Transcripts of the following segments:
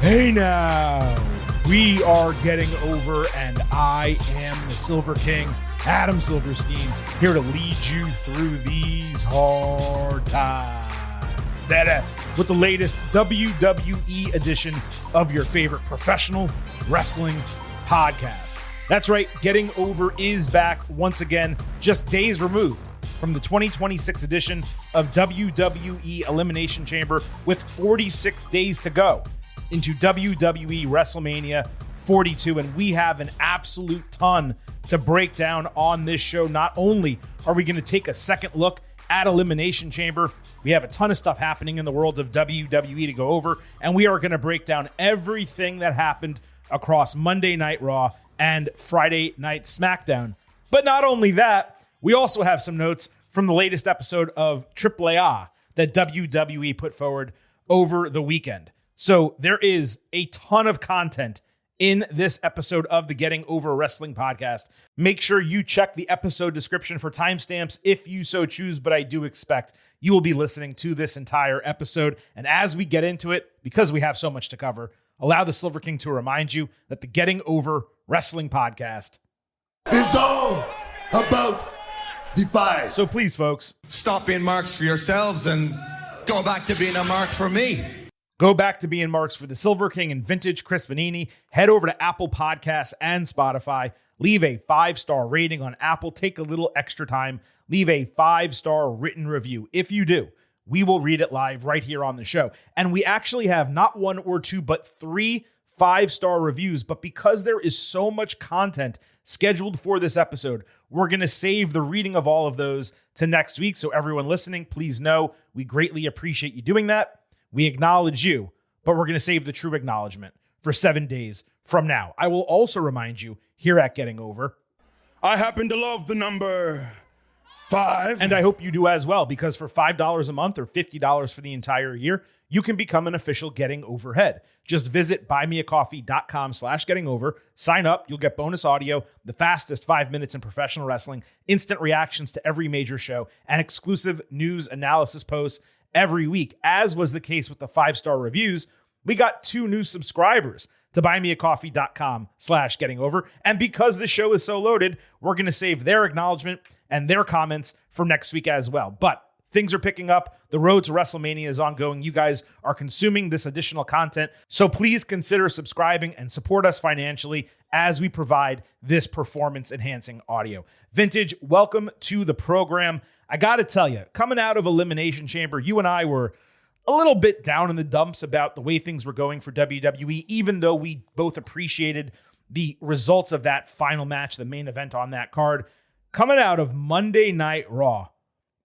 Hey now, we are getting over, and I am the Silver King, Adam Silverstein, here to lead you through these hard times. With the latest WWE edition of your favorite professional wrestling podcast. That's right, Getting Over is back once again, just days removed from the 2026 edition of WWE Elimination Chamber, with 46 days to go into WWE WrestleMania 42, and we have an absolute ton to break down on this show. Not only are we going to take a second look at Elimination Chamber, we have a ton of stuff happening in the world of WWE to go over, and we are going to break down everything that happened across Monday Night Raw and Friday Night SmackDown. But not only that, we also have some notes from the latest episode of AAA that WWE put forward over the weekend. So there is a ton of content in this episode of the Getting Over Wrestling podcast. Make sure you check the episode description for timestamps if you so choose, but I do expect you will be listening to this entire episode. And as we get into it, because we have so much to cover, allow the Silver King to remind you that the Getting Over Wrestling podcast is all about Defy. So please, folks, stop being marks for yourselves and go back to being a mark for me. Go back to being marks for the Silver King and vintage Chris Vanini. Head over to Apple Podcasts and Spotify. Leave a 5-star rating on Apple. Take a little extra time. Leave a 5-star written review. If you do, we will read it live right here on the show. And we actually have not one or two, but 3 5-star reviews. But because there is so much content scheduled for this episode, we're going to save the reading of all of those to next week. So everyone listening, please know we greatly appreciate you doing that. We acknowledge you, but we're going to save the true acknowledgement for 7 days from now. I will also remind you here at Getting Over, I happen to love the number 5. and I hope you do as well, because for $5 a month or $50 for the entire year, you can become an official Getting Over head. Just visit buymeacoffee.com/gettingover. Sign up. You'll get bonus audio, the fastest 5 minutes in professional wrestling, instant reactions to every major show, and exclusive news analysis posts every week. As was the case with the 5-star reviews, we got 2 new subscribers to buymeacoffee.com/gettingover. And because the show is so loaded, we're going to save their acknowledgement and their comments for next week as well. But things are picking up. The road to WrestleMania is ongoing. You guys are consuming this additional content. So please consider subscribing and support us financially as we provide this performance-enhancing audio. Vintage, welcome to the program. I got to tell you, coming out of Elimination Chamber, you and I were a little bit down in the dumps about the way things were going for WWE, even though we both appreciated the results of that final match, the main event on that card. Coming out of Monday Night Raw,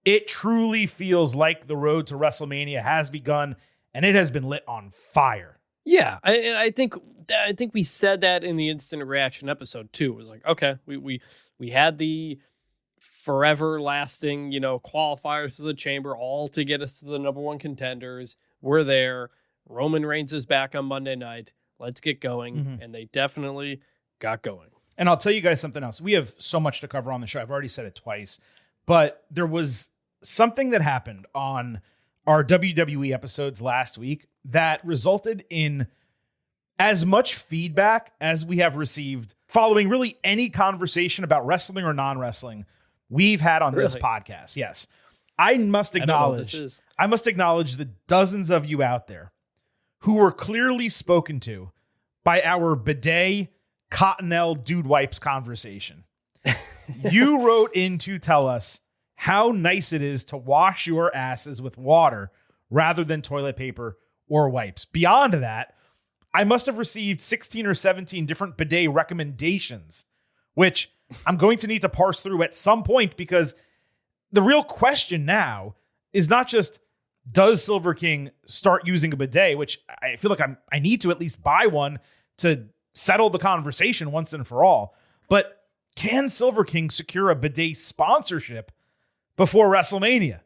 it truly feels like the road to WrestleMania has begun, and it has been lit on fire. Yeah, I think we said that in the instant reaction episode too. It was like, okay, we had the forever lasting, qualifiers to the chamber, all to get us to the number 1 contenders. We're there. Roman Reigns is back on Monday night. Let's get going. Mm-hmm. And they definitely got going. And I'll tell you guys something else. We have so much to cover on the show. I've already said it twice, but there was something that happened on our WWE episodes last week that resulted in as much feedback as we have received following really any conversation about wrestling or non-wrestling we've had on this podcast. Yes. I must acknowledge the dozens of you out there who were clearly spoken to by our bidet Cottonelle dude wipes conversation. You wrote in to tell us how nice it is to wash your asses with water rather than toilet paper or wipes. Beyond that, I must have received 16 or 17 different bidet recommendations, which I'm going to need to parse through at some point, because the real question now is not just, does Silver King start using a bidet, which I feel like I need to at least buy one to settle the conversation once and for all, but can Silver King secure a bidet sponsorship before WrestleMania?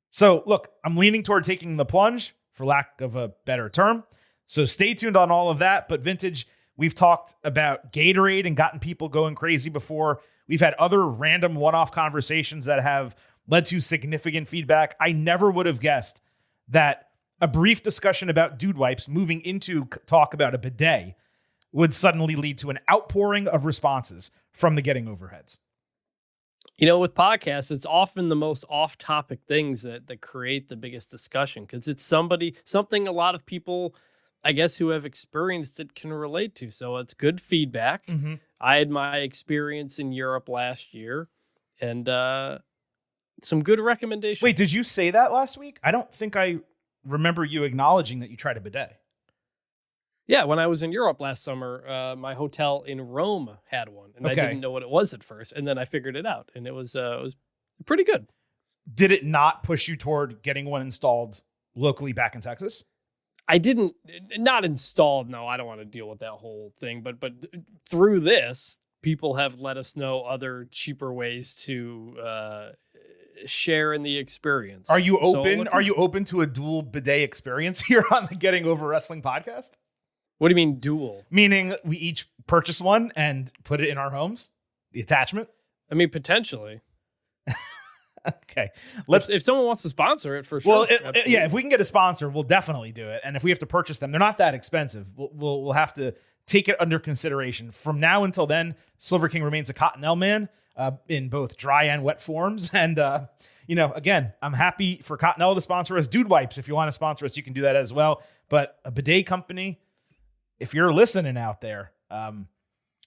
So look, I'm leaning toward taking the plunge, for lack of a better term. So stay tuned on all of that. But Vintage, we've talked about Gatorade and gotten people going crazy before. We've had other random one-off conversations that have led to significant feedback. I never would have guessed that a brief discussion about dude wipes moving into talk about a bidet would suddenly lead to an outpouring of responses from the Getting Over heads. With podcasts, it's often the most off-topic things that create the biggest discussion because it's something a lot of people, I guess, who have experienced it can relate to. So it's good feedback. Mm-hmm. I had my experience in Europe last year and some good recommendations. Wait, did you say that last week? I don't think I remember you acknowledging that you tried a bidet. Yeah, when I was in Europe last summer, my hotel in Rome had one, and I didn't know what it was at first, and then I figured it out, and it was pretty good. Did it not push you toward getting one installed locally back in Texas? I didn't, not installed. No, I don't want to deal with that whole thing, but through this, people have let us know other cheaper ways to share in the experience. Are you open? Are you open to a dual bidet experience here on the Getting Over Wrestling podcast? What do you mean dual? Meaning we each purchase one and put it in our homes? The attachment? I mean, potentially. Okay. If someone wants to sponsor it, for sure. Well, if we can get a sponsor, we'll definitely do it. And if we have to purchase them, they're not that expensive. We'll have to take it under consideration. From now until then, Silver King remains a Cottonelle man in both dry and wet forms. And, again, I'm happy for Cottonelle to sponsor us. Dude Wipes, if you want to sponsor us, you can do that as well. But a bidet company, if you're listening out there,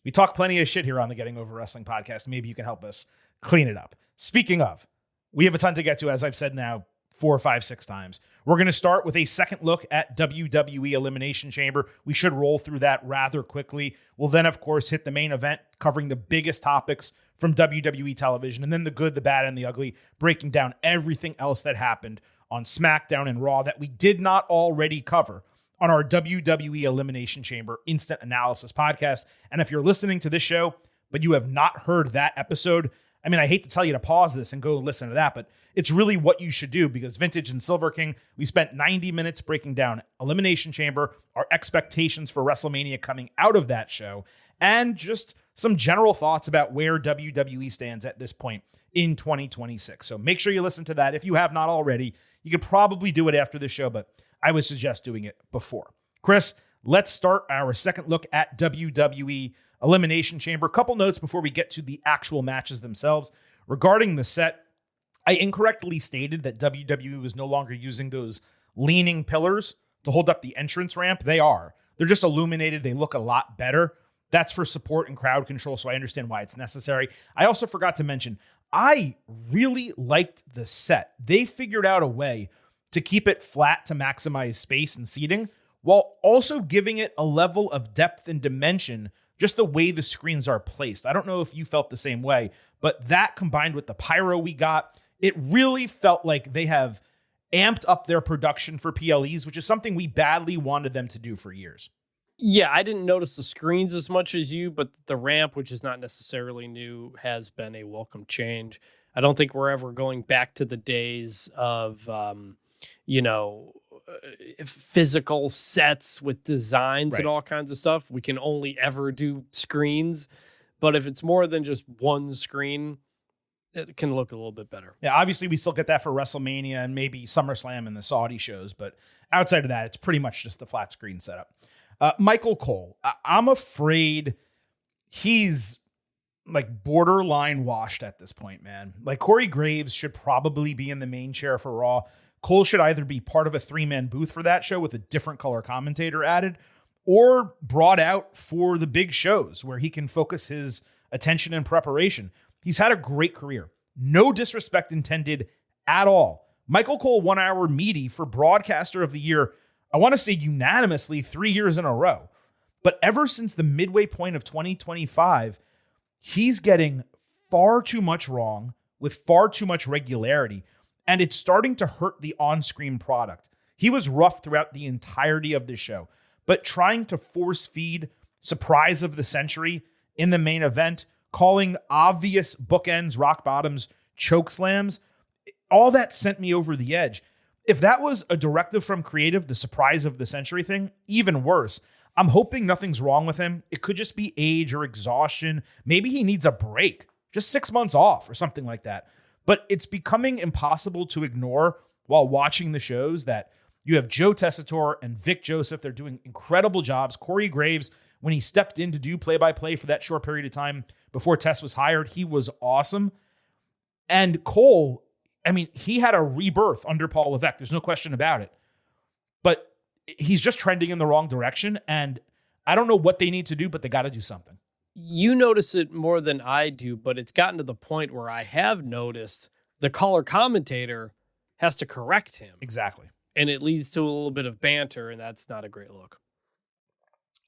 we talk plenty of shit here on the Getting Over Wrestling podcast. Maybe you can help us clean it up. Speaking of, we have a ton to get to, as I've said now 4, 5, 6 times. We're going to start with a second look at WWE Elimination Chamber. We should roll through that rather quickly. We'll then, of course, hit the main event, covering the biggest topics from WWE television, and then the good, the bad, and the ugly, breaking down everything else that happened on SmackDown and Raw that we did not already cover on our WWE Elimination Chamber Instant Analysis podcast. And if you're listening to this show, but you have not heard that episode, I mean, I hate to tell you to pause this and go listen to that, but it's really what you should do because Vintage and Silver King, we spent 90 minutes breaking down Elimination Chamber, our expectations for WrestleMania coming out of that show, and just some general thoughts about where WWE stands at this point in 2026. So make sure you listen to that. If you have not already, you could probably do it after the show, but I would suggest doing it before. Chris, let's start our second look at WWE Elimination Chamber. A couple notes before we get to the actual matches themselves. Regarding the set, I incorrectly stated that WWE was no longer using those leaning pillars to hold up the entrance ramp. They are. They're just illuminated. They look a lot better. That's for support and crowd control, so I understand why it's necessary. I also forgot to mention, I really liked the set. They figured out a way to keep it flat to maximize space and seating, while also giving it a level of depth and dimension, just the way the screens are placed. I don't know if you felt the same way, but that combined with the pyro we got, it really felt like they have amped up their production for PLEs, which is something we badly wanted them to do for years. Yeah, I didn't notice the screens as much as you, but the ramp, which is not necessarily new, has been a welcome change. I don't think we're ever going back to the days of, physical sets with designs and all kinds of stuff. We can only ever do screens. But if it's more than just one screen, it can look a little bit better. Yeah, obviously we still get that for WrestleMania and maybe SummerSlam and the Saudi shows. But outside of that, it's pretty much just the flat screen setup. Michael Cole, I'm afraid he's like borderline washed at this point, man. Like Corey Graves should probably be in the main chair for Raw. Cole should either be part of a 3-man booth for that show with a different color commentator added, or brought out for the big shows where he can focus his attention and preparation. He's had a great career. No disrespect intended at all. Michael Cole won our meaty for Broadcaster of the Year, I want to say unanimously 3 years in a row. But ever since the midway point of 2025, he's getting far too much wrong with far too much regularity. And it's starting to hurt the on-screen product. He was rough throughout the entirety of the show, but trying to force feed surprise of the century in the main event, calling obvious bookends, rock bottoms, choke slams, all that sent me over the edge. If that was a directive from creative, the surprise of the century thing, even worse. I'm hoping nothing's wrong with him. It could just be age or exhaustion. Maybe he needs a break, just 6 months off or something like that. But it's becoming impossible to ignore while watching the shows that You have Joe Tessitore and Vic Joseph. They're doing incredible jobs. Corey Graves, when he stepped in to do play-by-play for that short period of time before Tess was hired, he was awesome. And Cole, I mean, he had a rebirth under Paul Levesque. There's no question about it. But he's just trending in the wrong direction. And I don't know what they need to do, but they got to do something. You notice it more than I do, but it's gotten to the point where I have noticed the color commentator has to correct him. Exactly. And it leads to a little bit of banter, and that's not a great look.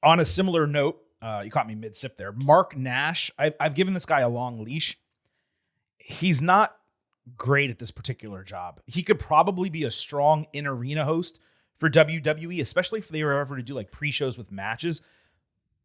On a similar note, you caught me mid-sip there. Mark Nash, I've given this guy a long leash. He's not great at this particular job. He could probably be a strong in-arena host for WWE, especially if they were ever to do like pre-shows with matches.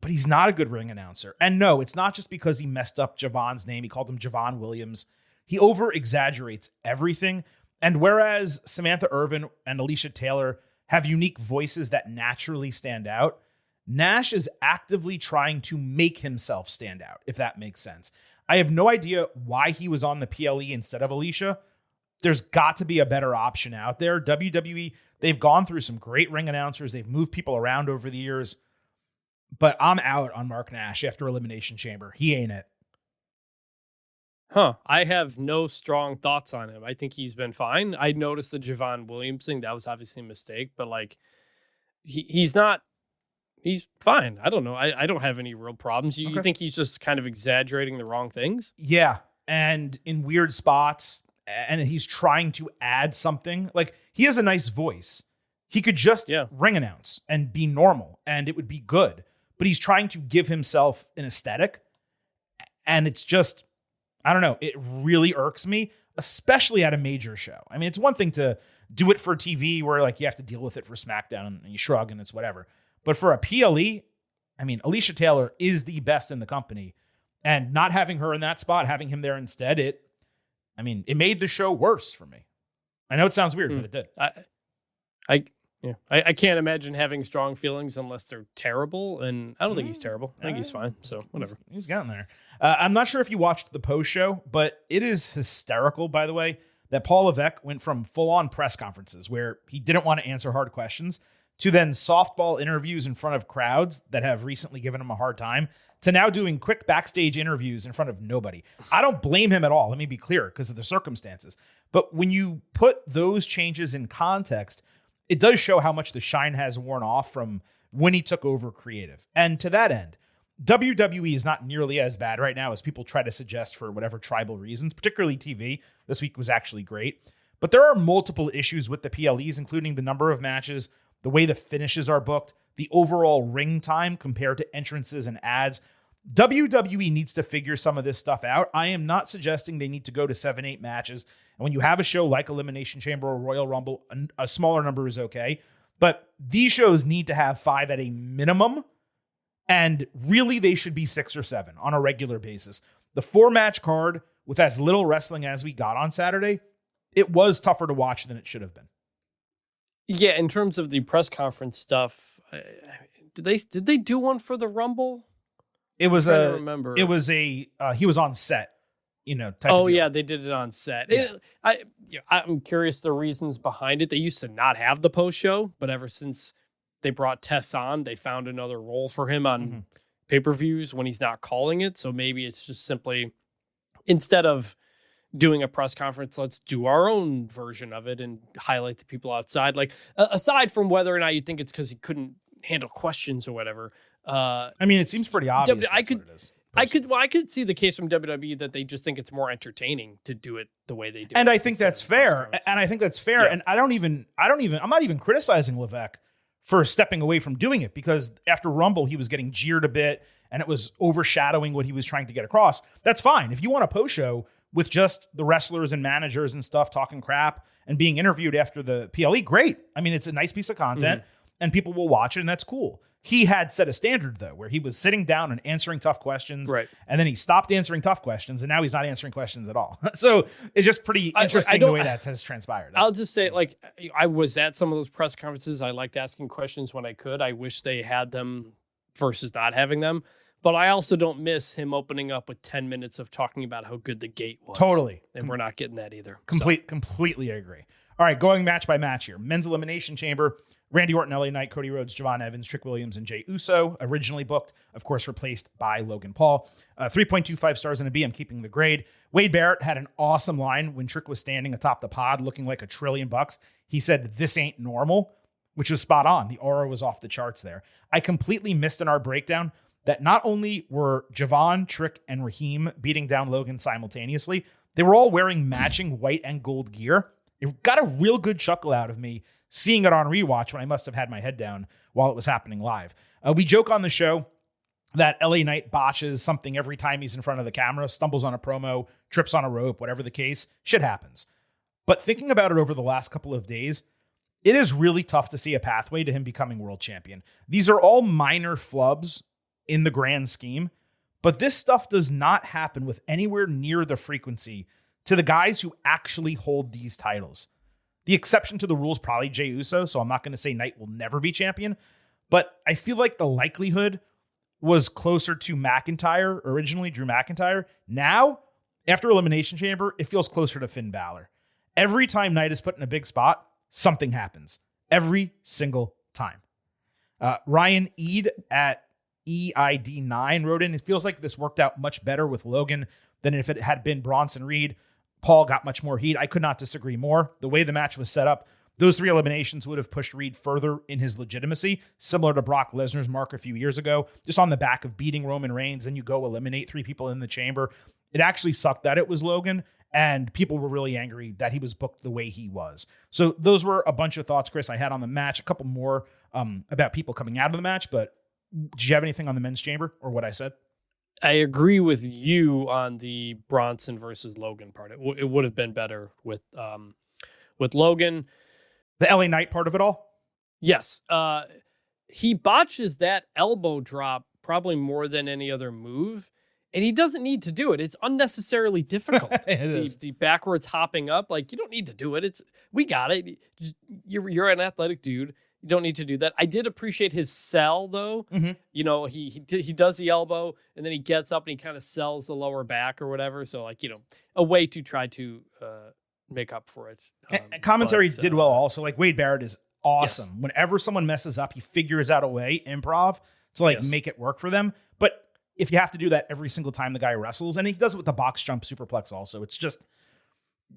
But he's not a good ring announcer. And no, it's not just because he messed up Javon's name. He called him Javon Williams. He over-exaggerates everything. And whereas Samantha Irvin and Alicia Taylor have unique voices that naturally stand out, Nash is actively trying to make himself stand out, if that makes sense. I have no idea why he was on the PLE instead of Alicia. There's got to be a better option out there. WWE, they've gone through some great ring announcers. They've moved people around over the years. But I'm out on Mark Nash after Elimination Chamber. He ain't it. Huh. I have no strong thoughts on him. I think he's been fine. I noticed the Javon Williams thing. That was obviously a mistake, but like he's fine. I don't know. I don't have any real problems. You think he's just kind of exaggerating the wrong things? Yeah. And in weird spots, and he's trying to add something. Like, he has a nice voice. He could just ring announce and be normal, and it would be good. But he's trying to give himself an aesthetic, and it's just, I don't know, it really irks me, especially at a major show. I mean, it's one thing to do it for TV where like you have to deal with it for SmackDown and you shrug and it's whatever. But for a PLE, I mean, Alicia Taylor is the best in the company, and not having her in that spot, having him there instead, it made the show worse for me. I know it sounds weird, but it did. I can't imagine having strong feelings unless they're terrible, and I don't think he's terrible. I think he's fine, so whatever. He's gotten there. I'm not sure if you watched the post show, but it is hysterical, by the way, that Paul Levesque went from full-on press conferences where he didn't want to answer hard questions to then softball interviews in front of crowds that have recently given him a hard time to now doing quick backstage interviews in front of nobody. I don't blame him at all. Let me be clear, because of the circumstances. But when you put those changes in context, it does show how much the shine has worn off from when he took over creative. And to that end, WWE is not nearly as bad right now as people try to suggest for whatever tribal reasons, particularly TV. This week was actually great. But there are multiple issues with the PLEs, including the number of matches, the way the finishes are booked, the overall ring time compared to entrances and ads. WWE needs to figure some of this stuff out. I am not suggesting they need to go to 7-8 matches. And when you have a show like Elimination Chamber or Royal Rumble, a smaller number is okay. But these shows need to have 5 at a minimum. And really, they should be 6 or 7 on a regular basis. The 4-match card with as little wrestling as we got on Saturday, it was tougher to watch than it should have been. Yeah, in terms of the press conference stuff, did they do one for the Rumble? It was remember. It was he was on set, type Oh of deal. yeah, they did it on set. Yeah. I'm curious the reasons behind it. They used to not have the post show, but ever since they brought Tess on, they found another role for him on pay-per-views when he's not calling it. So maybe it's just simply, instead of doing a press conference, let's do our own version of it and highlight the people outside. Like, aside from whether or not you think it's because he couldn't handle questions or whatever. It seems pretty obvious. I could see the case from WWE that they just think it's more entertaining to do it the way they do. And I think that's fair. And I'm not even criticizing Levesque for stepping away from doing it, because after Rumble, he was getting jeered a bit and it was overshadowing what he was trying to get across. That's fine. If you want a post show with just the wrestlers and managers and stuff talking crap and being interviewed after the PLE, great. I mean, it's a nice piece of content and people will watch it, and that's cool. He had set a standard, though, where he was sitting down and answering tough questions. Right. And then he stopped answering tough questions, and now he's not answering questions at all. So it's just pretty interesting the way that has transpired. I'll just say, like, I was at some of those press conferences. I liked asking questions when I could. I wish they had them versus not having them. But I also don't miss him opening up with 10 minutes of talking about how good the gate was. Totally. And we're not getting that either. Completely agree. All right, going match by match here. Men's Elimination Chamber, Randy Orton, LA Knight, Cody Rhodes, Javon Evans, Trick Williams, and Jey Uso. Originally booked, of course, replaced by Logan Paul. 3.25 stars and a B. I'm keeping the grade. Wade Barrett had an awesome line when Trick was standing atop the pod looking like $1 trillion. He said, "This ain't normal," which was spot on. The aura was off the charts there. I completely missed in our breakdown that not only were Javon, Trick, and Raheem beating down Logan simultaneously, they were all wearing matching white and gold gear. It got a real good chuckle out of me seeing it on rewatch when I must have had my head down while it was happening live. We joke on the show that LA Knight botches something every time he's in front of the camera, stumbles on a promo, trips on a rope, whatever the case, shit happens. But thinking about it over the last couple of days, it is really tough to see a pathway to him becoming world champion. These are all minor flubs in the grand scheme, but this stuff does not happen with anywhere near the frequency to the guys who actually hold these titles. The exception to the rule is probably Jey Uso, so I'm not going to say Knight will never be champion, but I feel like the likelihood was closer to McIntyre, originally Drew McIntyre. Now, after Elimination Chamber, it feels closer to Finn Balor. Every time Knight is put in a big spot, something happens. Every single time. Ryan Eid at EID9 wrote in, "It feels like this worked out much better with Logan than if it had been Bronson Reed. Paul got much more heat." I could not disagree more. The way the match was set up, those 3 eliminations would have pushed Reed further in his legitimacy, similar to Brock Lesnar's mark a few years ago, just on the back of beating Roman Reigns. Then you go eliminate 3 people in the chamber. It actually sucked that it was Logan, and people were really angry that he was booked the way he was. So those were a bunch of thoughts, Chris, I had on the match. A couple more about people coming out of the match, but did you have anything on the men's chamber or what I said? I agree with you on the Bronson versus Logan part. It would have been better with Logan. The LA Knight part of it all? Yes. He botches that elbow drop probably more than any other move, and he doesn't need to do it. It's unnecessarily difficult. It is. The backwards hopping up, like, you don't need to do it. We got it. You're an athletic dude. You don't need to do that. I did appreciate his sell, though. Mm-hmm. You know, he does the elbow, and then he gets up and he kind of sells the lower back or whatever. So, like, a way to try to make up for it. And commentary did well also. Like, Wade Barrett is awesome. Yes. Whenever someone messes up, he figures out a way, improv, to make it work for them. But if you have to do that every single time the guy wrestles, and he does it with the box jump superplex also, it's just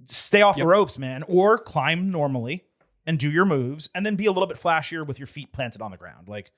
stay off the ropes, man, or climb normally and do your moves, and then be a little bit flashier with your feet planted on the ground. Like,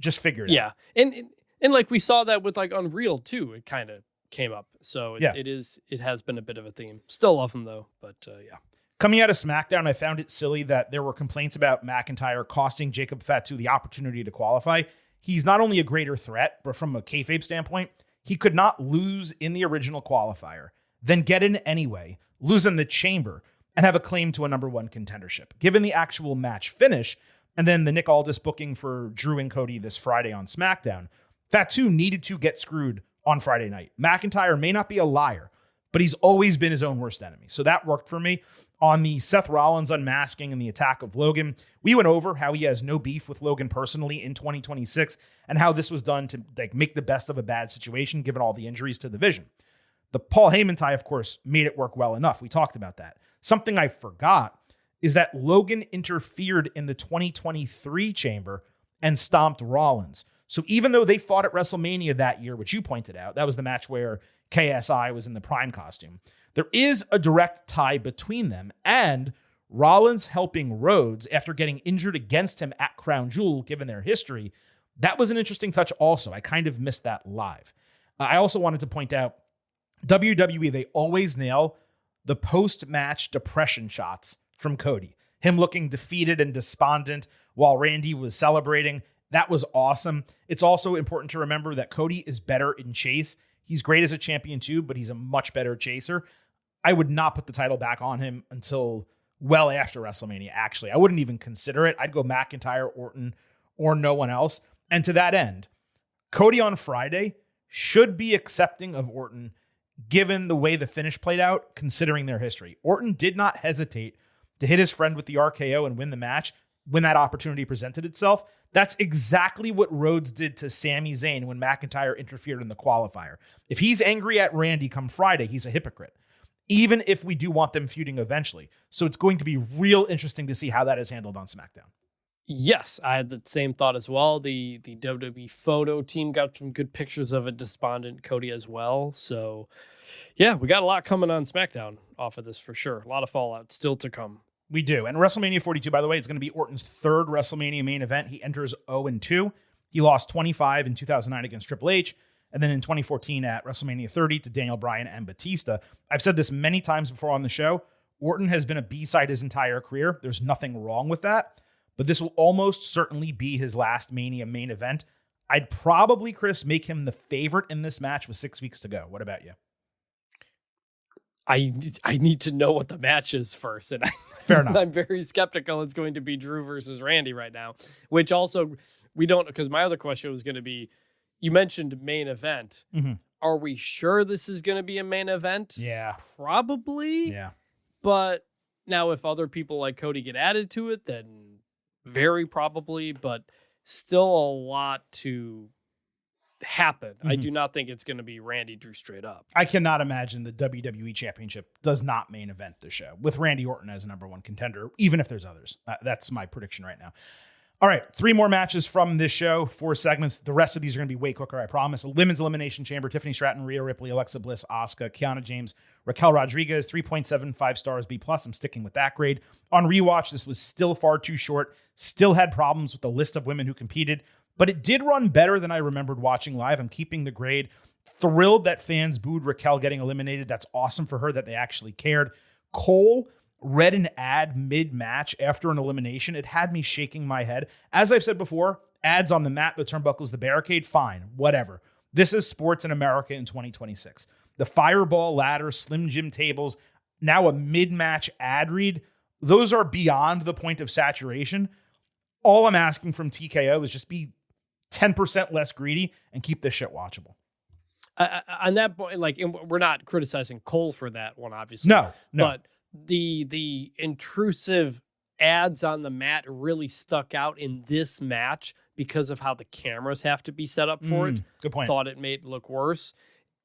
just figure it out. Yeah, and like we saw that with like Unreal too. It kind of came up, so it has been a bit of a theme. Still love him though, but yeah. Coming out of SmackDown, I found it silly that there were complaints about McIntyre costing Jacob Fatu the opportunity to qualify. He's not only a greater threat, but from a kayfabe standpoint, he could not lose in the original qualifier, then get in anyway, lose in the chamber, and have a claim to a number 1 contendership. Given the actual match finish, and then the Nick Aldis booking for Drew and Cody this Friday on SmackDown, Fatu needed to get screwed on Friday night. McIntyre may not be a liar, but he's always been his own worst enemy. So that worked for me. On the Seth Rollins unmasking and the attack of Logan, we went over how he has no beef with Logan personally in 2026 and how this was done to make the best of a bad situation given all the injuries to the Vision. The Paul Heyman tie, of course, made it work well enough. We talked about that. Something I forgot is that Logan interfered in the 2023 chamber and stomped Rollins. So even though they fought at WrestleMania that year, which you pointed out, that was the match where KSI was in the Prime costume, there is a direct tie between them, and Rollins helping Rhodes after getting injured against him at Crown Jewel, given their history, that was an interesting touch also. I kind of missed that live. I also wanted to point out, WWE, they always nail the post-match depression shots from Cody. Him looking defeated and despondent while Randy was celebrating. That was awesome. It's also important to remember that Cody is better in chase. He's great as a champion too, but he's a much better chaser. I would not put the title back on him until well after WrestleMania, actually. I wouldn't even consider it. I'd go McIntyre, Orton, or no one else. And to that end, Cody on Friday should be accepting of Orton given the way the finish played out, considering their history. Orton did not hesitate to hit his friend with the RKO and win the match. when that opportunity presented itself. That's exactly what Rhodes did to Sami Zayn when McIntyre interfered in the qualifier. If he's angry at Randy come Friday, he's a hypocrite, even if we do want them feuding eventually. So it's going to be real interesting to see how that is handled on SmackDown. Yes, I had the same thought as well. The WWE photo team got some good pictures of a despondent Cody as well. So, yeah, we got a lot coming on SmackDown off of this for sure. A lot of fallout still to come. We do. And WrestleMania 42, by the way, is going to be Orton's third WrestleMania main event. He enters 0-2. He lost 25 in 2009 against Triple H, and then in 2014 at WrestleMania 30 to Daniel Bryan and Batista. I've said this many times before on the show. Orton has been a B-side his entire career. There's nothing wrong with that, but this will almost certainly be his last Mania main event. I'd probably, Chris, make him the favorite in this match with 6 weeks to go. What about you? I need to know what the match is first, and Fair enough. I'm very skeptical it's going to be Drew versus Randy right now, which also we don't, because my other question was going to be, you mentioned main event. Mm-hmm. Are we sure this is going to be a main event? Yeah. Probably. Yeah. But now if other people like Cody get added to it, then very probably, but still a lot to happen. I do not think it's going to be Randy Drew straight up. I cannot imagine the WWE Championship does not main event the show with Randy Orton as a number one contender, even if there's others. That's my prediction right now. All right, 3 more matches from this show, 4 segments. The rest of these are going to be way quicker, I promise. A women's elimination chamber, Tiffany Stratton, Rhea Ripley, Alexa Bliss, Asuka, Kiana James, Raquel Rodriguez, 3.75 stars, B+. I'm sticking with that grade. On rewatch, this was still far too short, still had problems with the list of women who competed, but it did run better than I remembered watching live. I'm keeping the grade. Thrilled that fans booed Raquel getting eliminated. That's awesome for her that they actually cared. Cole read an ad mid-match after an elimination. It had me shaking my head. As I've said before, ads on the mat, the turnbuckles, the barricade, fine, whatever. This is sports in America in 2026. The Fireball ladder, Slim Jim tables, now a mid-match ad read, those are beyond the point of saturation. All I'm asking from TKO is just be 10% less greedy and keep this shit watchable. On that point, like, and we're not criticizing Cole for that one, obviously. No. But the intrusive ads on the mat really stuck out in this match because of how the cameras have to be set up for it. Good point. Thought it made it look worse.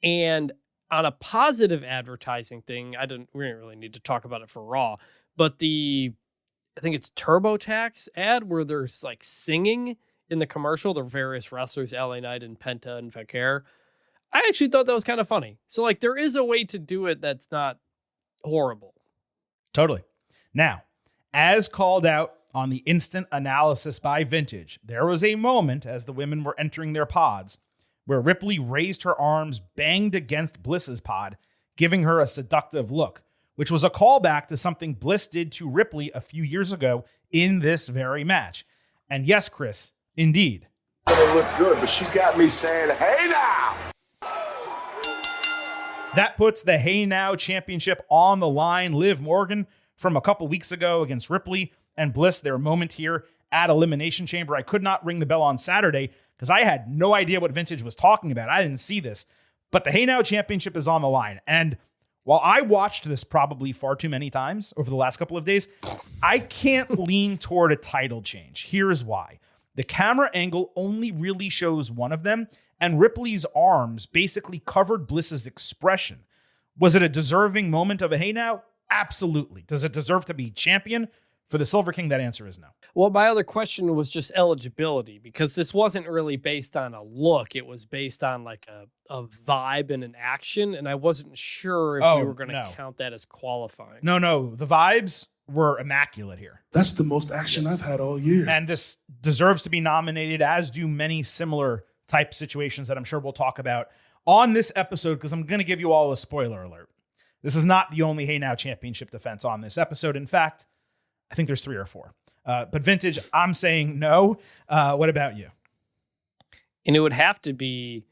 And on a positive advertising thing, we didn't really need to talk about it for Raw, but I think it's TurboTax ad where there's like singing in the commercial. There are various wrestlers, LA Knight and Penta and Fakir. I actually thought that was kind of funny. So like there is a way to do it that's not horrible. Totally. Now, as called out on the instant analysis by Vintage, there was a moment as the women were entering their pods where Ripley raised her arms, banged against Bliss's pod, giving her a seductive look, which was a callback to something Bliss did to Ripley a few years ago in this very match. And yes, Chris, indeed. Gonna look good, but she's got me saying, hey now! That puts the Hey Now Championship on the line. Liv Morgan from a couple weeks ago against Ripley and Bliss, their moment here at Elimination Chamber. I could not ring the bell on Saturday because I had no idea what Vintage was talking about. I didn't see this. But the Hey Now Championship is on the line. And while I watched this probably far too many times over the last couple of days, I can't lean toward a title change. Here's why. The camera angle only really shows one of them, and Ripley's arms basically covered Bliss's expression. Was it a deserving moment of a Hey Now? Absolutely. Does it deserve to be champion? For the Silver King, that answer is no. Well, my other question was just eligibility, because this wasn't really based on a look. It was based on like a vibe and an action, and I wasn't sure if we were going to count that as qualifying. No. The vibes were immaculate here. That's the most action I've had all year. And this deserves to be nominated, as do many similar type situations that I'm sure we'll talk about on this episode, because I'm going to give you all a spoiler alert. This is not the only Hey Now Championship defense on this episode. In fact, I think there's 3 or 4. But Vintage, I'm saying no. What about you? And it would have to be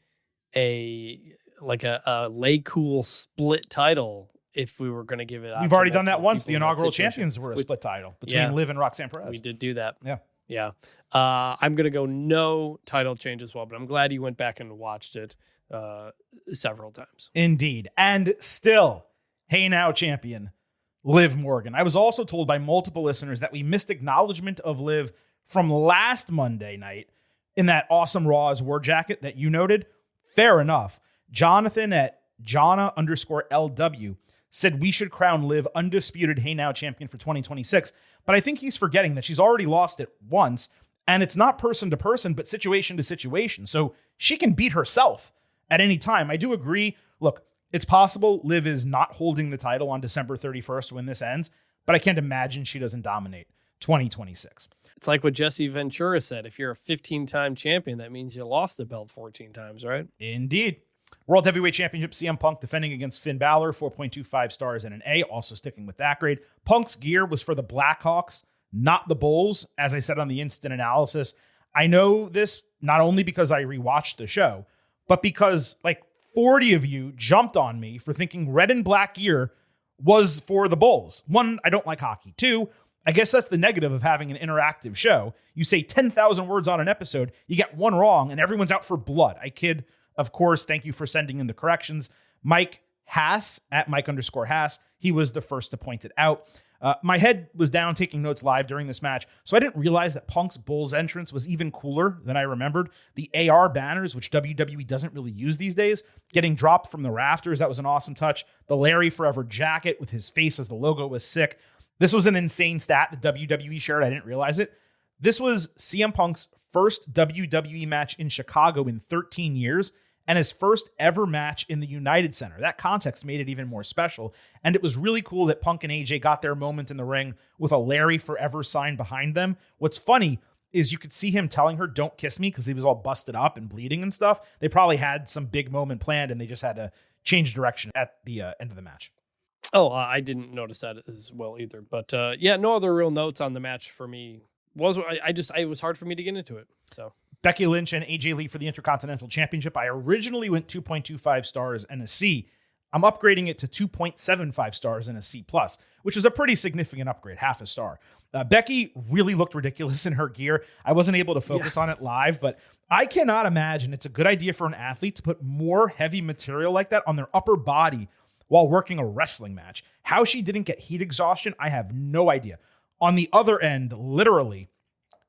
a lay cool split title if we were going to give it. We've already done that once. The inaugural champions were a split title between Liv and Roxanne Perez. We did do that. Yeah. I'm going to go no title change as well, but I'm glad you went back and watched it several times. Indeed. And still, Hey Now champion, Liv Morgan. I was also told by multiple listeners that we missed acknowledgement of Liv from last Monday night in that awesome Raw's War Jacket that you noted. Fair enough. Jonathan at Jonna_LW said we should crown Liv undisputed Hey Now champion for 2026. But I think he's forgetting that she's already lost it once, and it's not person to person, but situation to situation. So she can beat herself at any time. I do agree. Look, it's possible Liv is not holding the title on December 31st when this ends, but I can't imagine she doesn't dominate 2026. It's like what Jesse Ventura said. If you're a 15-time champion, that means you lost the belt 14 times, right? Indeed. World Heavyweight Championship, CM Punk defending against Finn Balor, 4.25 stars and an A, also sticking with that grade. Punk's gear was for the Blackhawks, not the Bulls, as I said on the instant analysis. I know this not only because I rewatched the show, but because like 40 of you jumped on me for thinking red and black gear was for the Bulls. One, I don't like hockey. Two, I guess that's the negative of having an interactive show. You say 10,000 words on an episode, you get one wrong, and everyone's out for blood. I kid. Of course, thank you for sending in the corrections. Mike Haas, at Mike_Haas, he was the first to point it out. My head was down taking notes live during this match, so I didn't realize that Punk's Bulls entrance was even cooler than I remembered. The AR banners, which WWE doesn't really use these days, getting dropped from the rafters, that was an awesome touch. The Larry Forever jacket with his face as the logo was sick. This was an insane stat that WWE shared. I didn't realize it. This was CM Punk's first WWE match in Chicago in 13 years, and his first ever match in the United Center. That context made it even more special. And it was really cool that Punk and AJ got their moment in the ring with a Larry Forever sign behind them. What's funny is you could see him telling her, "Don't kiss me," because he was all busted up and bleeding and stuff. They probably had some big moment planned and they just had to change direction at the end of the match. Oh, I didn't notice that as well either. But yeah, no other real notes on the match for me. It was hard for me to get into it. So Becky Lynch and AJ Lee for the Intercontinental Championship. I originally went 2.25 stars and a C. I'm upgrading it to 2.75 stars and a C+, which is a pretty significant upgrade, half a star. Becky really looked ridiculous in her gear. I wasn't able to focus on it live, but I cannot imagine it's a good idea for an athlete to put more heavy material like that on their upper body while working a wrestling match. How she didn't get heat exhaustion, I have no idea. On the other end, literally,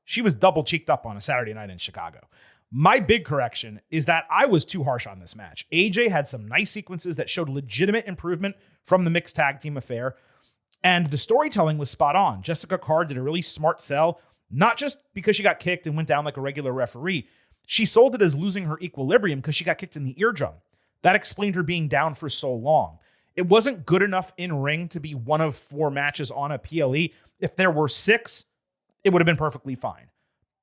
she was double cheeked up on a Saturday night in Chicago. My big correction is that I was too harsh on this match. AJ had some nice sequences that showed legitimate improvement from the mixed tag team affair, and the storytelling was spot on. Jessica Carr did a really smart sell, not just because she got kicked and went down like a regular referee. She sold it as losing her equilibrium because she got kicked in the eardrum. That explained her being down for so long. It wasn't good enough in ring to be one of 4 matches on a PLE. If there were 6, it would have been perfectly fine.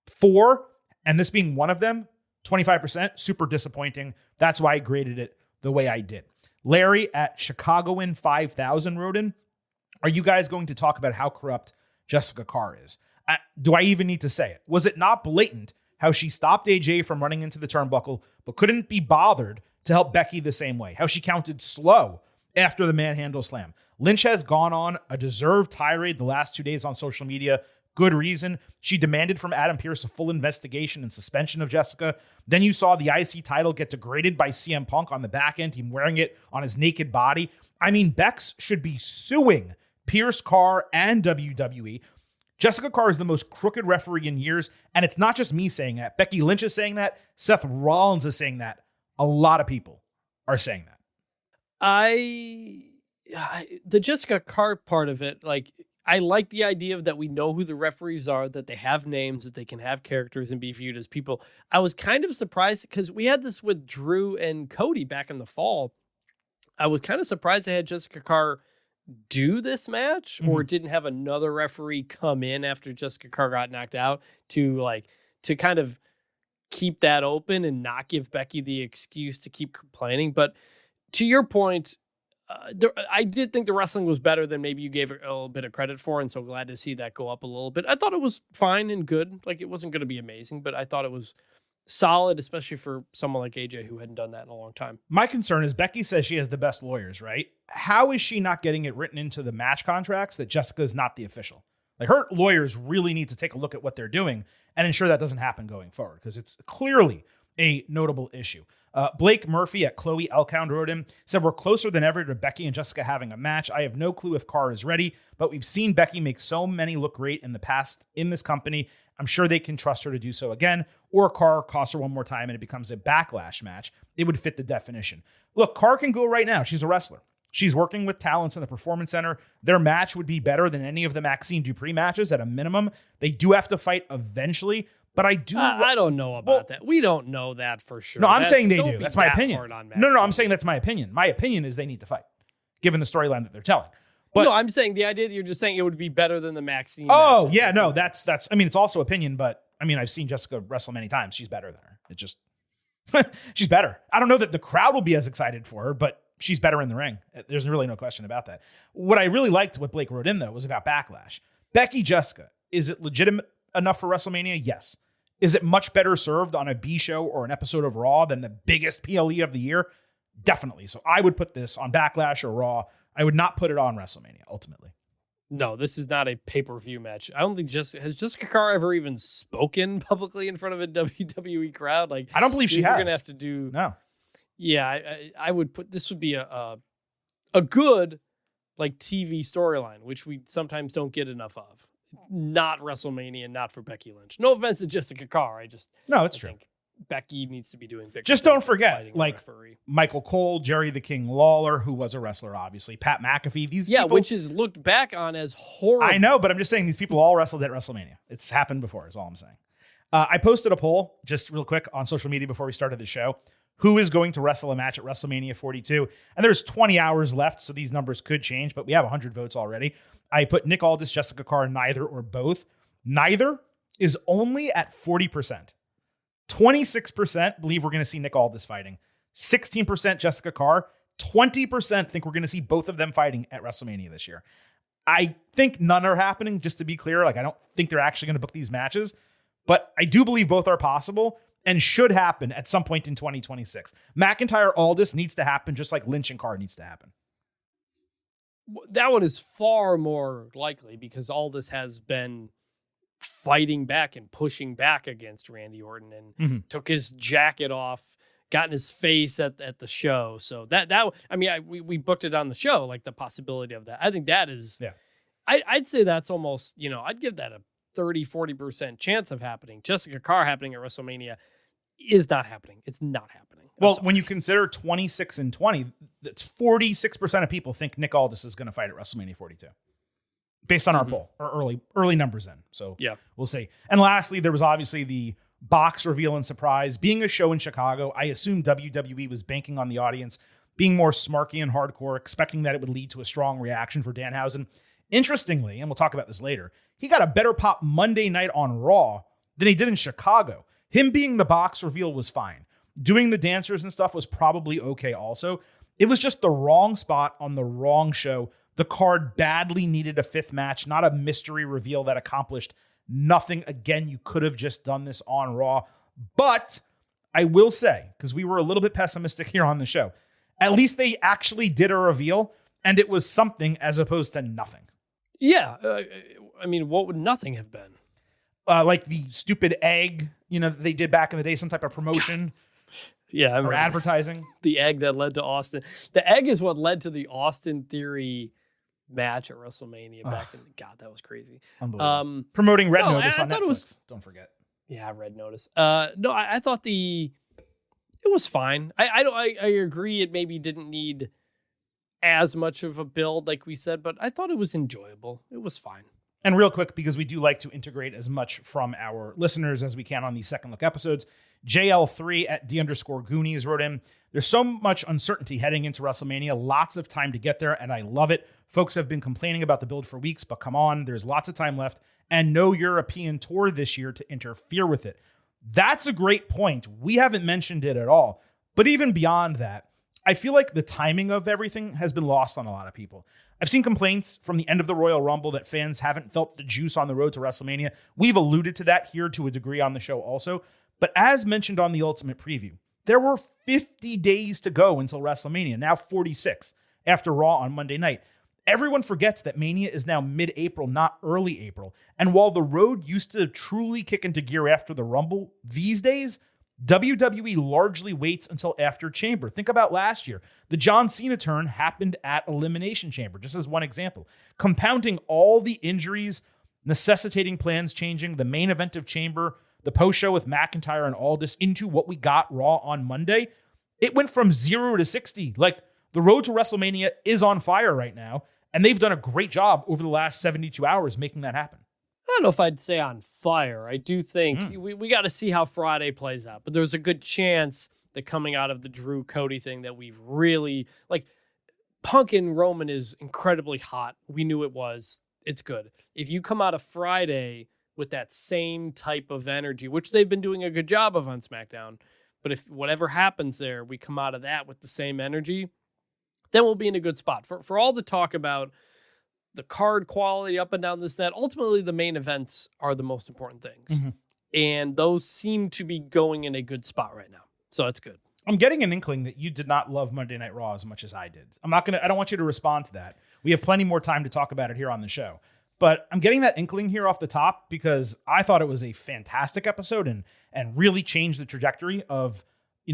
4, and this being one of them, 25%, super disappointing. That's why I graded it the way I did. Larry at Chicagoan 5000 wrote in, are you guys going to talk about how corrupt Jessica Carr is? Do I even need to say it? Was it not blatant how she stopped AJ from running into the turnbuckle, but couldn't be bothered to help Becky the same way? How she counted slow after the manhandle slam. Lynch has gone on a deserved tirade the last 2 days on social media. Good reason. She demanded from Adam Pearce a full investigation and suspension of Jessica. Then you saw the IC title get degraded by CM Punk on the back end, him wearing it on his naked body. I mean, Bex should be suing Pierce, Carr, and WWE. Jessica Carr is the most crooked referee in years, and it's not just me saying that. Becky Lynch is saying that. Seth Rollins is saying that. A lot of people are saying that. The Jessica Carr part of it, like, I like the idea of that we know who the referees are, that they have names, that they can have characters and be viewed as people. I was kind of surprised because we had this with Drew and Cody back in the fall. I was kind of surprised they had Jessica Carr do this match or didn't have another referee come in after Jessica Carr got knocked out to kind of keep that open and not give Becky the excuse to keep complaining. But to your point, I did think the wrestling was better than maybe you gave it a little bit of credit for, and so glad to see that go up a little bit. I thought it was fine and good. Like, it wasn't going to be amazing, but I thought it was solid, especially for someone like AJ who hadn't done that in a long time. My concern is Becky says she has the best lawyers, right? How is she not getting it written into the match contracts that Jessica is not the official? Like, her lawyers really need to take a look at what they're doing and ensure that doesn't happen going forward, because it's clearly a notable issue. Blake Murphy at Chloe Elkound wrote in, said, we're closer than ever to Becky and Jessica having a match. I have no clue if Carr is ready, but we've seen Becky make so many look great in the past in this company. I'm sure they can trust her to do so again, or Carr costs her one more time and it becomes a backlash match. It would fit the definition. Look, Carr can go right now. She's a wrestler. She's working with talents in the Performance Center. Their match would be better than any of the Maxine Dupree matches at a minimum. They do have to fight eventually, but I do. I don't know about that. We don't know that for sure. No, I'm saying they do. That's my opinion. No, I'm saying that's my opinion. My opinion is they need to fight, given the storyline that they're telling. But no, I'm saying the idea that you're just saying it would be better than the Maxine. Oh, yeah, no, that's. I mean, it's also opinion, but I mean, I've seen Jessica wrestle many times. She's better than her. It just, she's better. I don't know that the crowd will be as excited for her, but she's better in the ring. There's really no question about that. What I really liked, what Blake wrote in, though, was about Backlash. Becky Jessica, is it legitimate enough for WrestleMania? Yes. Is it much better served on a B show or an episode of Raw than the biggest PLE of the year? Definitely. So I would put this on Backlash or Raw. I would not put it on WrestleMania, ultimately. No, this is not a pay-per-view match. I don't think has Jessica Carr ever even spoken publicly in front of a WWE crowd? Like, I don't believe she has. We're gonna have to do. No. Yeah, I would put this would be a good like TV storyline, which we sometimes don't get enough of. Not WrestleMania, not for Becky Lynch. No offense to Jessica Carr. It's true. Think Becky needs to be doing bigger. Just don't forget, like Michael Cole, Jerry the King Lawler, who was a wrestler, obviously, Pat McAfee. These people, which is looked back on as horrible. I know, but I'm just saying these people all wrestled at WrestleMania. It's happened before. Is all I'm saying. I posted a poll just real quick on social media before we started the show. Who is going to wrestle a match at WrestleMania 42? And there's 20 hours left, so these numbers could change, but we have 100 votes already. I put Nick Aldis, Jessica Carr, neither or both. Neither is only at 40%. 26% believe we're going to see Nick Aldis fighting. 16% Jessica Carr. 20% think we're going to see both of them fighting at WrestleMania this year. I think none are happening, just to be clear. Like, I don't think they're actually going to book these matches, but I do believe both are possible and should happen at some point in 2026. McIntyre Aldis needs to happen just like Lynch and Carr needs to happen. That one is far more likely because Aldis has been fighting back and pushing back against Randy Orton and took his jacket off, got in his face at the show. So that I mean, we booked it on the show, like the possibility of that. I think that is, I'd say that's almost, I'd give that a 30-40% chance of happening. Jessica Carr happening at WrestleMania is not happening. It's not happening. Well, when you consider 26 and 20, that's 46% of people think Nick Aldis is going to fight at WrestleMania 42. Based on our poll, or early numbers then. So we'll see. And lastly, there was obviously the box reveal and surprise. Being a show in Chicago, I assume WWE was banking on the audience being more smarky and hardcore, expecting that it would lead to a strong reaction for Danhausen. Interestingly, and we'll talk about this later, he got a better pop Monday night on Raw than he did in Chicago. Him being the box reveal was fine. Doing the dancers and stuff was probably okay also. It was just the wrong spot on the wrong show. The card badly needed a fifth match, not a mystery reveal that accomplished nothing. Again, you could have just done this on Raw. But I will say, because we were a little bit pessimistic here on the show, at least they actually did a reveal, and it was something as opposed to nothing. Yeah. I mean, what would nothing have been? Like the stupid egg, that they did back in the day, some type of promotion. Yeah. Or advertising. The egg that led to Austin. The egg is what led to the Austin Theory match at WrestleMania back in. God, that was crazy. Unbelievable. Promoting Red Notice on Netflix. Don't forget. Yeah, Red Notice. No, I thought it was fine. I agree. It maybe didn't need as much of a build, like we said, but I thought it was enjoyable. It was fine. And real quick, because we do like to integrate as much from our listeners as we can on these second look episodes, JL3 at D_Goonies wrote in, there's so much uncertainty heading into WrestleMania, lots of time to get there, and I love it. Folks have been complaining about the build for weeks, but come on, there's lots of time left, and no European tour this year to interfere with it. That's a great point. We haven't mentioned it at all. But even beyond that, I feel like the timing of everything has been lost on a lot of people. I've seen complaints from the end of the Royal Rumble that fans haven't felt the juice on the road to WrestleMania. We've alluded to that here to a degree on the show also. But as mentioned on the Ultimate Preview, there were 50 days to go until WrestleMania, now 46, after Raw on Monday night. Everyone forgets that Mania is now mid-April, not early April. And while the road used to truly kick into gear after the Rumble, these days, WWE largely waits until after Chamber. Think about last year. The John Cena turn happened at Elimination Chamber, just as one example. Compounding all the injuries, necessitating plans changing, the main event of Chamber, the post-show with McIntyre and Aldis into what we got Raw on Monday, it went from 0 to 60. Like, the road to WrestleMania is on fire right now, and they've done a great job over the last 72 hours making that happen. I don't know if I'd say on fire. I do think we got to see how Friday plays out, but there's a good chance that coming out of the Drew Cody thing that we've really, like, Punk and Roman is incredibly hot. We knew it was. It's good. If you come out of Friday with that same type of energy, which they've been doing a good job of on SmackDown, but if whatever happens there, we come out of that with the same energy, then we'll be in a good spot. For all the talk about the card quality up and down this, that, ultimately the main events are the most important things. And those seem to be going in a good spot right now. So it's good. I'm getting an inkling that you did not love Monday Night Raw as much as I did. I don't want you to respond to that. We have plenty more time to talk about it here on the show. But I'm getting that inkling here off the top because I thought it was a fantastic episode and really changed the trajectory of,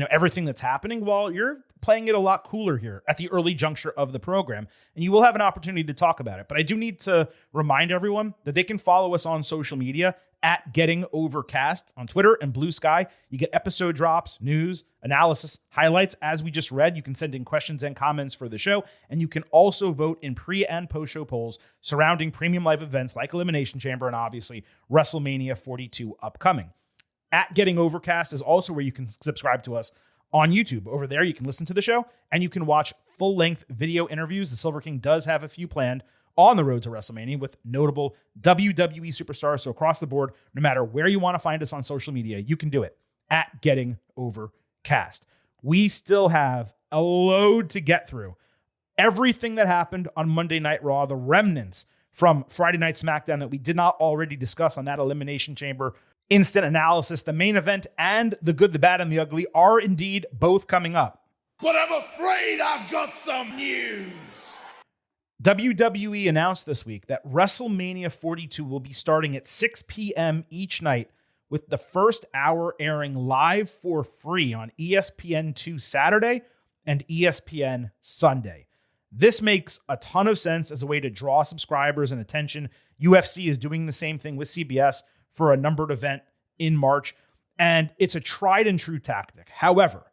everything that's happening, while you're playing it a lot cooler here at the early juncture of the program. And you will have an opportunity to talk about it. But I do need to remind everyone that they can follow us on social media at Getting Overcast on Twitter and Blue Sky. You get episode drops, news, analysis, highlights. As we just read, you can send in questions and comments for the show. And you can also vote in pre and post-show polls surrounding premium live events like Elimination Chamber and obviously WrestleMania 42 upcoming. At Getting Overcast is also where you can subscribe to us on YouTube. Over there, you can listen to the show and you can watch full-length video interviews. The Silver King does have a few planned on the road to WrestleMania with notable WWE superstars. So across the board, no matter where you want to find us on social media, you can do it at Getting Overcast. We still have a load to get through. Everything that happened on Monday Night Raw, the remnants from Friday Night SmackDown that we did not already discuss on that Elimination Chamber instant analysis, the main event, and the good, the bad, and the ugly are indeed both coming up. But I'm afraid I've got some news. WWE announced this week that WrestleMania 42 will be starting at 6 p.m. each night, with the first hour airing live for free on ESPN2 Saturday and ESPN Sunday. This makes a ton of sense as a way to draw subscribers and attention. UFC is doing the same thing with CBS for a numbered event in March, and it's a tried and true tactic. However,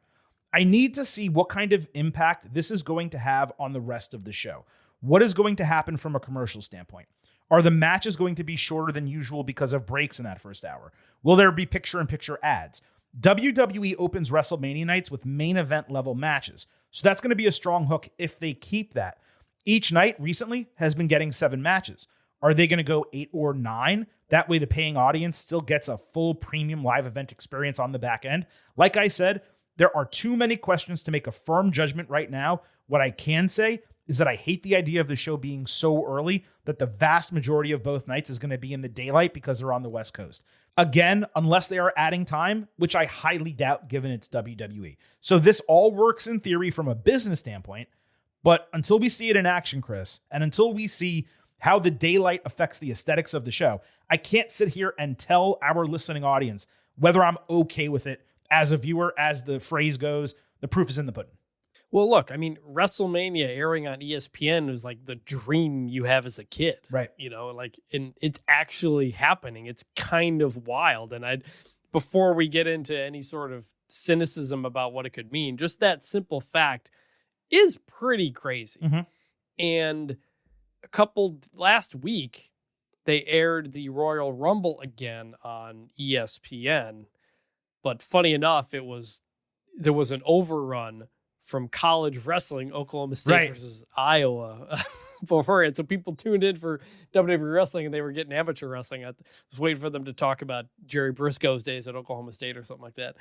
I need to see what kind of impact this is going to have on the rest of the show. What is going to happen from a commercial standpoint? Are the matches going to be shorter than usual because of breaks in that first hour? Will there be picture-in-picture ads? WWE opens WrestleMania nights with main event level matches, so that's going to be a strong hook if they keep that. Each night recently has been getting 7 matches. Are they going to go 8 or 9? That way the paying audience still gets a full premium live event experience on the back end. Like I said, there are too many questions to make a firm judgment right now. What I can say is that I hate the idea of the show being so early that the vast majority of both nights is going to be in the daylight because they're on the West Coast. Again, unless they are adding time, which I highly doubt given it's WWE. So this all works in theory from a business standpoint, but until we see it in action, Chris, and until we see how the daylight affects the aesthetics of the show, I can't sit here and tell our listening audience whether I'm okay with it as a viewer. As the phrase goes, the proof is in the pudding. Well, look, I mean, WrestleMania airing on ESPN was like the dream you have as a kid. Right. And it's actually happening. It's kind of wild. And before we get into any sort of cynicism about what it could mean, just that simple fact is pretty crazy. Mm-hmm. And last week, they aired the Royal Rumble again on ESPN. But funny enough, there was an overrun from college wrestling, Oklahoma State versus Iowa beforehand. So people tuned in for WWE wrestling and they were getting amateur wrestling. I was waiting for them to talk about Jerry Briscoe's days at Oklahoma State or something like that.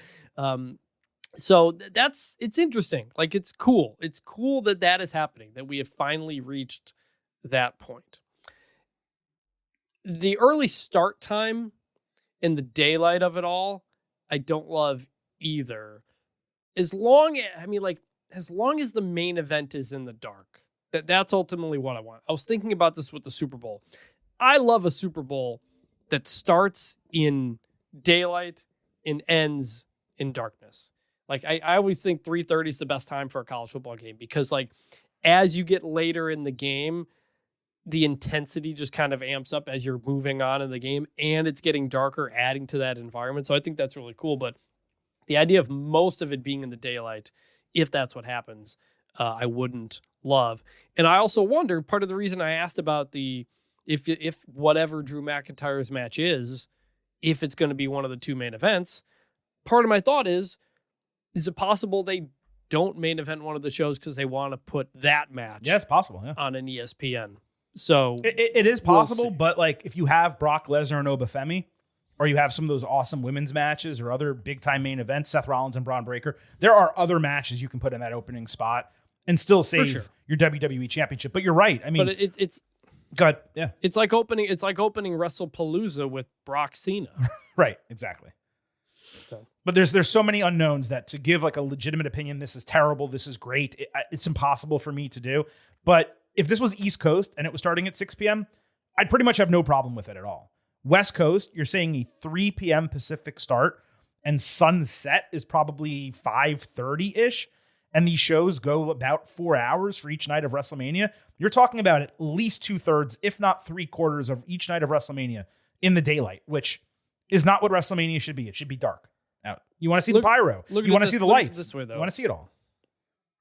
So it's interesting. Like, it's cool. It's cool that is happening, that we have finally reached that point. The early start time and the daylight of it all, I don't love either. As long as the main event is in the dark, that's ultimately what I want. I was thinking about this with the Super Bowl. I love a Super Bowl that starts in daylight and ends in darkness. Like I always think 3:30 is the best time for a college football game because like as you get later in the game, the intensity just kind of amps up as you're moving on in the game and it's getting darker, adding to that environment. So I think that's really cool. But the idea of most of it being in the daylight, if that's what happens, I wouldn't love. And I also wonder, part of the reason I asked about if whatever Drew McIntyre's match is, if it's going to be one of the two main events, part of my thought is it possible they don't main event one of the shows because they want to put that match Yeah, it's possible. Yeah. on an ESPN. So It is possible, but like if you have Brock Lesnar and Obafemi, or you have some of those awesome women's matches or other big-time main events, Seth Rollins and Braun Breaker, there are other matches you can put in that opening spot and still save your WWE Championship. But you're right. I mean, but it's go ahead. Yeah. It's like opening WrestlePalooza with Brock Cena. Right. Exactly. So. But there's so many unknowns that to give like a legitimate opinion, this is terrible, this is great, it's impossible for me to do. But if this was East Coast and it was starting at 6 p.m., I'd pretty much have no problem with it at all. West Coast, you're saying a 3 p.m. Pacific start and sunset is probably 5:30-ish. And these shows go about 4 hours for each night of WrestleMania. You're talking about at least 2/3, if not 3/4 of each night of WrestleMania in the daylight, which is not what WrestleMania should be. It should be dark out. You want to see the pyro. You want to see the lights. This way, though. You want to see it all.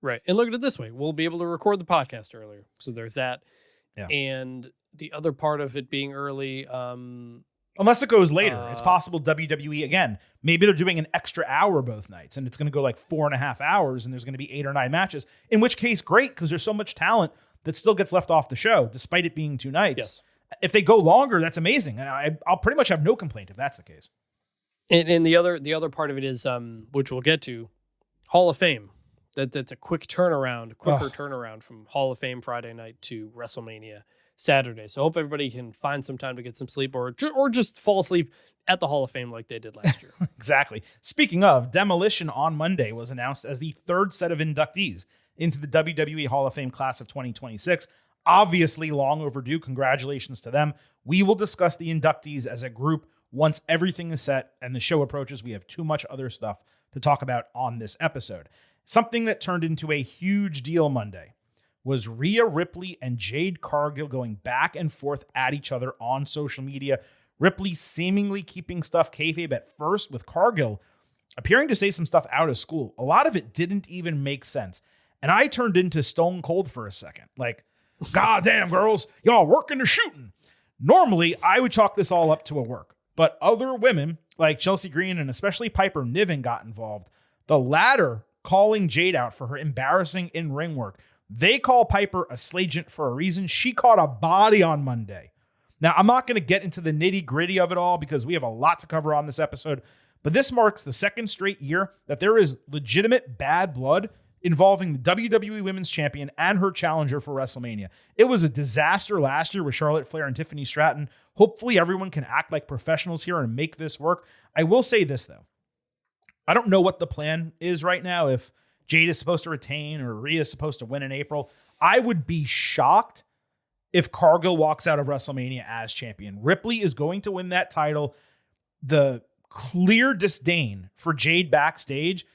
Right. And look at it this way. We'll be able to record the podcast earlier. So there's that. Yeah. And the other part of it being early, unless it goes later, it's possible WWE again. Maybe they're doing an extra hour both nights, and it's going to go like 4.5 hours, and there's going to be 8 or 9 matches. In which case, great, because there's so much talent that still gets left off the show, despite it being 2 nights. Yes. If they go longer, that's amazing. I'll pretty much have no complaint if that's the case. And the other part of it is, which we'll get to, Hall of Fame. That's a quicker turnaround from Hall of Fame Friday night to WrestleMania Saturday. So I hope everybody can find some time to get some sleep or just fall asleep at the Hall of Fame like they did last year. Exactly. Speaking of, Demolition on Monday was announced as the 3rd set of inductees into the WWE Hall of Fame class of 2026. Obviously long overdue. Congratulations to them. We will discuss the inductees as a group once everything is set and the show approaches. We have too much other stuff to talk about on this episode. Something that turned into a huge deal Monday was Rhea Ripley and Jade Cargill going back and forth at each other on social media. Ripley seemingly keeping stuff kayfabe at first, with Cargill appearing to say some stuff out of school. A lot of it didn't even make sense. And I turned into Stone Cold for a second. Like, God damn, girls, y'all working or shooting. Normally, I would chalk this all up to a work. But other women, like Chelsea Green and especially Piper Niven, got involved. The latter calling Jade out for her embarrassing in-ring work. They call Piper a slagent for a reason. She caught a body on Monday. Now, I'm not going to get into the nitty-gritty of it all because we have a lot to cover on this episode, but this marks the 2nd straight year that there is legitimate bad blood involving the WWE Women's Champion and her challenger for WrestleMania. It was a disaster last year with Charlotte Flair and Tiffany Stratton. Hopefully everyone can act like professionals here and make this work. I will say this, though. I don't know what the plan is right now, if Jade is supposed to retain or Rhea is supposed to win in April. I would be shocked if Cargill walks out of WrestleMania as champion. Ripley is going to win that title. The clear disdain for Jade backstage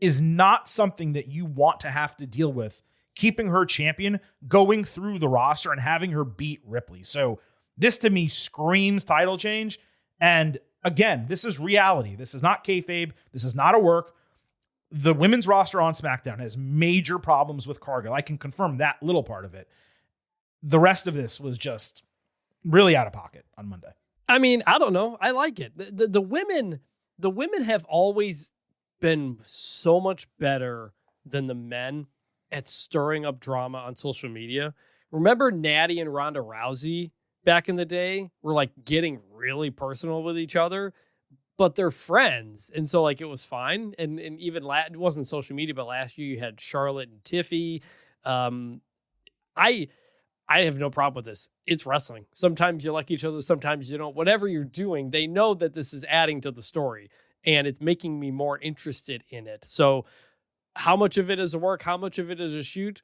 is not something that you want to have to deal with, keeping her champion, going through the roster and having her beat Ripley. So this to me screams title change. And again, this is reality. This is not kayfabe. This is not a work. The women's roster on SmackDown has major problems with Cargill. I can confirm that little part of it. The rest of this was just really out of pocket on Monday. I mean, I don't know. I like it. The women have always been so much better than the men at stirring up drama on social media. Remember Natty and Ronda Rousey back in the day were like getting really personal with each other, but they're friends. And so like it was fine. And even it wasn't social media, but last year you had Charlotte and Tiffy. I have no problem with this. It's wrestling. Sometimes you like each other, sometimes you don't. Whatever you're doing, they know that this is adding to the story and it's making me more interested in it. So how much of it is a work, how much of it is a shoot,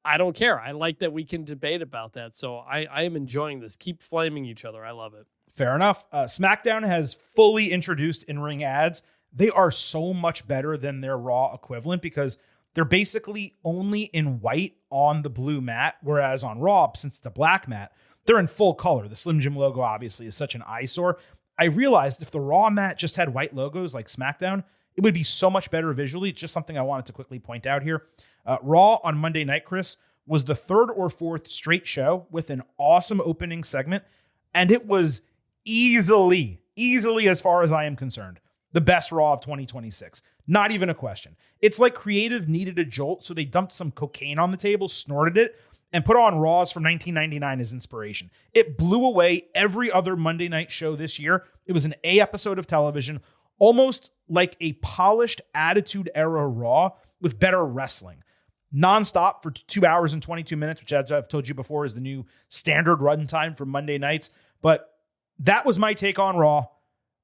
I don't care. I like that we can debate about that. So I am enjoying this. Keep flaming each other. I love it. Fair enough. SmackDown has fully introduced in-ring ads they are so much better than their Raw equivalent because they're basically only in white on the blue mat, whereas on Raw, since it's a black mat, they're in full color. The Slim Jim logo obviously is such an eyesore. I realized if the Raw mat just had white logos like SmackDown, it would be so much better visually. It's just something I wanted to quickly point out here. Raw on Monday night, Chris, was the third or fourth straight show with an awesome opening segment, and it was easily, as far as I am concerned, the best Raw of 2026. Not even a question. It's like creative needed a jolt, so they dumped some cocaine on the table, snorted it, and put on Raws from 1999 as inspiration. It blew away every other Monday night show this year. It was an A episode of television, almost like a polished Attitude Era Raw with better wrestling. Nonstop for 2 hours and 22 minutes, which, as I've told you before, is the new standard runtime for Monday nights. But that was my take on Raw.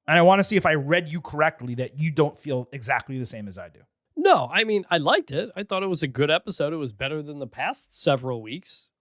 And I want to see if I read you correctly that you don't feel exactly the same as I do. No, I mean, I liked it. I thought it was a good episode. It was better than the past several weeks.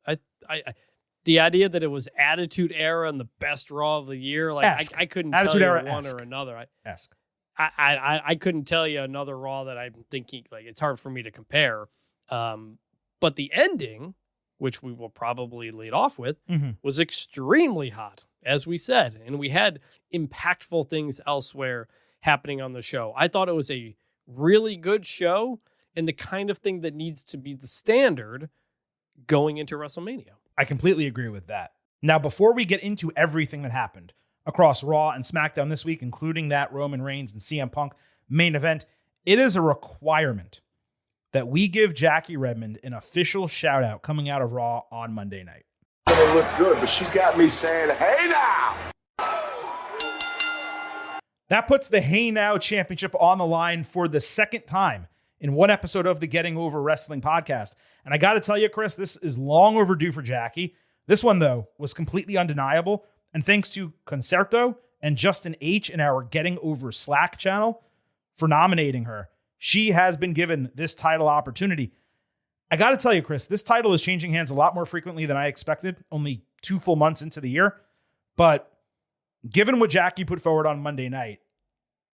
The idea that it was Attitude Era and the best Raw of the year, like I couldn't Attitude tell you Era one or another. Ask. I couldn't tell you another Raw that I'm thinking, like, it's hard for me to compare. But the ending, which we will probably lead off with, was extremely hot, as we said. And we had impactful things elsewhere happening on the show. I thought it was a really good show and the kind of thing that needs to be the standard going into WrestleMania. I completely agree with that. Now, before we get into everything that happened across Raw and SmackDown this week, including that Roman Reigns and CM Punk main event, it is a requirement that we give Jackie Redmond an official shout out coming out of Raw on Monday night. Gonna look good, but she's got me saying, hey now! That puts the Hey Now Championship on the line for the second time in one episode of the Getting Over Wrestling podcast. And I got to tell you, Chris, this is long overdue for Jackie. This one, though, was completely undeniable. And thanks to Concerto and Justin H. in our Getting Over Slack channel for nominating her, she has been given this title opportunity. I got to tell you, Chris, this title is changing hands a lot more frequently than I expected, only 2 full months into the year. But given what Jackie put forward on Monday night,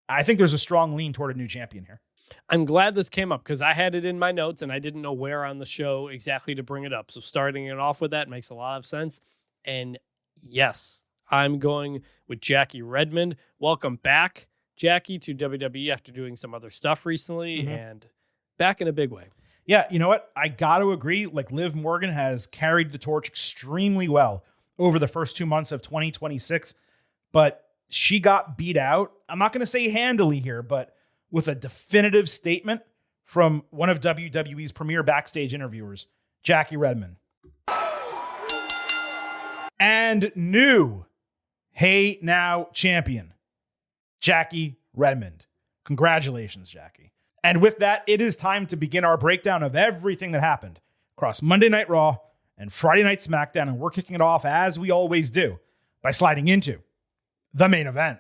I think there's a strong lean toward a new champion here. I'm glad this came up because I had it in my notes and I didn't know where on the show exactly to bring it up. So starting it off with that makes a lot of sense. And yes, I'm going with Jackie Redmond. Welcome back, Jackie, to WWE after doing some other stuff recently and back in a big way. Yeah, you know what? I got to agree. Like, Liv Morgan has carried the torch extremely well over the first 2 months of 2026, but she got beat out. I'm not going to say handily here, but with a definitive statement from one of WWE's premier backstage interviewers, Jackie Redmond. And new Hey Now champion, Jackie Redmond. Congratulations, Jackie. And with that, it is time to begin our breakdown of everything that happened across Monday Night Raw and Friday Night SmackDown. And we're kicking it off, as we always do, by sliding into the main event.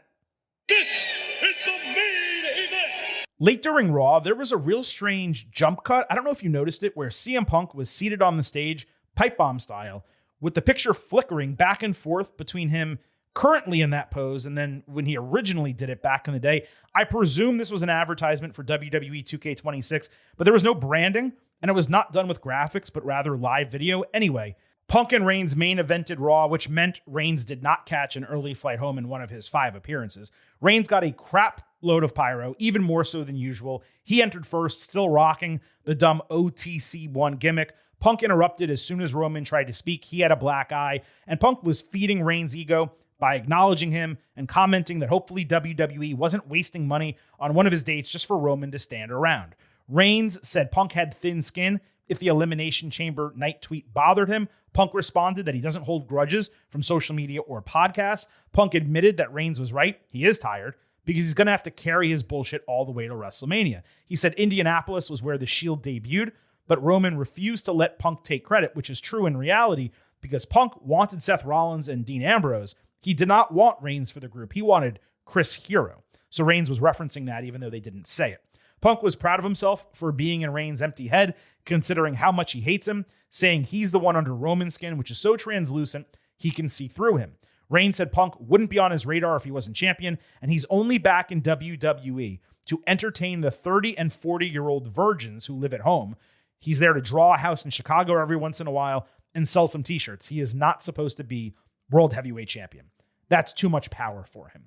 This is the main event. Late during Raw, there was a real strange jump cut. I don't know if you noticed it, where CM Punk was seated on the stage, pipe bomb style, with the picture flickering back and forth between him currently in that pose and then when he originally did it back in the day. I presume this was an advertisement for WWE 2K26, but there was no branding and it was not done with graphics, but rather live video. Anyway, Punk and Reigns main evented Raw, which meant Reigns did not catch an early flight home in one of his 5 appearances. Reigns got a crap load of pyro, even more so than usual. He entered first, still rocking the dumb OTC1 gimmick. Punk interrupted as soon as Roman tried to speak. He had a black eye, and Punk was feeding Reigns' ego by acknowledging him and commenting that hopefully WWE wasn't wasting money on one of his dates just for Roman to stand around. Reigns said Punk had thin skin if the Elimination Chamber night tweet bothered him. Punk responded that he doesn't hold grudges from social media or podcasts. Punk admitted that Reigns was right. He is tired because he's going to have to carry his bullshit all the way to WrestleMania. He said Indianapolis was where the Shield debuted, but Roman refused to let Punk take credit, which is true in reality because Punk wanted Seth Rollins and Dean Ambrose. He did not want Reigns for the group. He wanted Chris Hero. So Reigns was referencing that even though they didn't say it. Punk was proud of himself for being in Reigns' empty head, considering how much he hates him, saying he's the one under Roman's skin, which is so translucent he can see through him. Reigns said Punk wouldn't be on his radar if he wasn't champion, and he's only back in WWE to entertain the 30 and 40-year-old virgins who live at home. He's there to draw a house in Chicago every once in a while and sell some t-shirts. He is not supposed to be world heavyweight champion. That's too much power for him.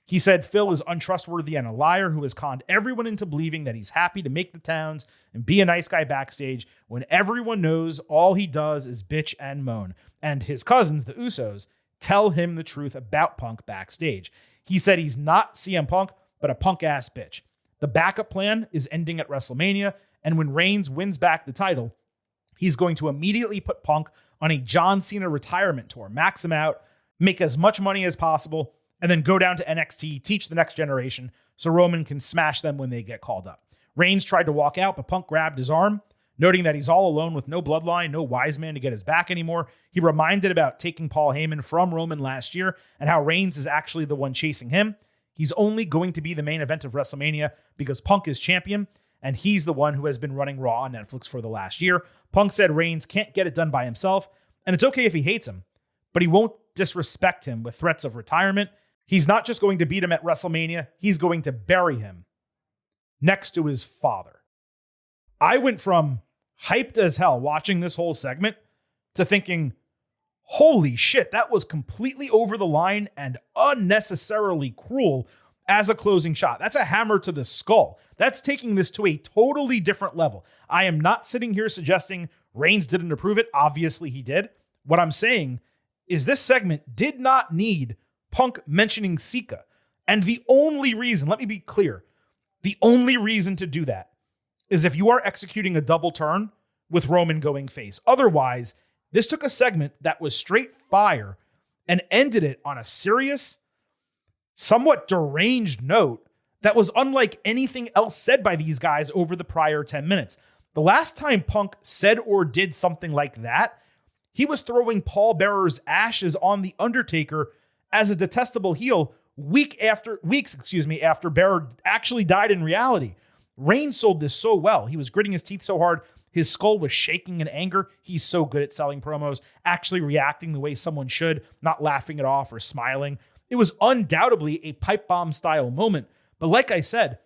He said Phil is untrustworthy and a liar who has conned everyone into believing that he's happy to make the towns and be a nice guy backstage when everyone knows all he does is bitch and moan. And his cousins, the Usos, tell him the truth about Punk backstage. He said he's not CM Punk, but a punk-ass bitch. The backup plan is ending at WrestleMania, and when Reigns wins back the title, he's going to immediately put Punk on a John Cena retirement tour, max him out, make as much money as possible, and then go down to NXT, teach the next generation so Roman can smash them when they get called up. Reigns tried to walk out, but Punk grabbed his arm, noting that he's all alone with no bloodline, no wise man to get his back anymore. He reminded about taking Paul Heyman from Roman last year and how Reigns is actually the one chasing him. He's only going to be the main event of WrestleMania because Punk is champion, and he's the one who has been running Raw on Netflix for the last year. Punk said Reigns can't get it done by himself, and it's okay if he hates him, but he won't disrespect him with threats of retirement. He's not just going to beat him at WrestleMania, he's going to bury him next to his father. I went from hyped as hell watching this whole segment to thinking, holy shit, that was completely over the line and unnecessarily cruel as a closing shot. That's a hammer to the skull. That's taking this to a totally different level. I am not sitting here suggesting Reigns didn't approve it. Obviously he did. What I'm saying is this segment did not need Punk mentioning Sika. And the only reason, let me be clear, the only reason to do that is if you are executing a double turn with Roman going face. Otherwise, this took a segment that was straight fire and ended it on a serious, somewhat deranged note that was unlike anything else said by these guys over the prior 10 minutes. The last time Punk said or did something like that, he was throwing Paul Bearer's ashes on The Undertaker as a detestable heel weeks after Bearer actually died in reality. Reigns sold this so well. He was gritting his teeth so hard, his skull was shaking in anger. He's so good at selling promos, actually reacting the way someone should, not laughing it off or smiling. It was undoubtedly a pipe bomb style moment. But like I said,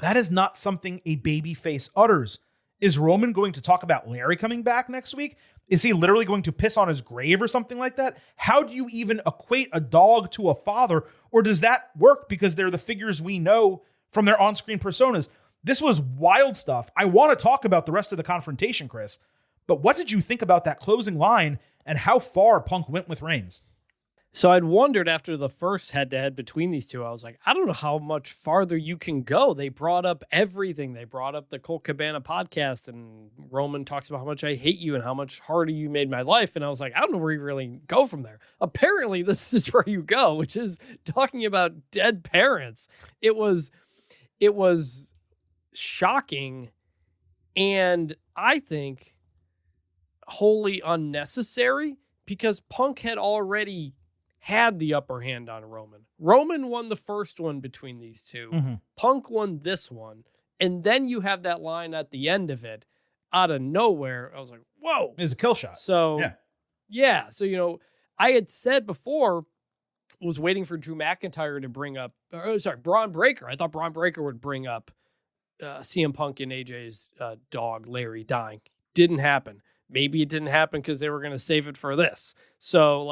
that is not something a babyface utters. Is Roman going to talk about Larry coming back next week? Is he literally going to piss on his grave or something like that? How do you even equate a dog to a father? Or does that work because they're the figures we know from their on-screen personas? This was wild stuff. I want to talk about the rest of the confrontation, Chris. But what did you think about that closing line and how far Punk went with Reigns? So I'd wondered after the first head-to-head between these two, I was like, I don't know how much farther you can go. They brought up everything. They brought up the Colt Cabana podcast, and Roman talks about how much I hate you and how much harder you made my life. And I was like, I don't know where you really go from there. Apparently, this is where you go, which is talking about dead parents. It was shocking, and I think wholly unnecessary because Punk had already had the upper hand on Roman. Roman won the first one between these two. Mm-hmm. Punk won this one. And then you have that line at the end of it out of nowhere. I was like, whoa. It's a kill shot. So, yeah. So, I had said before, was waiting for Drew McIntyre to bring up, Braun Breaker. I thought Braun Breaker would bring up CM Punk and AJ's dog, Larry, dying. Didn't happen. Maybe it didn't happen because they were going to save it for this. So,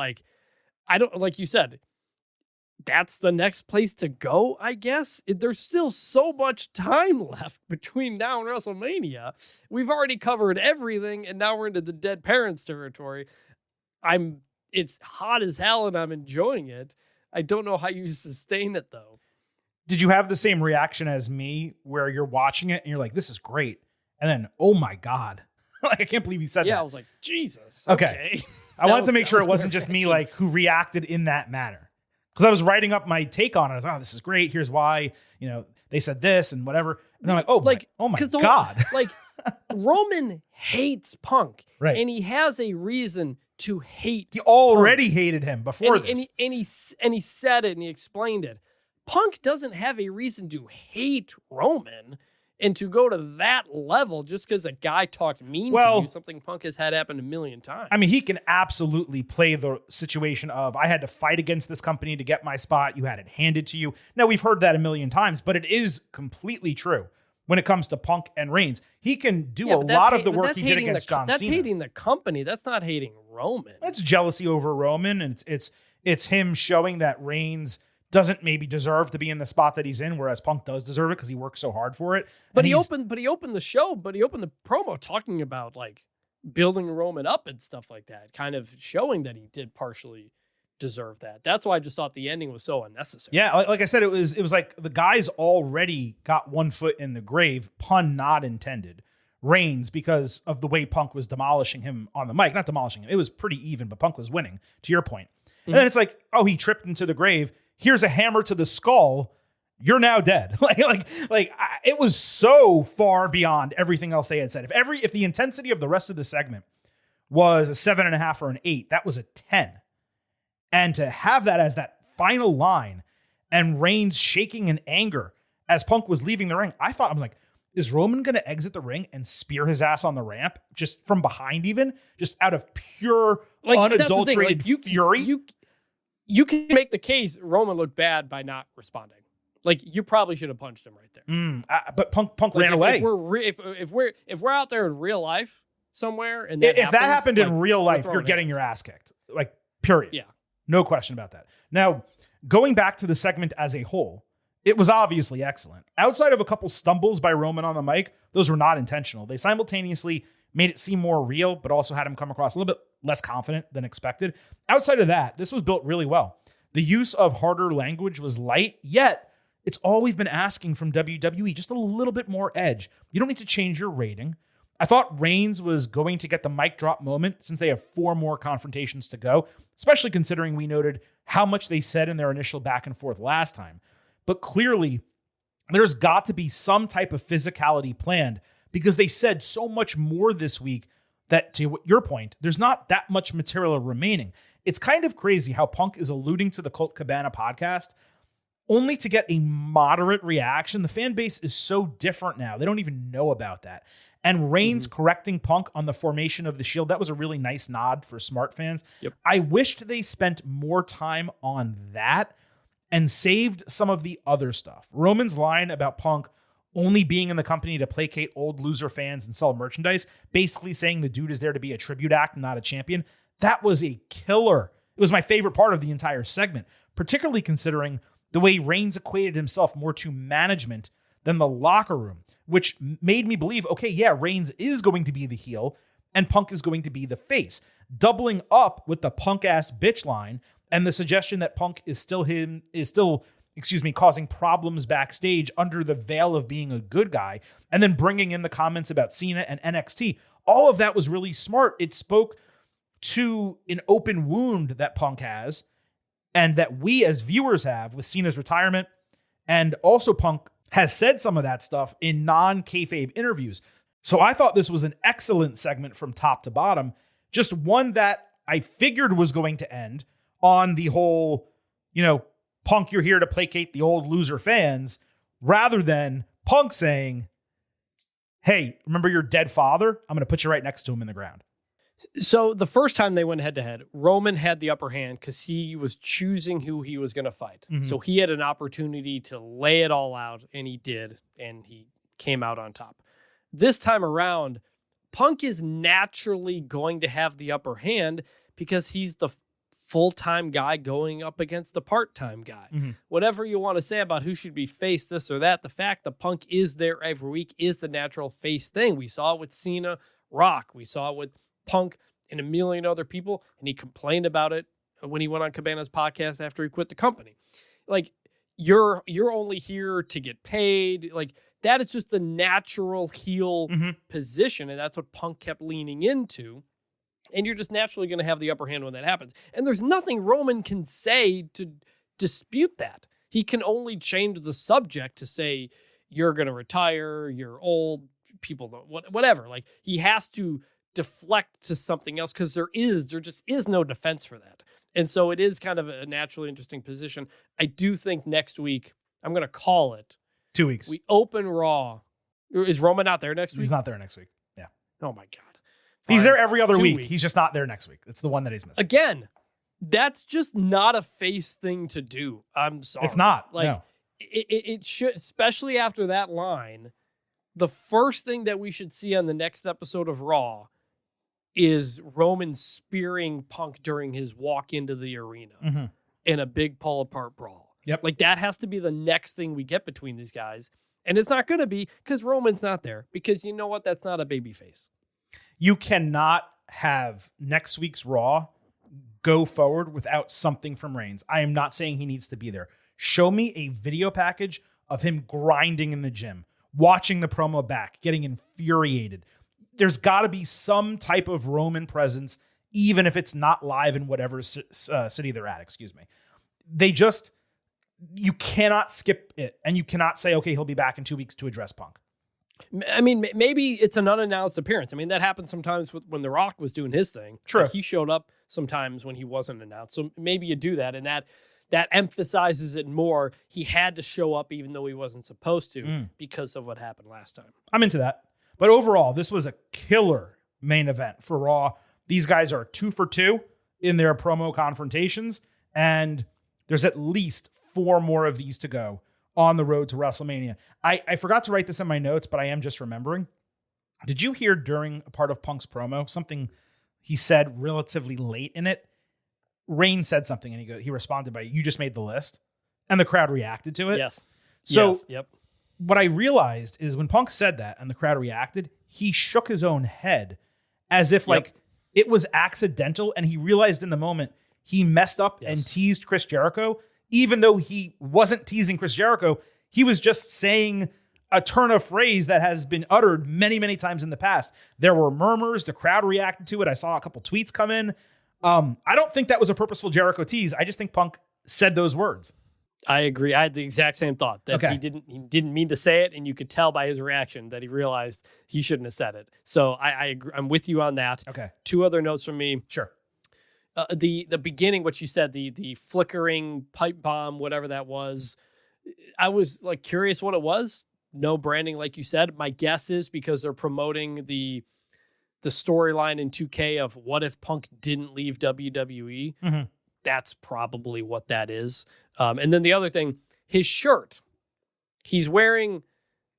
I don't, like you said, that's the next place to go, I guess. There's still so much time left between now and WrestleMania. We've already covered everything, and now we're into the dead parents territory. It's hot as hell, and I'm enjoying it. I don't know how you sustain it, though. Did you have the same reaction as me, where you're watching it, and you're like, this is great, and then, oh my God. I can't believe you said that. Yeah, I was like, Jesus. Okay. I wanted to make sure it wasn't just me who reacted in that manner. Because I was writing up my take on it. I was like, oh, this is great. Here's why, they said this and whatever. And I'm like, oh my God. Roman hates Punk. Right. And he has a reason to hate He already hated him before this. And he said it and he explained it. Punk doesn't have a reason to hate Roman. And to go to that level just because a guy talked mean to you, something Punk has had happen a million times. I mean, he can absolutely play the situation of, I had to fight against this company to get my spot. You had it handed to you. Now, we've heard that a million times, but it is completely true when it comes to Punk and Reigns. He can do a lot of the work he did against John Cena. That's hating the company. That's not hating Roman. It's jealousy over Roman, and it's him showing that Reigns doesn't maybe deserve to be in the spot that he's in, whereas Punk does deserve it because he worked so hard for it. But he opened the promo talking about like building Roman up and stuff like that, kind of showing that he did partially deserve that. That's why I just thought the ending was so unnecessary. Yeah, like I said, it was like the guy's already got one foot in the grave, pun not intended. Reigns, because of the way Punk was demolishing him on the mic. Not demolishing him. It was pretty even, but Punk was winning, to your point. And then it's like, oh, he tripped into the grave. Here's a hammer to the skull. You're now dead. It was so far beyond everything else they had said. If the intensity of the rest of the segment was a 7.5 or an 8, that was a 10. And to have that as that final line and Reigns shaking in anger as Punk was leaving the ring, I was like, is Roman going to exit the ring and spear his ass on the ramp just from behind, even just out of pure unadulterated fury? You can make the case Roman looked bad by not responding. Like, you probably should have punched him right there. But Punk ran away. If we're out there in real life somewhere, and if that happened in real life, you're getting your ass kicked. Like, period. Yeah, no question about that. Now, going back to the segment as a whole, it was obviously excellent. Outside of a couple stumbles by Roman on the mic, those were not intentional. They simultaneously made it seem more real, but also had him come across a little bit less confident than expected. Outside of that, this was built really well. The use of harder language was light, yet it's all we've been asking from WWE, just a little bit more edge. You don't need to change your rating. I thought Reigns was going to get the mic drop moment since they have 4 more confrontations to go, especially considering we noted how much they said in their initial back and forth last time. But clearly, there's got to be some type of physicality planned because they said so much more this week that, to your point, there's not that much material remaining. It's kind of crazy how Punk is alluding to the Colt Cabana podcast only to get a moderate reaction. The fan base is so different now. They don't even know about that. And Reigns correcting Punk on the formation of the Shield, that was a really nice nod for smart fans. Yep. I wished they spent more time on that and saved some of the other stuff. Roman's line about Punk only being in the company to placate old loser fans and sell merchandise, basically saying the dude is there to be a tribute act, not a champion. That was a killer. It was my favorite part of the entire segment, particularly considering the way Reigns equated himself more to management than the locker room, which made me believe, okay, yeah, Reigns is going to be the heel and Punk is going to be the face, doubling up with the punk ass bitch line and the suggestion that Punk is still causing problems backstage under the veil of being a good guy, and then bringing in the comments about Cena and NXT. All of that was really smart. It spoke to an open wound that Punk has and that we as viewers have with Cena's retirement. And also Punk has said some of that stuff in non-kayfabe interviews. So I thought this was an excellent segment from top to bottom. Just one that I figured was going to end on the whole, Punk, you're here to placate the old loser fans, rather than Punk saying, hey, remember your dead father? I'm going to put you right next to him in the ground. So the first time they went head to head, Roman had the upper hand because he was choosing who he was going to fight. Mm-hmm. So he had an opportunity to lay it all out, and he did, and he came out on top. This time around, Punk is naturally going to have the upper hand because he's the full-time guy going up against the part-time guy. Mm-hmm. Whatever you want to say about who should be face, this or that, the fact that Punk is there every week is the natural face thing. We saw it with Cena, Rock. We saw it with Punk and a million other people, and he complained about it when he went on Cabana's podcast after he quit the company. Like, you're only here to get paid. Like, that is just the natural heel position, and that's what Punk kept leaning into. And you're just naturally going to have the upper hand when that happens. And there's nothing Roman can say to dispute that. He can only change the subject to say, you're going to retire, you're old, people don't, whatever. Like, he has to deflect to something else because there just is no defense for that. And so it is kind of a naturally interesting position. I do think next week, I'm going to call it 2 weeks. We open Raw Is Roman not there next week? He's not there next week. Yeah. Oh my God. He's Fine. there every other 2 week. weeks. He's just not there next week. It's the one that he's missing. Again, that's just not a face thing to do. I'm sorry. It's not. Like, No. it should, especially after that line, the first thing that we should see on the next episode of Raw is Roman spearing Punk during his walk into the arena in a big pull apart brawl. Yep. Like, that has to be the next thing we get between these guys. And it's not going to be because Roman's not there, because you know what? That's not a baby face. You cannot have next week's Raw go forward without something from Reigns. I am not saying he needs to be there. Show me a video package of him grinding in the gym, watching the promo back, getting infuriated. There's got to be some type of Roman presence, even if it's not live in whatever city they're at, excuse me. You cannot skip it, and you cannot say, okay, he'll be back in 2 weeks to address Punk. I mean, maybe it's an unannounced appearance. I mean, that happened sometimes when The Rock was doing his thing. True. Like, he showed up sometimes when he wasn't announced. So maybe you do that, and that emphasizes it more. He had to show up even though he wasn't supposed to because of what happened last time. I'm into that. But overall, this was a killer main event for Raw. These guys are 2 for 2 in their promo confrontations, and there's at least 4 more of these to go on the road to WrestleMania. I forgot to write this in my notes, but I am just remembering. Did you hear during a part of Punk's promo something he said relatively late in it? Reigns said something, and he responded by, "You just made the list," and the crowd reacted to it. Yes. So yes. Yep. What I realized is when Punk said that and the crowd reacted, he shook his own head as if like it was accidental, and he realized in the moment he messed up and teased Chris Jericho. Even though he wasn't teasing Chris Jericho, he was just saying a turn of phrase that has been uttered many, many times in the past. There were murmurs. The crowd reacted to it. I saw a couple tweets come in. I don't think that was a purposeful Jericho tease. I just think Punk said those words. I agree. I had the exact same thought that he didn't mean to say it, and you could tell by his reaction that he realized he shouldn't have said it. So I agree. I'm with you on that. Okay. 2 other notes from me. Sure. The beginning, what you said, the flickering pipe bomb, whatever that was, I was like curious what it was. No branding, like you said. My guess is because they're promoting the storyline in 2K of what if Punk didn't leave WWE. Mm-hmm. That's probably what that is. And then the other thing, his shirt. He's wearing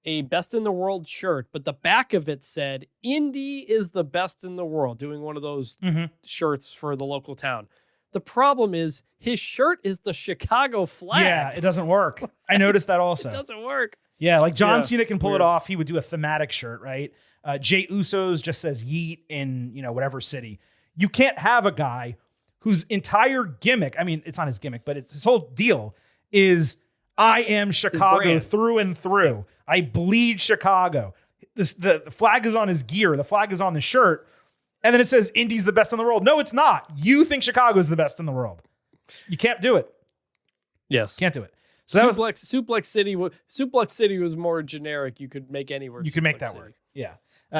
a best in the world shirt, but the back of it said, Indy is the best in the world, doing one of those shirts for the local town. The problem is his shirt is the Chicago flag. Yeah, it doesn't work. I noticed that also. It doesn't work. Yeah, like John Cena can pull it off. He would do a thematic shirt, right? Jey Uso's just says yeet in, whatever city. You can't have a guy whose entire gimmick, I mean, it's not his gimmick, but his whole deal is I am Chicago through and through. I bleed Chicago. The flag is on his gear. The flag is on the shirt. And then it says Indy's the best in the world. No, it's not. You think Chicago is the best in the world. You can't do it. Yes. Can't do it. So that Suplex City. Suplex City was more generic. You could make any word. You could make that work. Yeah.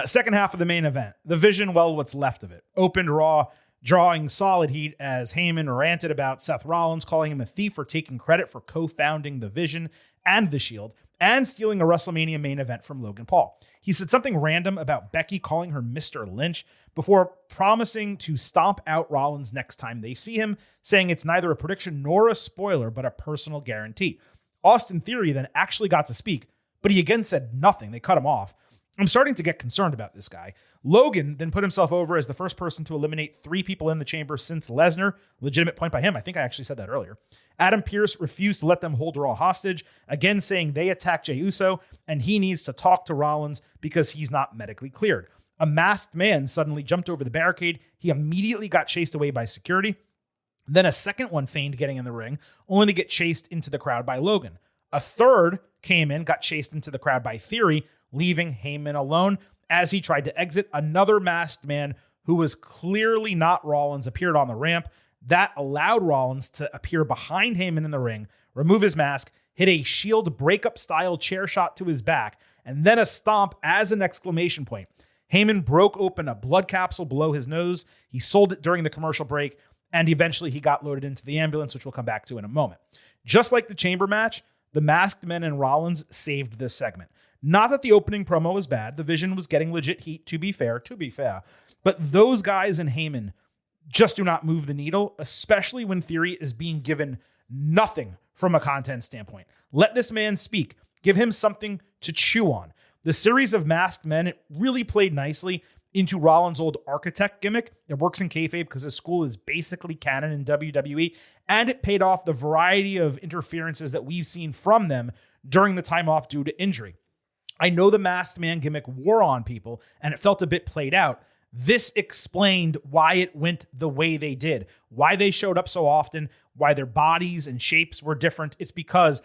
Second half of the main event. The Vision, well, what's left of it. Opened Raw, drawing solid heat as Heyman ranted about Seth Rollins, calling him a thief for taking credit for co-founding the Vision and the Shield, and stealing a WrestleMania main event from Logan Paul. He said something random about Becky calling her Mr. Lynch before promising to stomp out Rollins next time they see him, saying it's neither a prediction nor a spoiler, but a personal guarantee. Austin Theory then actually got to speak, but he again said nothing. They cut him off. I'm starting to get concerned about this guy. Logan then put himself over as the first person to eliminate 3 people in the chamber since Lesnar. Legitimate point by him. I think I actually said that earlier. Adam Pearce refused to let them hold Raw hostage, again saying they attacked Jey Uso and he needs to talk to Rollins because he's not medically cleared. A masked man suddenly jumped over the barricade. He immediately got chased away by security. Then a second one feigned getting in the ring, only to get chased into the crowd by Logan. A third came in, got chased into the crowd by Theory, leaving Heyman alone. As he tried to exit, another masked man who was clearly not Rollins appeared on the ramp. That allowed Rollins to appear behind Heyman in the ring, remove his mask, hit a Shield breakup style chair shot to his back, and then a stomp as an exclamation point. Heyman broke open a blood capsule below his nose. He sold it during the commercial break, and eventually he got loaded into the ambulance, which we'll come back to in a moment. Just like the chamber match, the masked men and Rollins saved this segment. Not that the opening promo was bad. The Vision was getting legit heat, to be fair. But those guys and Heyman just do not move the needle, especially when Theory is being given nothing from a content standpoint. Let this man speak. Give him something to chew on. The series of masked men, it really played nicely into Rollins' old architect gimmick. It works in kayfabe because his school is basically canon in WWE, and it paid off the variety of interferences that we've seen from them during the time off due to injury. I know the masked man gimmick wore on people, and it felt a bit played out. This explained why it went the way they did, why they showed up so often, why their bodies and shapes were different. It's because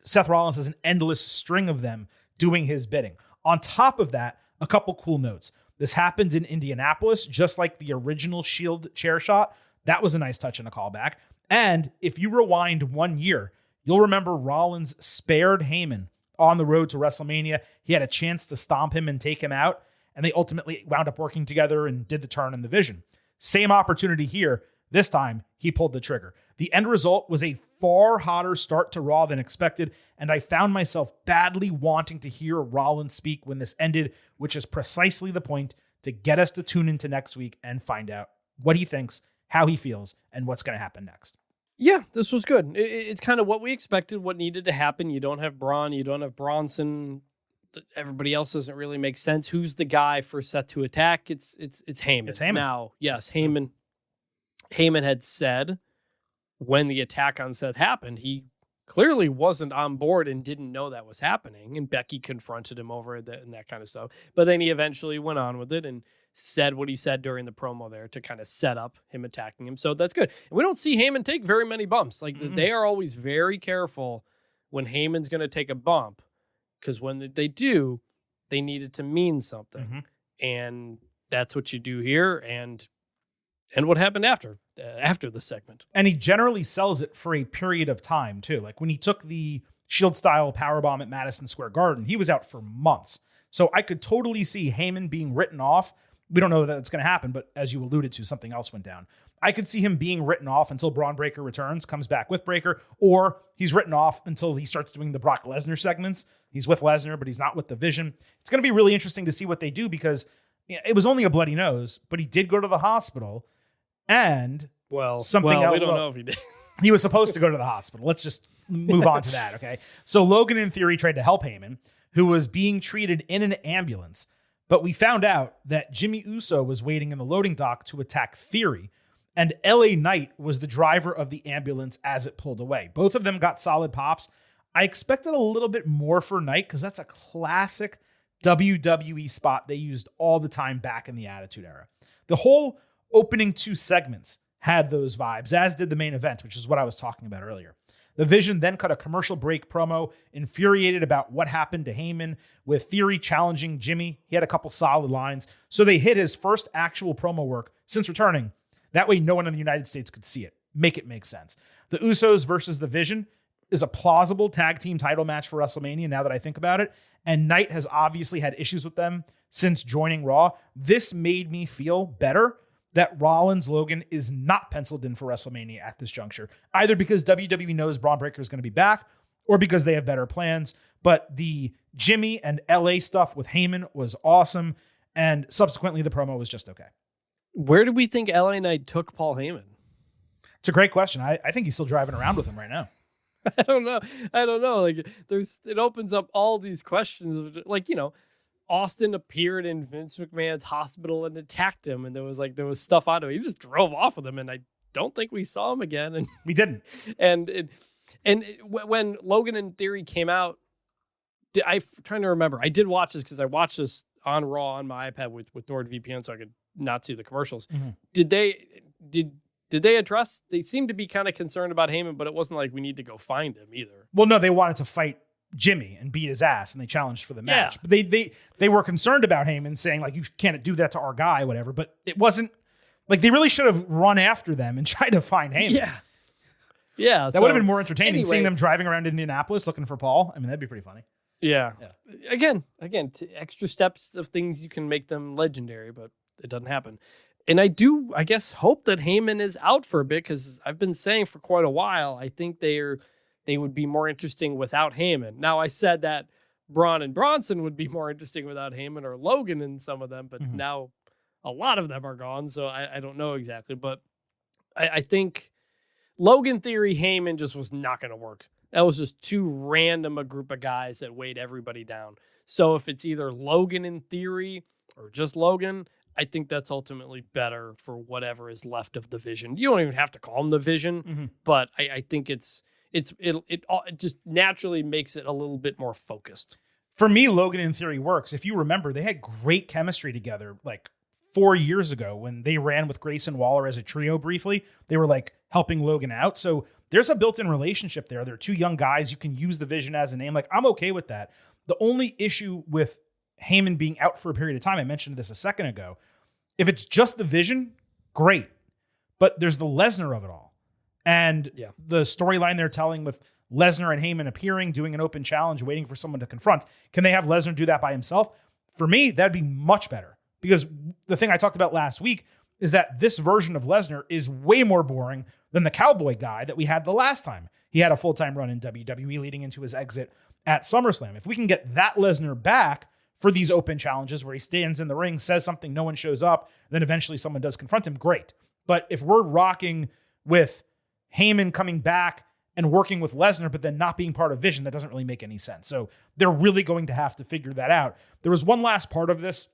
Seth Rollins has an endless string of them doing his bidding. On top of that, a couple cool notes. This happened in Indianapolis, just like the original Shield chair shot. That was a nice touch and a callback. And if you rewind 1 year, you'll remember Rollins spared Heyman on the road to WrestleMania. He had a chance to stomp him and take him out, and they ultimately wound up working together and did the turn in the Vision. Same opportunity here. This time, he pulled the trigger. The end result was a far hotter start to Raw than expected, and I found myself badly wanting to hear Rollins speak when this ended, which is precisely the point to get us to tune into next week and find out what he thinks, how he feels, and what's going to happen next. Yeah, this was good. It's kind of what we expected, what needed to happen. You don't have Braun, you don't have Bronson. Everybody else doesn't really make sense. Who's the guy for Seth to attack? It's Heyman. It's Heyman. Now, yes, Heyman had said when the attack on Seth happened, he clearly wasn't on board and didn't know that was happening. And Becky confronted him over it and that kind of stuff. But then he eventually went on with it and said what he said during the promo there to kind of set up him attacking him. So that's good. And we don't see Heyman take very many bumps. Like they are always very careful when Heyman's going to take a bump, because when they do, they need it to mean something. And that's what you do here. And what happened after the segment. And he generally sells it for a period of time too. Like when he took the Shield style powerbomb at Madison Square Garden, he was out for months. So I could totally see Heyman being written off. We don't know that it's going to happen, but as you alluded to, something else went down. I could see him being written off until Braun Breaker returns, comes back with Breaker, or he's written off until he starts doing the Brock Lesnar segments. He's with Lesnar, but he's not with the Vision. It's going to be really interesting to see what they do, because it was only a bloody nose, but he did go to the hospital, and something else. We don't know if he did. He was supposed to go to the hospital. Let's just move on to that, okay? So Logan, in theory, tried to help Heyman, who was being treated in an ambulance. But we found out that Jimmy Uso was waiting in the loading dock to attack Theory, and LA Knight was the driver of the ambulance as it pulled away. Both of them got solid pops. I expected a little bit more for Knight, because that's a classic WWE spot they used all the time back in the Attitude Era. The whole opening 2 segments had those vibes, as did the main event, which is what I was talking about earlier. The Vision then cut a commercial break promo, infuriated about what happened to Heyman, with Theory challenging Jimmy. He had a couple solid lines, so they hit his first actual promo work since returning. That way no one in the United States could see it. Make it make sense. The Usos versus the Vision is a plausible tag team title match for WrestleMania, now that I think about it, and Knight has obviously had issues with them since joining Raw. This made me feel better that Rollins-Logan is not penciled in for WrestleMania at this juncture, either because WWE knows Braun Breaker is going to be back or because they have better plans. But the Jimmy and LA stuff with Heyman was awesome, and subsequently the promo was just okay. Where do we think LA Knight took Paul Heyman? It's a great question. I think he's still driving around with him right now. I don't know. Like it opens up all these questions of, like, Austin appeared in Vince McMahon's hospital and attacked him, and there was stuff on him. He just drove off with him, and I don't think we saw him again. And we didn't. When Logan and Theory came out, I'm trying to remember. I did watch this because I watched this on Raw on my iPad with NordVPN, so I could not see the commercials. Mm-hmm. Did they address? They seemed to be kind of concerned about Heyman, but it wasn't like we need to go find him either. Well, no, they wanted to fight Jimmy and beat his ass, and they challenged for the match. Yeah. But they were concerned about Heyman, saying like, you can't do that to our guy, whatever. But it wasn't like they really should have run after them and tried to find Heyman. Yeah. That would have been more entertaining, seeing them driving around Indianapolis looking for Paul. I mean, that'd be pretty funny. Yeah. Again, extra steps of things you can make them legendary, but it doesn't happen. And I do, I guess, hope that Heyman is out for a bit, because I've been saying for quite a while, I think they would be more interesting without Heyman. Now, I said that Braun and Bronson would be more interesting without Heyman, or Logan in some of them, but now a lot of them are gone, so I don't know exactly. But I think Logan Theory, Heyman just was not going to work. That was just too random a group of guys that weighed everybody down. So if it's either Logan in Theory or just Logan, I think that's ultimately better for whatever is left of the Vision. You don't even have to call them the Vision, but I think it just naturally makes it a little bit more focused. For me, Logan in Theory works. If you remember, they had great chemistry together like 4 years ago when they ran with Grayson Waller as a trio briefly. They were like helping Logan out. So there's a built-in relationship there. They're two young guys. You can use the Vision as a name. Like, I'm okay with that. The only issue with Heyman being out for a period of time, I mentioned this a second ago. If it's just the Vision, great. But there's the Lesnar of it all. And the storyline they're telling with Lesnar and Heyman appearing, doing an open challenge, waiting for someone to confront. Can they have Lesnar do that by himself? For me, that'd be much better. Because the thing I talked about last week is that this version of Lesnar is way more boring than the cowboy guy that we had the last time he had a full-time run in WWE leading into his exit at SummerSlam. If we can get that Lesnar back for these open challenges where he stands in the ring, says something, no one shows up, then eventually someone does confront him, great. But if we're rocking with Heyman coming back and working with Lesnar, but then not being part of Vision, that doesn't really make any sense. So they're really going to have to figure that out. There was one last part of this.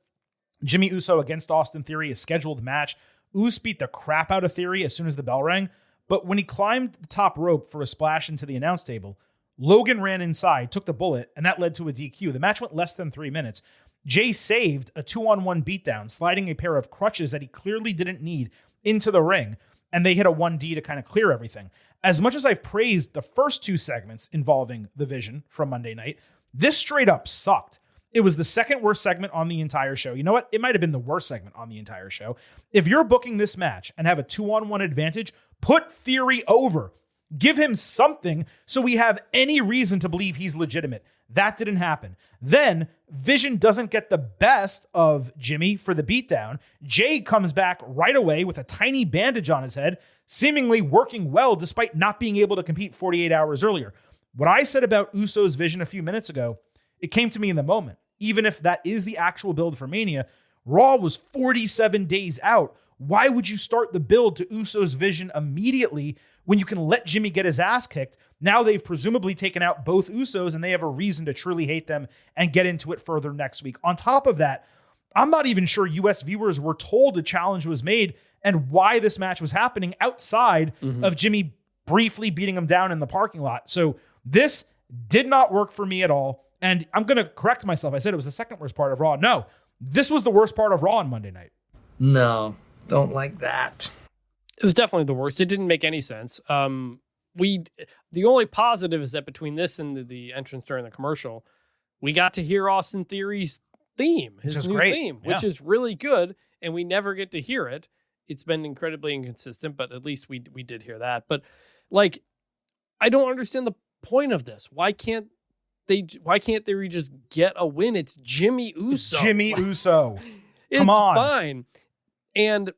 Jimmy Uso against Austin Theory, a scheduled match. Uso beat the crap out of Theory as soon as the bell rang, but when he climbed the top rope for a splash into the announce table, Logan ran inside, took the bullet, and that led to a DQ. The match went less than 3 minutes. Jay saved a 2-on-1 beatdown, sliding a pair of crutches that he clearly didn't need into the ring, and they hit a 1D to kind of clear everything. As much as I've praised the first two segments involving the Vision from Monday night, this straight up sucked. It was the second worst segment on the entire show. You know what? It might have been the worst segment on the entire show. If you're booking this match and have a 2-on-1 advantage, put Theory over. Give him something so we have any reason to believe he's legitimate. That didn't happen. Then Vision doesn't get the best of Jimmy for the beatdown. Jay comes back right away with a tiny bandage on his head, seemingly working well despite not being able to compete 48 hours earlier. What I said about Uso's Vision a few minutes ago, it came to me in the moment. Even if that is the actual build for Mania, Raw was 47 days out. Why would you start the build to Uso's Vision immediately when you can let Jimmy get his ass kicked? Now they've presumably taken out both Usos and they have a reason to truly hate them and get into it further next week. On top of that, I'm not even sure US viewers were told a challenge was made and why this match was happening outside of Jimmy briefly beating him down in the parking lot. So this did not work for me at all. And I'm going to correct myself. I said it was the second worst part of Raw. No, this was the worst part of Raw on Monday night. No, don't like that. It was definitely the worst. It didn't make any sense. The only positive is that between this and the entrance during the commercial, we got to hear Austin Theory's theme, his new theme, which is really good, and we never get to hear it. It's been incredibly inconsistent, but at least we did hear that. But like, I don't understand the point of this. Why can't Theory just get a win? It's Jimmy Uso. Jimmy Uso. It's Come on. fine. And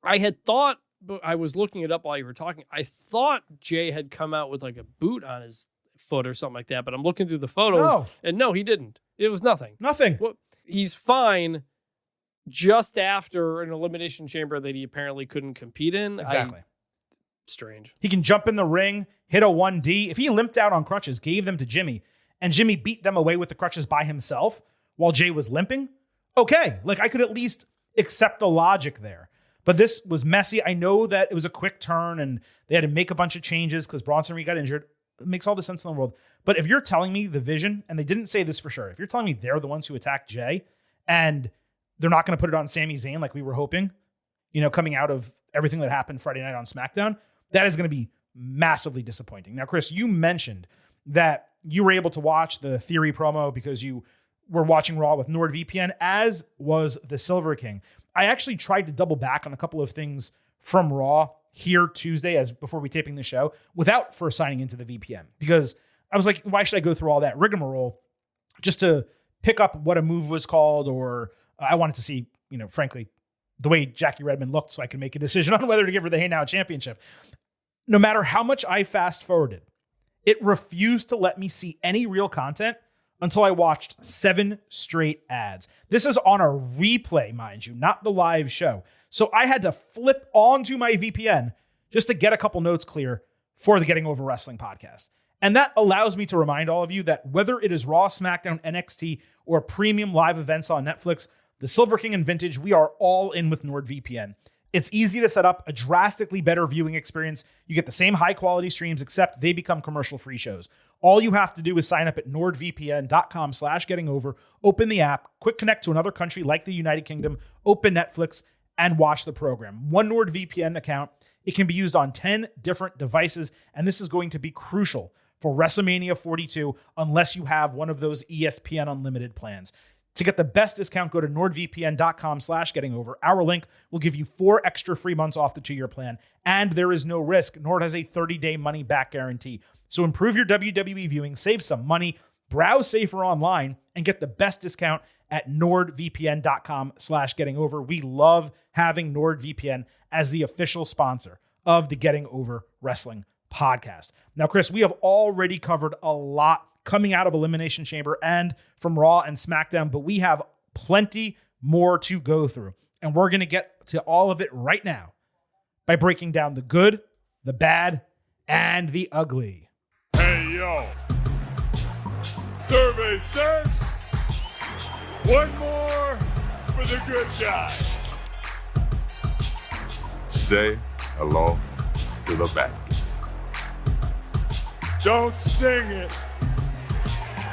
I had thought, but I was looking it up while you were talking. I thought Jay had come out with like a boot on his foot or something like that, but I'm looking through the photos and no, he didn't. It was nothing. Nothing. Well, he's fine just after an elimination chamber that he apparently couldn't compete in. Exactly. Strange. He can jump in the ring, hit a 1D. If he limped out on crutches, gave them to Jimmy, and Jimmy beat them away with the crutches by himself while Jay was limping, okay. Like, I could at least accept the logic there. But this was messy. I know that it was a quick turn and they had to make a bunch of changes because Bronson Reed got injured. It makes all the sense in the world. But if you're telling me the Vision, and they didn't say this for sure, if you're telling me they're the ones who attacked Jay and they're not going to put it on Sami Zayn like we were hoping, coming out of everything that happened Friday night on SmackDown, that is going to be massively disappointing. Now, Chris, you mentioned that you were able to watch the Theory promo because you were watching Raw with NordVPN, as was the Silver King. I actually tried to double back on a couple of things from Raw here Tuesday before we taping the show without first signing into the VPN, because I was like, why should I go through all that rigmarole just to pick up what a move was called? Or I wanted to see, frankly, the way Jackie Redmond looked so I could make a decision on whether to give her the Hey Now championship. No matter how much I fast forwarded, it refused to let me see any real content until I watched 7 straight ads. This is on a replay, mind you, not the live show. So I had to flip onto my VPN just to get a couple notes clear for the Getting Over Wrestling podcast. And that allows me to remind all of you that whether it is Raw, SmackDown, NXT, or premium live events on Netflix, the Silver King and Vintage, we are all in with NordVPN. It's easy to set up, a drastically better viewing experience. You get the same high quality streams, except they become commercial-free shows. All you have to do is sign up at nordvpn.com/gettingover, open the app, quick connect to another country like the United Kingdom, open Netflix, and watch the program. One NordVPN account. It can be used on 10 different devices, and this is going to be crucial for WrestleMania 42 unless you have one of those ESPN Unlimited plans. To get the best discount, go to nordvpn.com/gettingover. Our link will give you 4 extra free months off the 2-year plan, and there is no risk. Nord has a 30-day money-back guarantee. So improve your WWE viewing, save some money, browse safer online, and get the best discount at nordvpn.com/gettingover. We love having NordVPN as the official sponsor of the Getting Over Wrestling podcast. Now, Chris, we have already covered a lot coming out of Elimination Chamber and from Raw and SmackDown, but we have plenty more to go through. And we're going to get to all of it right now by breaking down the good, the bad, and the ugly. Hey, yo. Survey says one more for the good guy. Say hello to the back. Don't sing it.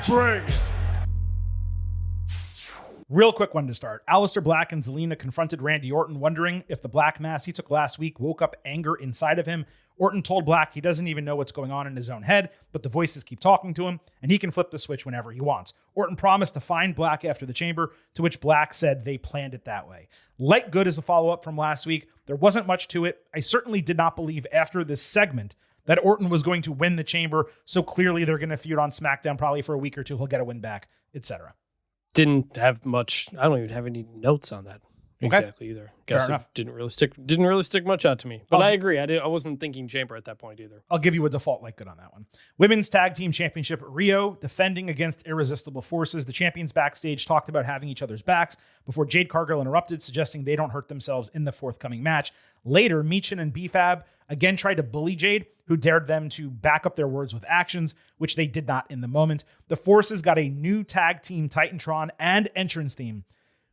Bring it. Real quick one to start. Aleister Black and Zelina confronted Randy Orton, wondering if the black mass he took last week woke up anger inside of him. Orton told Black he doesn't even know what's going on in his own head, but the voices keep talking to him, and he can flip the switch whenever he wants. Orton promised to find Black after the chamber, to which Black said they planned it that way. Like good as a follow-up from last week, there wasn't much to it. I certainly did not believe after this segment that Orton was going to win the chamber, so clearly they're going to feud on SmackDown probably for a week or two. He'll get a win back, etc. Didn't have much. I don't even have any notes on that exactly either. Guess it didn't really stick much out to me. But I agree. I wasn't thinking chamber at that point either. I'll give you a default like good on that one. Women's Tag Team Championship, Rio defending against Irresistible Forces. The champions backstage talked about having each other's backs before Jade Cargill interrupted, suggesting they don't hurt themselves in the forthcoming match. Later, Michin and B-Fab again tried to bully Jade, who dared them to back up their words with actions, which they did not in the moment. The Forces got a new tag team Titantron and entrance theme,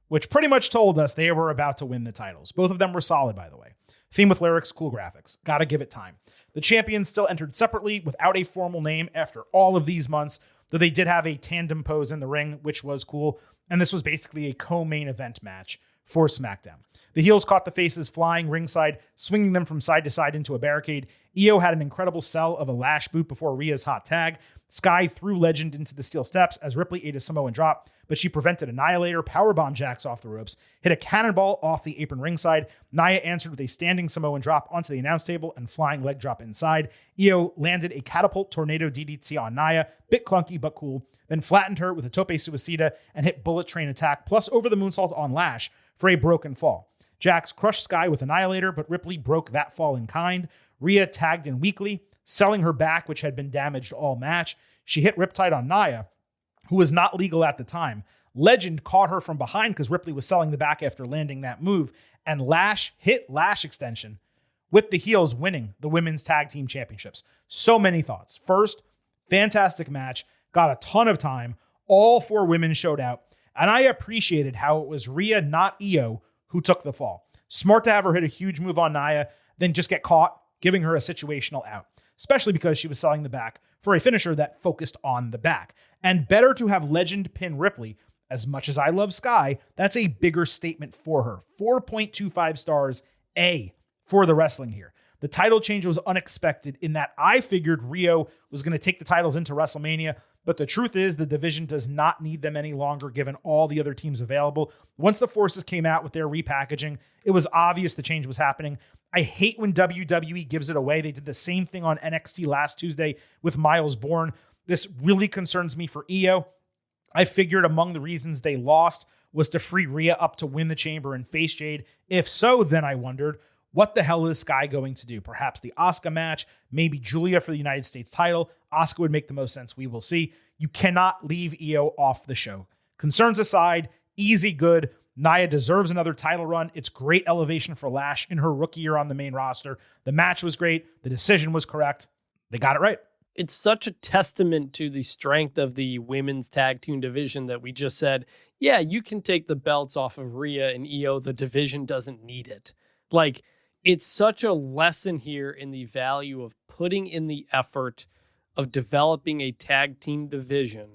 which pretty much told us they were about to win the titles. Both of them were solid, by the way. Theme with lyrics, cool graphics. Gotta give it time. The champions still entered separately without a formal name after all of these months, though they did have a tandem pose in the ring, which was cool. And this was basically a co-main event match for SmackDown. The heels caught the faces flying ringside, swinging them from side to side into a barricade. IYO had an incredible sell of a lash boot before Rhea's hot tag. Sky threw Legend into the steel steps as Ripley ate a Samoan drop, but she prevented Annihilator, powerbomb Jax off the ropes, hit a cannonball off the apron ringside. Nia answered with a standing Samoan drop onto the announce table and flying leg drop inside. IYO landed a catapult tornado DDT on Nia, bit clunky but cool, then flattened her with a tope suicida and hit bullet train attack, plus over the moonsault on Lash for a broken fall. Jax crushed Sky with Annihilator, but Ripley broke that fall in kind. Rhea tagged in weakly, selling her back, which had been damaged all match. She hit Riptide on Nia, who was not legal at the time. Legend caught her from behind because Ripley was selling the back after landing that move, and Lash hit Lash extension, with the heels winning the Women's Tag Team Championships. So many thoughts. First, fantastic match, got a ton of time. All 4 women showed out, and I appreciated how it was Rhea, not IYO, who took the fall. Smart to have her hit a huge move on Nia, then just get caught, giving her a situational out, especially because she was selling the back for a finisher that focused on the back. And better to have Legend pin Ripley. As much as I love Sky, that's a bigger statement for her. 4.25 stars, A, for the wrestling here. The title change was unexpected in that I figured Rio was going to take the titles into WrestleMania, but the truth is the division does not need them any longer given all the other teams available. Once the Forces came out with their repackaging, it was obvious the change was happening. I hate when WWE gives it away. They did the same thing on NXT last Tuesday with Miles Bourne. This really concerns me for IYO. I figured among the reasons they lost was to free Rhea up to win the chamber and face Jade. If so, then I wondered, what the hell is Sky going to do? Perhaps the Asuka match, maybe Julia for the United States title. Asuka would make the most sense. We will see. You cannot leave Io off the show. Concerns aside, easy good. Nia deserves another title run. It's great elevation for Lash in her rookie year on the main roster. The match was great. The decision was correct. They got it right. It's such a testament to the strength of the women's tag team division that we just said, yeah, you can take the belts off of Rhea and Io. The division doesn't need it. Like, it's such a lesson here in the value of putting in the effort of developing a tag team division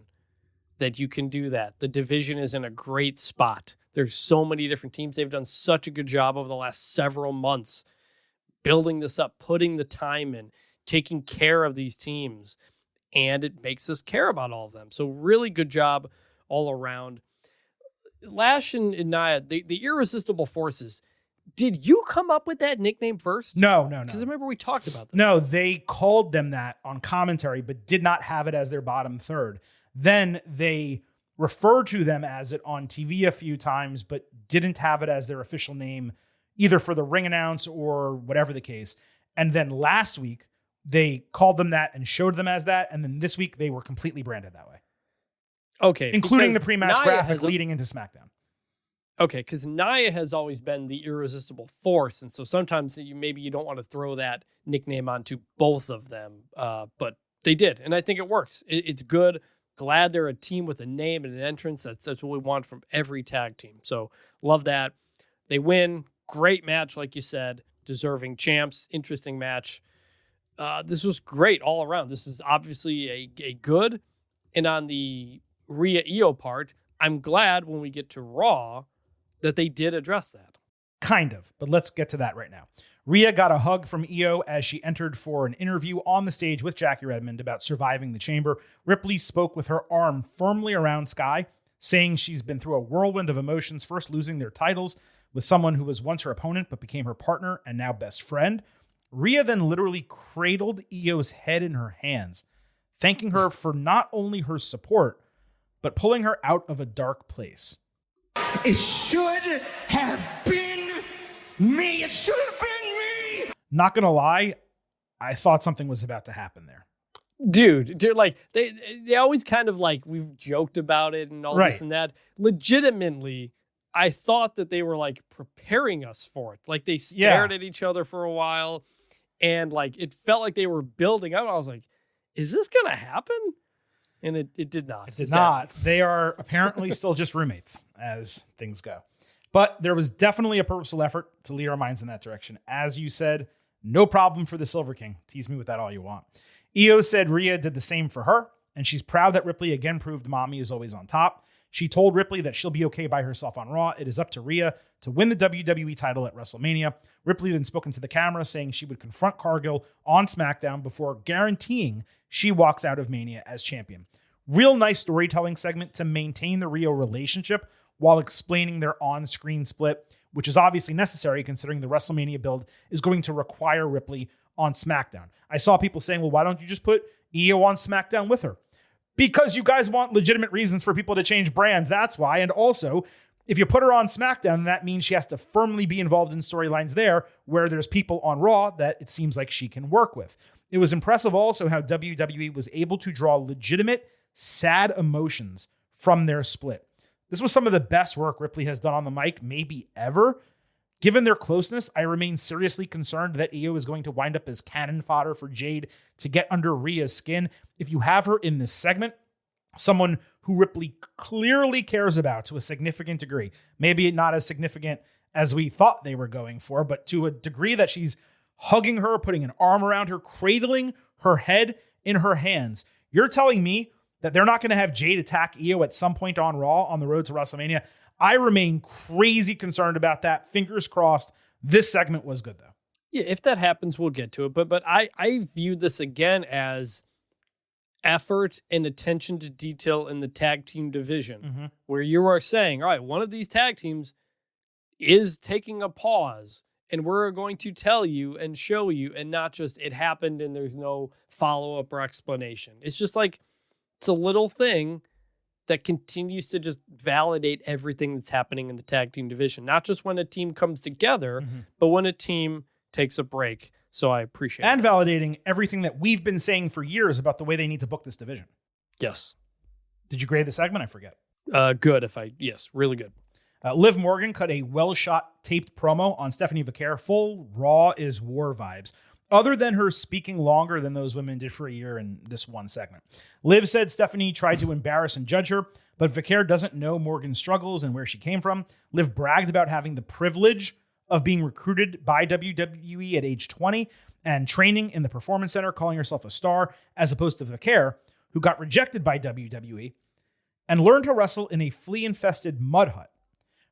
that you can do that. The division is in a great spot. There's so many different teams. They've done such a good job over the last several months building this up, putting the time in, taking care of these teams, and it makes us care about all of them. So really good job all around. Lash and Nia, the Irresistible Forces. Did you come up with that nickname first? No. Because I remember we talked about that. No, they called them that on commentary, but did not have it as their bottom third. Then they referred to them as it on TV a few times, but didn't have it as their official name, either for the ring announce or whatever the case. And then last week, they called them that and showed them as that. And then this week, they were completely branded that way. Okay. Including the pre-match graphic leading into SmackDown. Okay, because Nia has always been the irresistible force, and so sometimes maybe you don't want to throw that nickname onto both of them, but they did, and I think it works. It's good. Glad they're a team with a name and an entrance. That's what we want from every tag team. So love that. They win. Great match, like you said. Deserving champs. Interesting match. This was great all around. This is obviously a good, and on the Rhea Io part, I'm glad when we get to Raw that they did address that. Kind of, but let's get to that right now. Rhea got a hug from Io as she entered for an interview on the stage with Jackie Redmond about surviving the chamber. Ripley spoke with her arm firmly around Sky, saying she's been through a whirlwind of emotions, first losing their titles with someone who was once her opponent but became her partner and now best friend. Rhea then literally cradled Io's head in her hands, thanking her for not only her support, but pulling her out of a dark place. It should have been me. It should have been me. Not gonna lie, I thought something was about to happen there. Dude, like they always kind of like, we've joked about it and all this and that. Legitimately, I thought that they were like preparing us for it. Like they stared at each other for a while and like it felt like they were building up. I was like, is this gonna happen? And it did not. It did not. They are apparently still just roommates as things go. But there was definitely a purposeful effort to lead our minds in that direction. As you said, no problem for the Silver King. Tease me with that all you want. Io said Rhea did the same for her, and she's proud that Ripley again proved mommy is always on top. She told Ripley that she'll be okay by herself on Raw. It is up to Rhea to win the WWE title at WrestleMania. Ripley then spoke into the camera saying she would confront Cargill on SmackDown before guaranteeing she walks out of Mania as champion. Real nice storytelling segment to maintain the Rhea relationship while explaining their on-screen split, which is obviously necessary considering the WrestleMania build is going to require Ripley on SmackDown. I saw people saying, well, why don't you just put Io on SmackDown with her? Because you guys want legitimate reasons for people to change brands. That's why. And also, if you put her on SmackDown, that means she has to firmly be involved in storylines there where there's people on Raw that it seems like she can work with. It was impressive also how WWE was able to draw legitimate, sad emotions from their split. This was some of the best work Ripley has done on the mic, maybe ever. Given their closeness, I remain seriously concerned that Io is going to wind up as cannon fodder for Jade to get under Rhea's skin. If you have her in this segment, someone who Ripley clearly cares about to a significant degree, maybe not as significant as we thought they were going for, but to a degree that she's hugging her, putting an arm around her, cradling her head in her hands. You're telling me that they're not going to have Jade attack Io at some point on Raw on the road to WrestleMania? I remain crazy concerned about that. Fingers crossed. This segment was good, though. Yeah, if that happens, we'll get to it. But I view this again as effort and attention to detail in the tag team division, where you are saying, all right, one of these tag teams is taking a pause, and we're going to tell you and show you, and not just it happened and there's no follow-up or explanation. It's just like, it's a little thing that continues to just validate everything that's happening in the tag team division. Not just when a team comes together, but when a team takes a break. So I appreciate and that. Validating everything that we've been saying for years about the way they need to book this division. Yes. Did you grade the segment? I forget. Good. Yes, really good. Liv Morgan cut a well-shot taped promo on Stephanie Vaquer, full Raw is War vibes, other than her speaking longer than those women did for a year in this one segment. Liv said Stephanie tried to embarrass and judge her, but Vaquer doesn't know Morgan's struggles and where she came from. Liv bragged about having the privilege of being recruited by WWE at age 20 and training in the Performance Center, calling herself a star, as opposed to Vaquer, who got rejected by WWE and learned to wrestle in a flea-infested mud hut.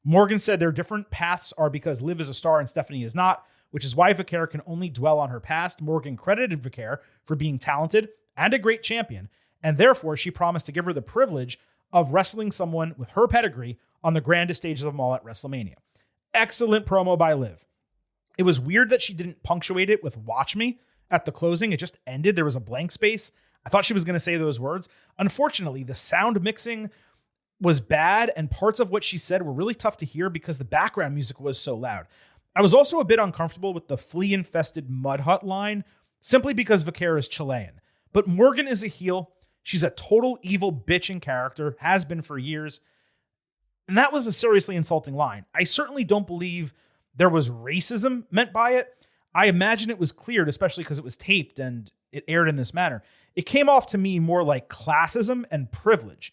Morgan said their different paths are because Liv is a star and Stephanie is not, which is why Vaquer can only dwell on her past. Morgan credited Vaquer for being talented and a great champion, and therefore she promised to give her the privilege of wrestling someone with her pedigree on the grandest stage of them all at WrestleMania. Excellent promo by Liv. It was weird that she didn't punctuate it with "watch me" at the closing. It just ended. There was a blank space. I thought she was going to say those words. Unfortunately, the sound mixing was bad, and parts of what she said were really tough to hear because the background music was so loud. I was also a bit uncomfortable with the flea-infested mud hut line, simply because Vaquer is Chilean. But Morgan is a heel. She's a total evil bitch in character, has been for years. And that was a seriously insulting line. I certainly don't believe there was racism meant by it. I imagine it was cleared, especially because it was taped and it aired in this manner. It came off to me more like classism and privilege.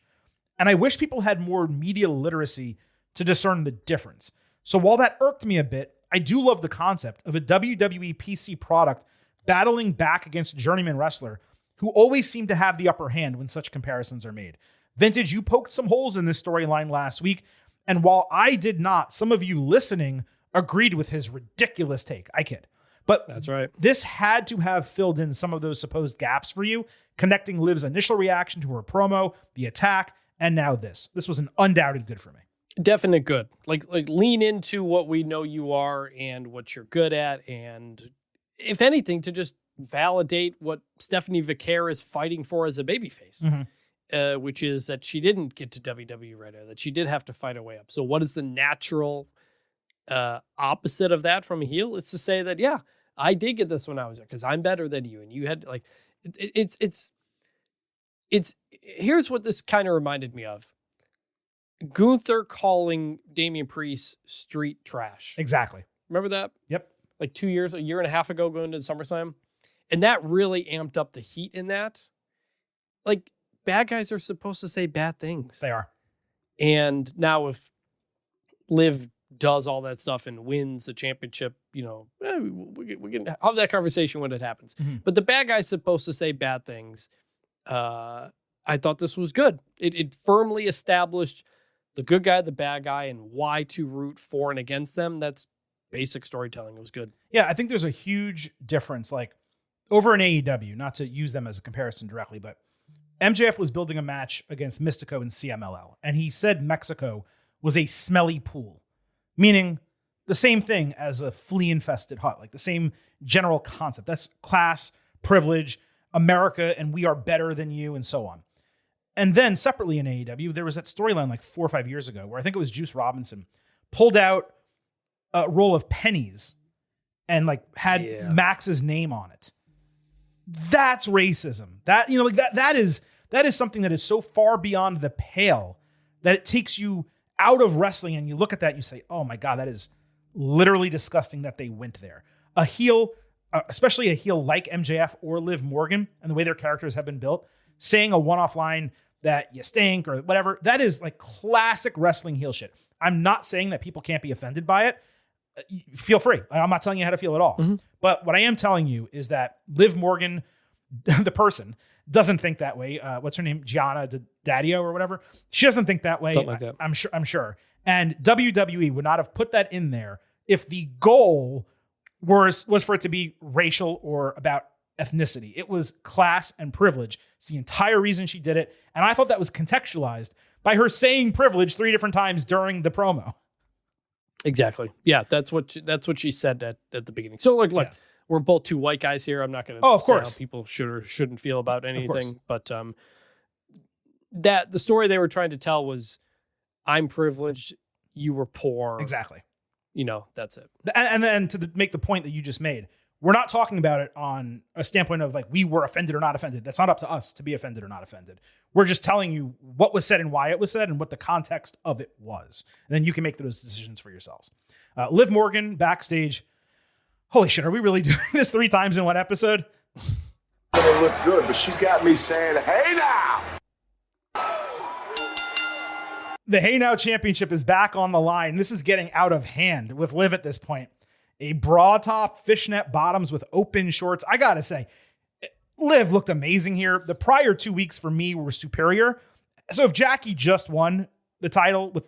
And I wish people had more media literacy to discern the difference. So while that irked me a bit, I do love the concept of a WWE PC product battling back against a journeyman wrestler who always seem to have the upper hand when such comparisons are made. Vintage, you poked some holes in this storyline last week, and while I did not, some of you listening agreed with his ridiculous take. I kid. But that's right. This had to have filled in some of those supposed gaps for you, connecting Liv's initial reaction to her promo, the attack, and now this. This was an undoubted good for me. Definite good. Like lean into what we know you are and what you're good at, and if anything, to just validate what Stephanie Vaquer is fighting for as a babyface, which is that she didn't get to WWE right away, that she did have to fight her way up. So what is the natural opposite of that from a heel? It's to say that, yeah, I did get this when I was there because I'm better than you, and you had like it's here's what this kind of reminded me of. Gunther calling Damian Priest street trash. Exactly. Remember that? Yep. Like a year and a half ago going to SummerSlam. And that really amped up the heat in that. Like, bad guys are supposed to say bad things. They are. And now if Liv does all that stuff and wins the championship, we can have that conversation when it happens. But the bad guy's supposed to say bad things. I thought this was good. It firmly established the good guy, the bad guy, and why to root for and against them. That's basic storytelling. It was good. Yeah, I think there's a huge difference. Like over in AEW, not to use them as a comparison directly, but MJF was building a match against Mystico in CMLL, and he said Mexico was a smelly pool, meaning the same thing as a flea-infested hut, like the same general concept. That's class, privilege, America, and we are better than you, and so on. And then separately in AEW, there was that storyline like 4 or 5 years ago where I think it was Juice Robinson pulled out a roll of pennies and like had Max's name on it. That's racism. That, that is something that is so far beyond the pale that it takes you out of wrestling, and you look at that and you say, oh my God, that is literally disgusting that they went there. A heel, especially a heel like MJF or Liv Morgan, and the way their characters have been built, saying a one-off line that you stink or whatever, that is like classic wrestling heel shit. I'm not saying that people can't be offended by it. Feel free. I'm not telling you how to feel at all. But what I am telling you is that Liv Morgan, the person, doesn't think that way. What's her name? Gianna Daddio or whatever. She doesn't think that way. Something like that. I'm sure. And WWE would not have put that in there if the goal was for it to be racial or about ethnicity. It was class and privilege. It's the entire reason she did it. And I thought that was contextualized by her saying privilege 3 different times during the promo. Exactly. Yeah, that's what she said at the beginning. So look, we're both two white guys here. I'm not going to say how people should or shouldn't feel about anything, but that the story they were trying to tell was, I'm privileged, you were poor. Exactly. That's it. And then to make the point that you just made, we're not talking about it on a standpoint of like we were offended or not offended. That's not up to us to be offended or not offended. We're just telling you what was said and why it was said and what the context of it was. And then you can make those decisions for yourselves. Liv Morgan backstage. Holy shit, are we really doing this 3 times in one episode? Gonna look good, but she's got me saying, hey now! The Hey Now Championship is back on the line. This is getting out of hand with Liv at this point. A bra top, fishnet bottoms with open shorts. I gotta say, Liv looked amazing here. The prior 2 weeks for me were superior. So if Jackie just won the title with,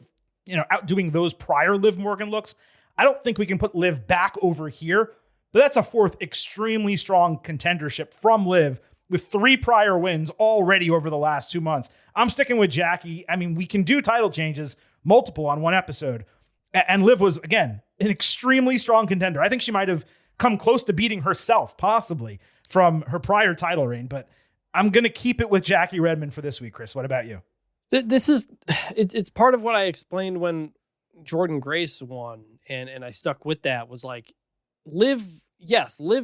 outdoing those prior Liv Morgan looks, I don't think we can put Liv back over here. But that's a 4th extremely strong contendership from Liv with 3 prior wins already over the last 2 months. I'm sticking with Jackie. I mean, we can do title changes, multiple on one episode. And Liv was, again, an extremely strong contender. I think she might have come close to beating herself, possibly, from her prior title reign. But I'm going to keep it with Jackie Redmond for this week, Chris. What about you? It's part of what I explained when Jordan Grace won. And I stuck with that, was like, Liv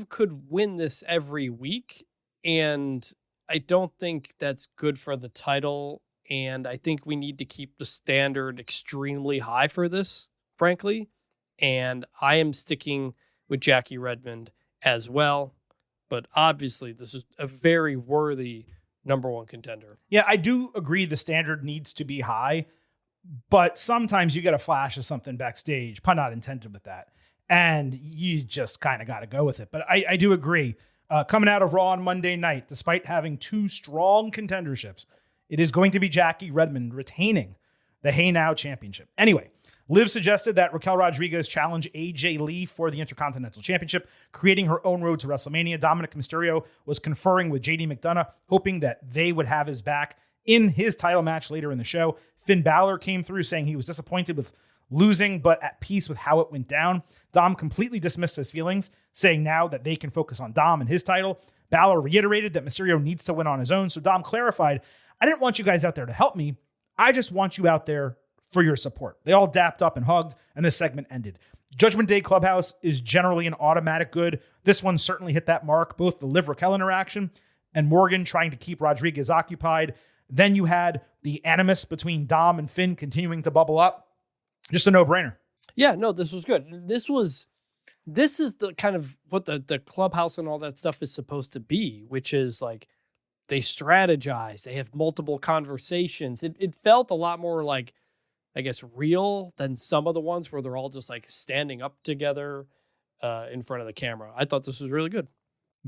could win this every week. And I don't think that's good for the title. And I think we need to keep the standard extremely high for this, frankly. And I am sticking with Jackie Redmond as well. But obviously, this is a very worthy number 1 contender. Yeah, I do agree the standard needs to be high. But sometimes you get a flash of something backstage, pun not intended with that. And you just kind of got to go with it. But I do agree. Coming out of Raw on Monday night, despite having 2 strong contenderships, it is going to be Jackie Redmond retaining the Hey Now Championship. Anyway, Liv suggested that Raquel Rodriguez challenge AJ Lee for the Intercontinental Championship, creating her own road to WrestleMania. Dominic Mysterio was conferring with JD McDonough, hoping that they would have his back in his title match later in the show. Finn Balor came through saying he was disappointed with losing, but at peace with how it went down. Dom completely dismissed his feelings, saying now that they can focus on Dom and his title. Balor reiterated that Mysterio needs to win on his own. So Dom clarified, I didn't want you guys out there to help me. I just want you out there for your support. They all dapped up and hugged, and this segment ended. Judgment Day Clubhouse is generally an automatic good. This one certainly hit that mark, both the Liv Raquel interaction and Morgan trying to keep Rodriguez occupied. Then you had the animus between Dom and Finn continuing to bubble up. Just a no-brainer. Yeah, no, this was good. This is the kind of what the clubhouse and all that stuff is supposed to be, which is like they strategize, they have multiple conversations. It felt a lot more like, I guess, real than some of the ones where they're all just like standing up together in front of the camera. I thought this was really good.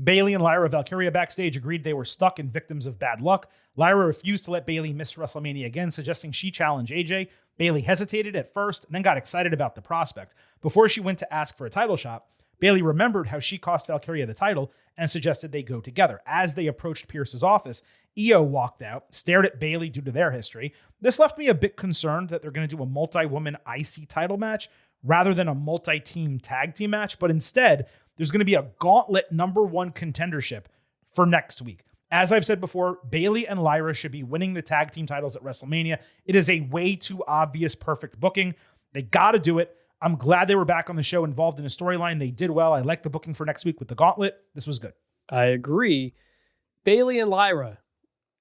Bayley and Lyra Valkyria backstage agreed they were stuck and victims of bad luck. Lyra refused to let Bayley miss WrestleMania again, suggesting she challenge AJ. Bayley hesitated at first and then got excited about the prospect. Before she went to ask for a title shot, Bayley remembered how she cost Valkyria the title and suggested they go together. As they approached Pierce's office, IYO walked out, stared at Bayley due to their history. This left me a bit concerned that they're going to do a multi-woman IC title match rather than a multi-team tag team match, but instead, there's going to be a gauntlet number 1 contendership for next week. As I've said before, Bayley and Lyra should be winning the tag team titles at WrestleMania. It is a way too obvious perfect booking. They got to do it. I'm glad they were back on the show involved in a storyline. They did well. I like the booking for next week with the gauntlet. This was good. I agree. Bayley and Lyra,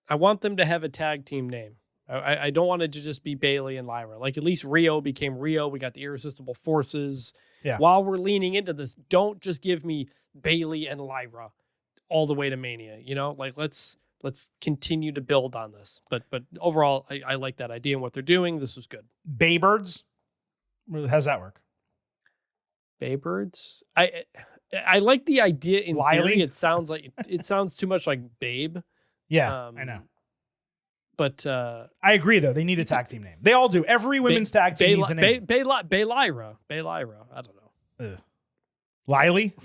I want them to have a tag team name. I don't want it to just be Bayley and Lyra. Like, at least Rio became Rio. We got the Irresistible Forces. Yeah. While we're leaning into this, don't just give me Bayley and Lyra all the way to Mania. Like, let's continue to build on this. But overall, I like that idea and what they're doing. This was good. Baybirds. How's that work? Baybirds. I like the idea in Wiley? theory. It sounds too much like Babe. Yeah, I know. But I agree, though. They need a tag team name. They all do. Every women's tag team needs a name. Baylyra. I don't know. Lily?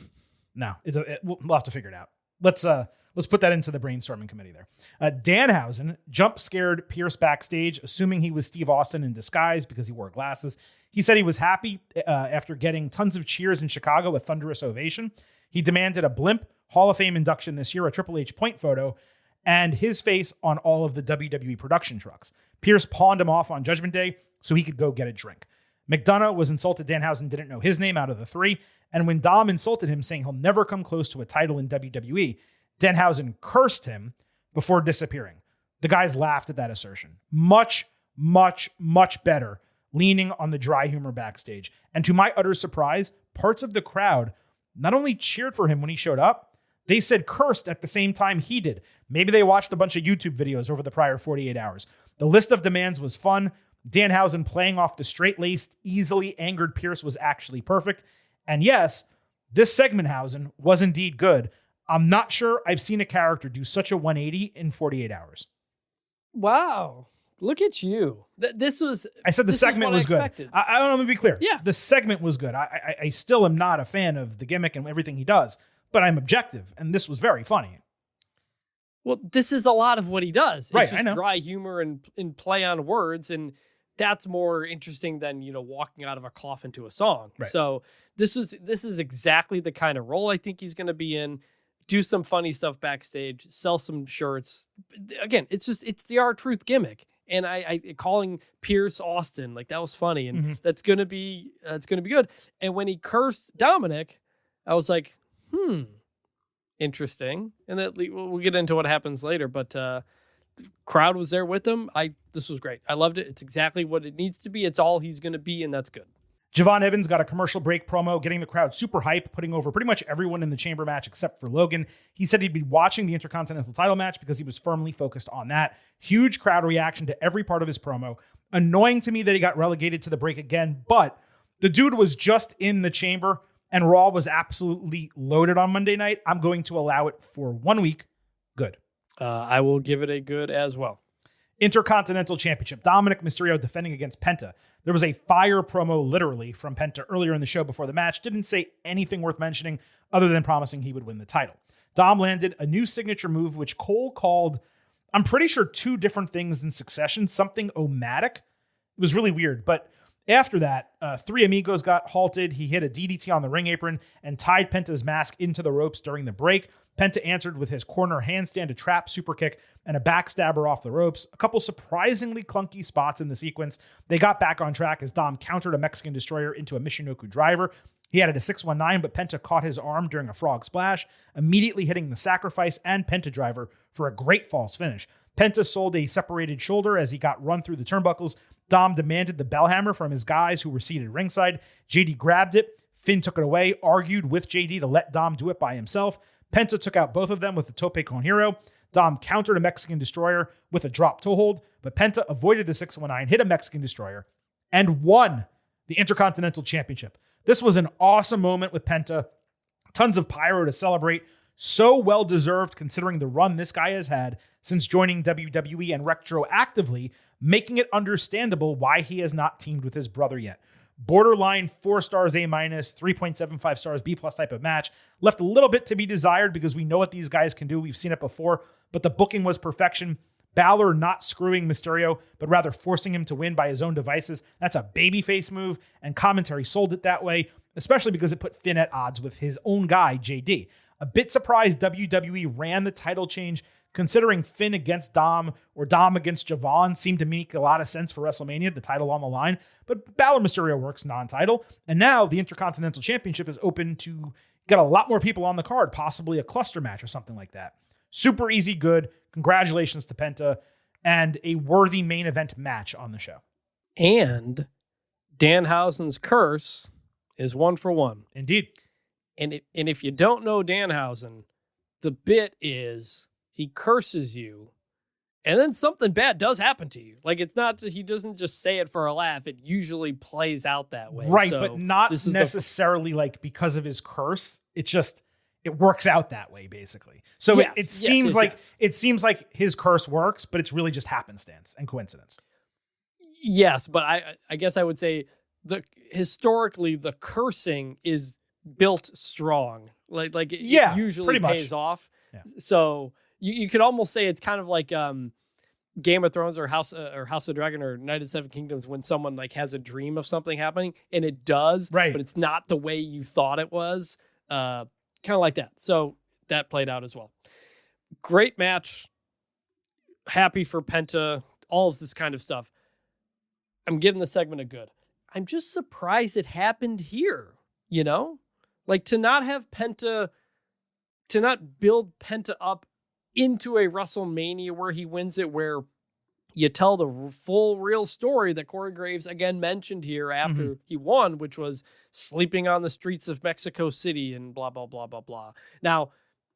No, we'll have to figure it out. Let's put that into the brainstorming committee there. Danhausen jump scared Pierce backstage, assuming he was Steve Austin in disguise because he wore glasses. He said he was happy after getting tons of cheers in Chicago, a thunderous ovation. He demanded a blimp Hall of Fame induction this year, a Triple H point photo, and his face on all of the WWE production trucks. Pierce pawned him off on Judgment Day so he could go get a drink. McDonough was insulted Danhausen didn't know his name out of the three. And when Dom insulted him, saying he'll never come close to a title in WWE, Danhausen cursed him before disappearing. The guys laughed at that assertion. Much, much, much better leaning on the dry humor backstage. And to my utter surprise, parts of the crowd not only cheered for him when he showed up, they said cursed at the same time he did. Maybe they watched a bunch of YouTube videos over the prior 48 hours. The list of demands was fun. Danhausen playing off the straight-laced, easily angered Pierce was actually perfect. And yes, this segmenthausen was indeed good. I'm not sure I've seen a character do such a 180 in 48 hours. Wow. Look at you. This was. I said the segment was good. I don't know, let me be clear. Yeah. The segment was good. I still am not a fan of the gimmick and everything he does, but I'm objective, and this was very funny. Well, this is a lot of what he does. It's right, just I know. dry humor and play on words, and that's more interesting than, walking out of a cloth into a song. Right. So this is exactly the kind of role I think he's going to be in. Do some funny stuff backstage, sell some shirts. Again, it's the R-Truth gimmick. And I calling Pierce Austin, like, that was funny. And that's going to be good. And when he cursed Dominic, I was like, interesting. And that we'll get into what happens later, but the crowd was there with him. This was great. I loved it. It's exactly what it needs to be. It's all he's going to be, and that's good. Javon Evans got a commercial break promo, getting the crowd super hype, putting over pretty much everyone in the chamber match except for Logan. He said he'd be watching the Intercontinental title match because he was firmly focused on that. Huge crowd reaction to every part of his promo. Annoying to me that he got relegated to the break again, but the dude was just in the chamber and Raw was absolutely loaded on Monday night. I'm going to allow it for 1 week. Good. I will give it a good as well. Intercontinental Championship. Dominic Mysterio defending against Penta. There was a fire promo literally from Penta earlier in the show before the match. Didn't say anything worth mentioning other than promising he would win the title. Dom landed a new signature move, which Cole called, I'm pretty sure, 2 different things in succession. Something omatic. It was really weird. But after that, 3 Amigos got halted. He hit a DDT on the ring apron and tied Penta's mask into the ropes during the break. Penta answered with his corner handstand, a trap super kick, and a backstabber off the ropes. A couple surprisingly clunky spots in the sequence. They got back on track as Dom countered a Mexican Destroyer into a Michinoku driver. He added a 619, but Penta caught his arm during a frog splash, immediately hitting the sacrifice and Penta driver for a great false finish. Penta sold a separated shoulder as he got run through the turnbuckles. Dom demanded the bell hammer from his guys who were seated ringside. JD grabbed it. Finn took it away, argued with JD to let Dom do it by himself. Penta took out both of them with the Tope Con Hero. Dom countered a Mexican Destroyer with a drop toe hold, but Penta avoided the 619, hit a Mexican Destroyer, and won the Intercontinental Championship. This was an awesome moment with Penta. Tons of pyro to celebrate. So well-deserved considering the run this guy has had since joining WWE and retroactively making it understandable why he has not teamed with his brother yet. Borderline 4 stars A-, 3.75 stars B+ type of match. Left a little bit to be desired because we know what these guys can do. We've seen it before, but the booking was perfection. Balor not screwing Mysterio, but rather forcing him to win by his own devices. That's a babyface move, and commentary sold it that way, especially because it put Finn at odds with his own guy, JD. A bit surprised WWE ran the title change, considering Finn against Dom or Dom against Javon seemed to make a lot of sense for WrestleMania, the title on the line. But Balor Mysterio works non-title. And now the Intercontinental Championship is open to get a lot more people on the card, possibly a cluster match or something like that. Super easy good. Congratulations to Penta, and a worthy main event match on the show. And Danhausen's curse is 1 for 1. Indeed. And if you don't know Danhausen, the bit is he curses you, and then something bad does happen to you. Like, it's not, he doesn't just say it for a laugh. It usually plays out that way. Right, so but not necessarily like because of his curse. It works out that way, basically. So yes, it seems it seems like his curse works, but it's really just happenstance and coincidence. Yes, but I guess I would say historically the cursing is built strong. It usually pays off. Yeah. So you could almost say it's kind of like Game of Thrones or House of Dragon or Knight of the Seven Kingdoms, when someone like has a dream of something happening and it does, right, but it's not the way you thought it was. Kind of like that. So that played out as well. Great match. Happy for Penta. All of this kind of stuff. I'm giving the segment a good. I'm just surprised it happened here, you know? Like, to not have Penta, to not build Penta up into a WrestleMania where he wins it, where you tell the full real story that Corey Graves again mentioned here after he won, which was sleeping on the streets of Mexico City and blah, blah, blah, blah, blah. Now,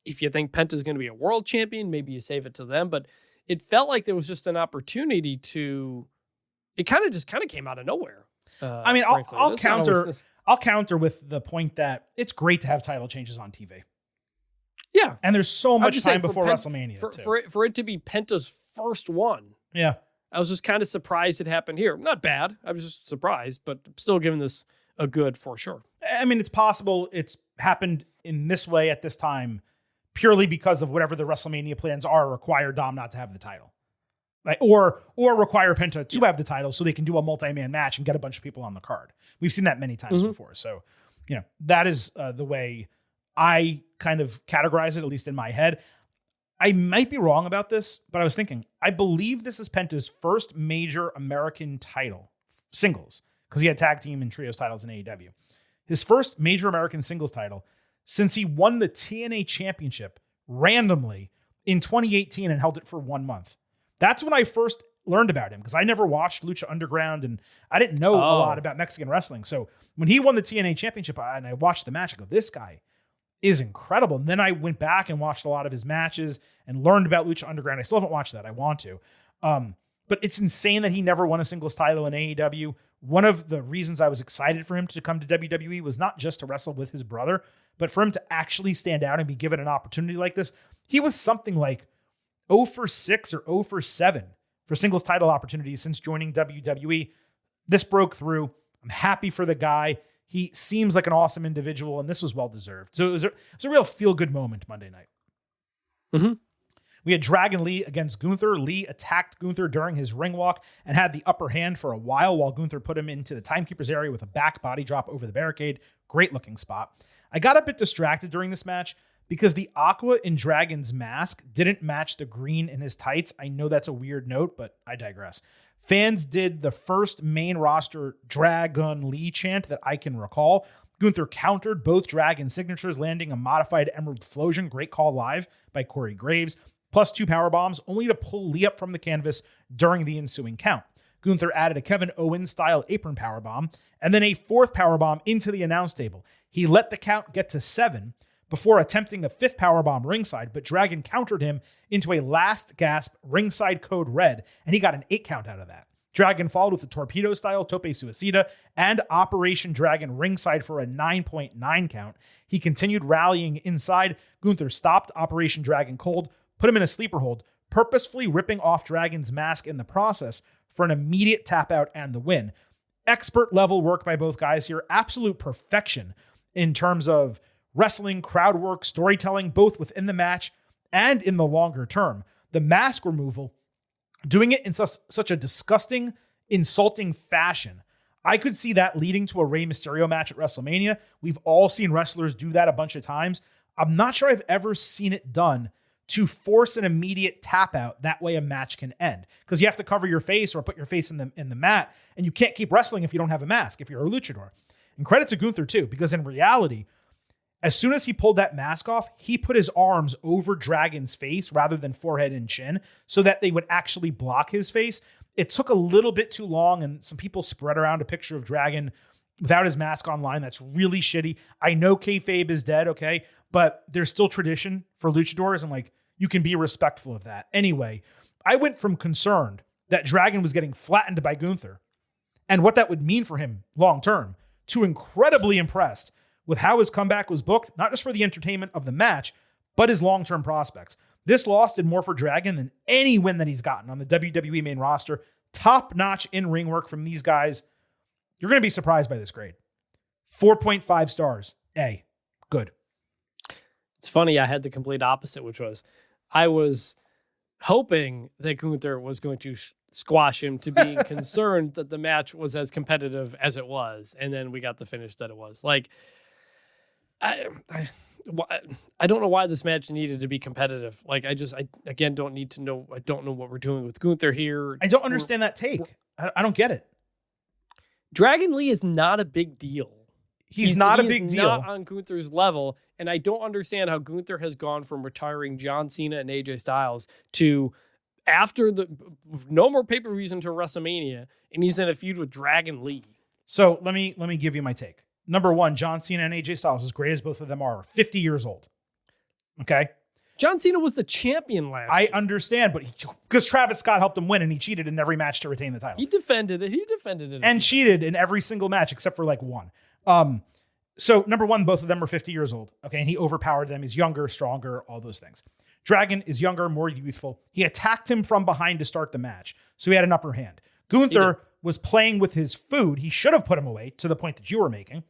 if you think Penta's going to be a world champion, maybe you save it to them, but it felt like there was just an opportunity to, it kind of came out of nowhere. I mean, I'll counter with the point that it's great to have title changes on TV. Yeah. And there's so much time before WrestleMania. For it to be Penta's first one. Yeah. I was just kind of surprised it happened here. Not bad. I was just surprised, but still giving this a good for sure. I mean, it's possible it's happened in this way at this time purely because of whatever the WrestleMania plans are, require Dom not to have the title. Like, or require Penta to have the title so they can do a multi-man match and get a bunch of people on the card. We've seen that many times before. So, that is the way I kind of categorize it, at least in my head. I might be wrong about this, but I was thinking, I believe this is Penta's first major American title, singles, because he had tag team and trios titles in AEW. His first major American singles title since he won the TNA championship randomly in 2018 and held it for 1 month. That's when I first learned about him, because I never watched Lucha Underground and I didn't know a lot about Mexican wrestling. So when he won the TNA championship and I watched the match, I go, this guy is incredible. And then I went back and watched a lot of his matches and learned about Lucha Underground. I still haven't watched that. I want to. But it's insane that he never won a singles title in AEW. One of the reasons I was excited for him to come to WWE was not just to wrestle with his brother, but for him to actually stand out and be given an opportunity like this. He was something like 0 for 6 or 0 for 7 for singles title opportunities since joining WWE. This broke through. I'm happy for the guy. He seems like an awesome individual, and this was well-deserved. So it was a real feel-good moment Monday night. Mm-hmm. We had Dragon Lee against Gunther. Lee attacked Gunther during his ring walk and had the upper hand for a while Gunther put him into the timekeeper's area with a back body drop over the barricade. Great-looking spot. I got a bit distracted during this match because the aqua in Dragon's mask didn't match the green in his tights. I know that's a weird note, but I digress. Fans did the first main roster Dragon Lee chant that I can recall. Gunther countered both Dragon signatures, landing a modified Emerald Flosion. Great call live by Corey Graves. Plus 2 power bombs, only to pull Lee up from the canvas during the ensuing count. Gunther added a Kevin Owens-style apron powerbomb, and then a 4th powerbomb into the announce table. He let the count get to 7 before attempting a 5th powerbomb ringside, but Dragon countered him into a last gasp ringside code red, and he got an 8 count out of that. Dragon followed with a torpedo-style tope suicida and Operation Dragon ringside for a 9.9 count. He continued rallying inside. Gunther stopped Operation Dragon cold, put him in a sleeper hold, purposefully ripping off Dragon's mask in the process for an immediate tap out and the win. Expert level work by both guys here. Absolute perfection in terms of wrestling, crowd work, storytelling, both within the match and in the longer term. The mask removal, doing it in such a disgusting, insulting fashion. I could see that leading to a Rey Mysterio match at WrestleMania. We've all seen wrestlers do that a bunch of times. I'm not sure I've ever seen it done to force an immediate tap out. That way a match can end, because you have to cover your face or put your face in the mat, and you can't keep wrestling if you don't have a mask, if you're a luchador. And credit to Gunther too, because in reality, as soon as he pulled that mask off, he put his arms over Dragon's face rather than forehead and chin so that they would actually block his face. It took a little bit too long, and some people spread around a picture of Dragon without his mask online. That's really shitty. I know kayfabe is dead, okay? But there's still tradition for luchadors, and you can be respectful of that. Anyway, I went from concerned that Dragon was getting flattened by Gunther and what that would mean for him long term to incredibly impressed with how his comeback was booked, not just for the entertainment of the match, but his long-term prospects. This loss did more for Dragon than any win that he's gotten on the WWE main roster. Top-notch in-ring work from these guys. You're going to be surprised by this grade. 4.5 stars. A. Good. It's funny, I had the complete opposite, which was I was hoping that Gunther was going to squash him to being concerned that the match was as competitive as it was. And then we got the finish that it was. I don't know why this match needed to be competitive. I again don't need to know. I don't know what we're doing with Gunther here. I don't understand that take. I don't get it. Dragon Lee is not a big deal. He's not a big deal. Not on Gunther's level, and I don't understand how Gunther has gone from retiring John Cena and AJ Styles to after the no more pay-per-views until WrestleMania, and he's in a feud with Dragon Lee. So let me give you my take. Number one, John Cena and AJ Styles, as great as both of them are 50 years old. Okay? John Cena was the champion last year. I understand, but because Travis Scott helped him win and he cheated in every match to retain the title. He defended it. And cheated in every single match except for like one. So number one, both of them are 50 years old. Okay. And he overpowered them. He's younger, stronger, all those things. Dragon is younger, more youthful. He attacked him from behind to start the match. So he had an upper hand. Gunther was playing with his food. He should have put him away to the point that you were making.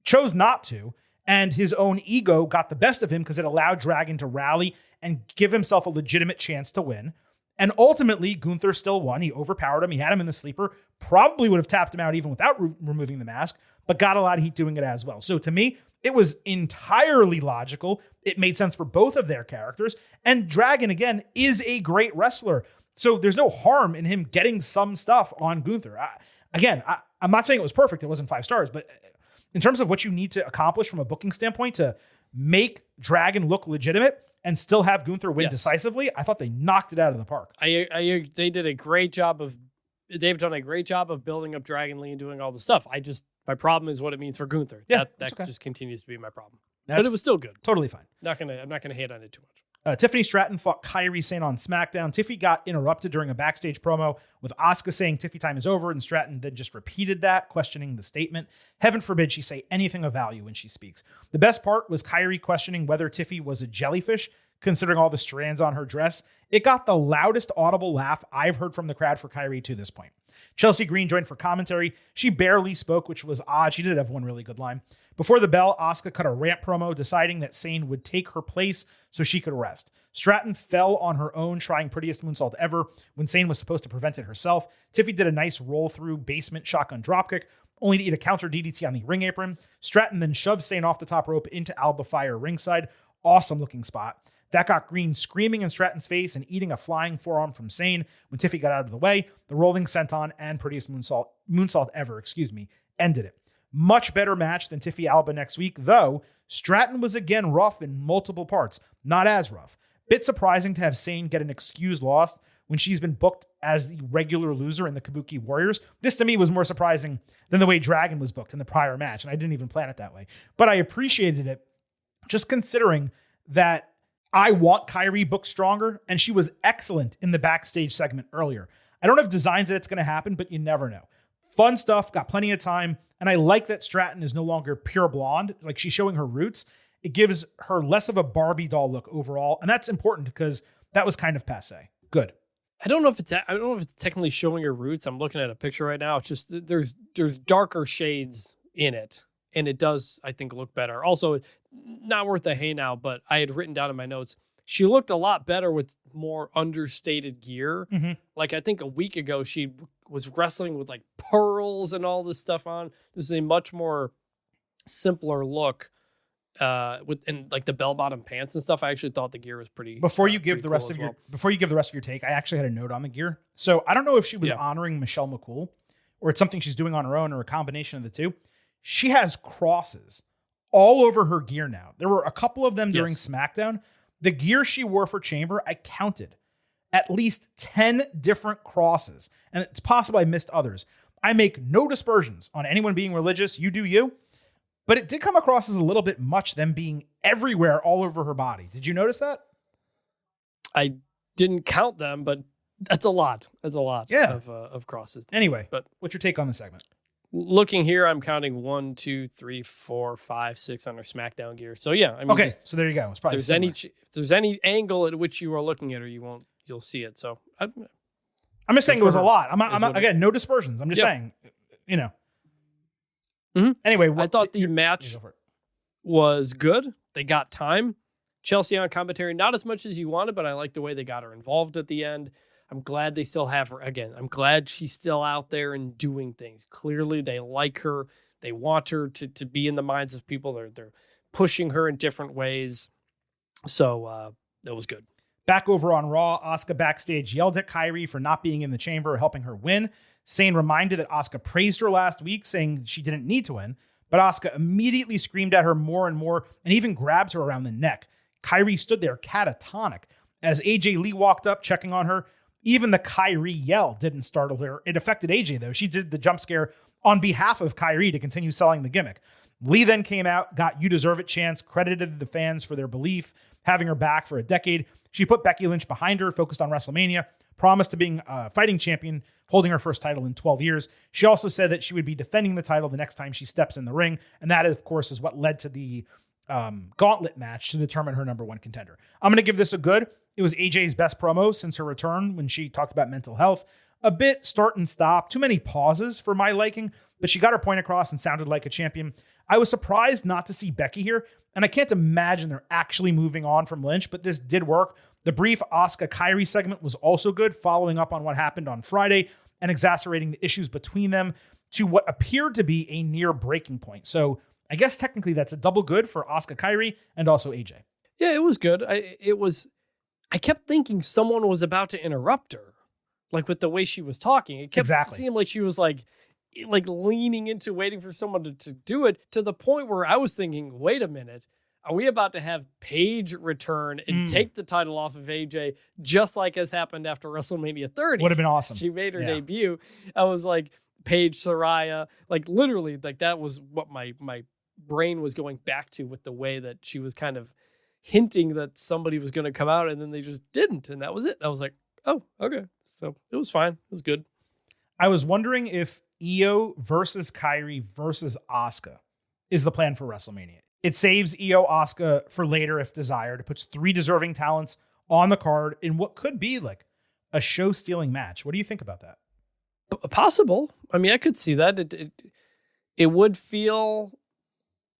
Chose not to. And his own ego got the best of him because it allowed Dragon to rally and give himself a legitimate chance to win. And ultimately, Gunther still won. He overpowered him. He had him in the sleeper. Probably would have tapped him out even without removing the mask, but got a lot of heat doing it as well. So to me, it was entirely logical. It made sense for both of their characters. And Dragon, again, is a great wrestler. So there's no harm in him getting some stuff on Gunther. I'm not saying it was perfect. It wasn't 5 stars, but in terms of what you need to accomplish from a booking standpoint to make Dragon look legitimate and still have Gunther win decisively, I thought they knocked it out of the park. They did a great job they've done a great job of building up Dragon Lee and doing all the stuff. my problem is what it means for Gunther. Yeah, that okay. just continues to be my problem. But it was still good. Totally fine. I'm not gonna hate on it too much. Tiffany Stratton fought Kairi Sane on SmackDown. Tiffy got interrupted during a backstage promo with Asuka saying Tiffy time is over, and Stratton then just repeated that, questioning the statement. Heaven forbid she say anything of value when she speaks. The best part was Kairi questioning whether Tiffy was a jellyfish, considering all the strands on her dress. It got the loudest audible laugh I've heard from the crowd for Kairi to this point. Chelsea Green joined for commentary. She barely spoke, which was odd. She did have one really good line. Before the bell, Asuka cut a rant promo, deciding that Sane would take her place so she could rest. Stratton fell on her own, trying prettiest moonsault ever when Sane was supposed to prevent it herself. Tiffy did a nice roll-through basement shotgun dropkick, only to eat a counter DDT on the ring apron. Stratton then shoved Sane off the top rope into Alba Fire ringside. Awesome-looking spot. That got Green screaming in Stratton's face and eating a flying forearm from Sane when Tiffy got out of the way. The rolling senton and prettiest moonsault ever, ended it. Much better match than Tiffy Alba next week, though Stratton was again rough in multiple parts. Not as rough. Bit surprising to have Sane get an excused loss when she's been booked as the regular loser in the Kabuki Warriors. This to me was more surprising than the way Dragon was booked in the prior match, and I didn't even plan it that way. But I appreciated it just considering that I want Kairi booked stronger, and she was excellent in the backstage segment earlier. I don't have designs that it's going to happen, but you never know. Fun stuff, got plenty of time, and I like that Stratton is no longer pure blonde. Like, she's showing her roots. It gives her less of a Barbie doll look overall, and that's important because that was kind of passé. Good. I don't know if it's technically showing her roots. I'm looking at a picture right now. It's just there's darker shades in it, and it does, I think, look better. Also, not worth a hey now, but I had written down in my notes, she looked a lot better with more understated gear. Mm-hmm. Like, I think a week ago, she was wrestling with like pearls and all this stuff on. This is a much more simpler look and like the bell-bottom pants and stuff. I actually thought the gear was pretty. Before you give the rest of your take, I actually had a note on the gear. So I don't know if she was honoring Michelle McCool or it's something she's doing on her own or a combination of the two. She has crosses all over her gear now. There were a couple of them during SmackDown. The gear she wore for Chamber, I counted at least 10 different crosses. And it's possible I missed others. I make no dispersions on anyone being religious. You do you. But it did come across as a little bit much, them being everywhere all over her body. Did you notice that? I didn't count them, but that's a lot. That's a lot of crosses. Anyway, but what's your take on the segment? Looking here, I'm counting 1, 2, 3, 4, 5, 6 on her SmackDown gear. So yeah, I mean, okay. So there you go. It's probably if there's any angle at which you are looking at her, you'll see it. So I'm just saying it was a lot. I'm not again, no dispersions. I'm just saying, you know. Mm-hmm. Anyway, I thought the match was good. They got time. Chelsea on commentary, not as much as you wanted, but I like the way they got her involved at the end. I'm glad they still have her. Again, I'm glad she's still out there and doing things. Clearly, they like her. They want her to be in the minds of people. They're pushing her in different ways. So that was good. Back over on Raw, Asuka backstage yelled at Kairi for not being in the chamber, helping her win. Sane reminded that Asuka praised her last week, saying she didn't need to win. But Asuka immediately screamed at her more and more and even grabbed her around the neck. Kairi stood there catatonic. As AJ Lee walked up, checking on her, even the Kairi yell didn't startle her. It affected AJ, though. She did the jump scare on behalf of Kairi to continue selling the gimmick. Lee then came out, got "You Deserve It" chants, credited the fans for their belief, having her back for a decade. She put Becky Lynch behind her, focused on WrestleMania, promised to being a fighting champion, holding her first title in 12 years. She also said that she would be defending the title the next time she steps in the ring. And that, of course, is what led to the gauntlet match to determine her number one contender. I'm going to give this a good. It was AJ's best promo since her return when she talked about mental health. A bit start and stop, too many pauses for my liking, but she got her point across and sounded like a champion. I was surprised not to see Becky here, and I can't imagine they're actually moving on from Lynch, but this did work. The brief Asuka Kairi segment was also good, following up on what happened on Friday and exacerbating the issues between them to what appeared to be a near breaking point. So I guess technically that's a double good for Asuka Kairi and also AJ. Yeah, it was good. I kept thinking someone was about to interrupt her, like with the way she was talking. It kept seeming like she was like leaning into waiting for someone to do it, to the point where I was thinking, wait a minute, are we about to have Paige return and take the title off of AJ, just like has happened after WrestleMania 30? Would have been awesome. She made her debut. I was like, Paige, Saraya, like literally, like that was what my brain was going back to, with the way that she was kind of hinting that somebody was going to come out, and then they just didn't, and that was it. I was like, oh, okay. So it was fine. It was good. I was wondering if IYO versus Kairi versus Asuka is the plan for WrestleMania. It saves IYO Asuka for later if desired. It puts three deserving talents on the card in what could be like a show-stealing match. What do you think about that? Possible. I mean, I could see that. It would feel...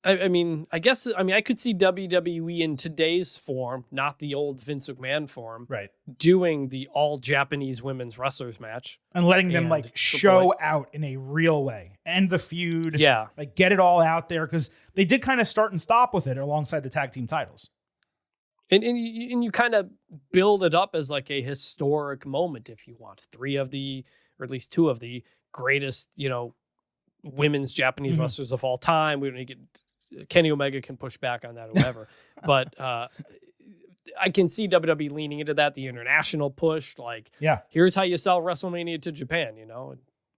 I mean, I could see WWE in today's form, not the old Vince McMahon form, right, doing the all Japanese women's wrestlers match and letting them like show out in a real way, end the feud, like get it all out there, because they did kind of start and stop with it alongside the tag team titles, and you kind of build it up as like a historic moment if you want. Three of the, or at least two of the greatest, women's Japanese wrestlers of all time. We don't need to get. Kenny Omega can push back on that or whatever. But I can see WWE leaning into that, the international push. Like, here's how you sell WrestleMania to Japan,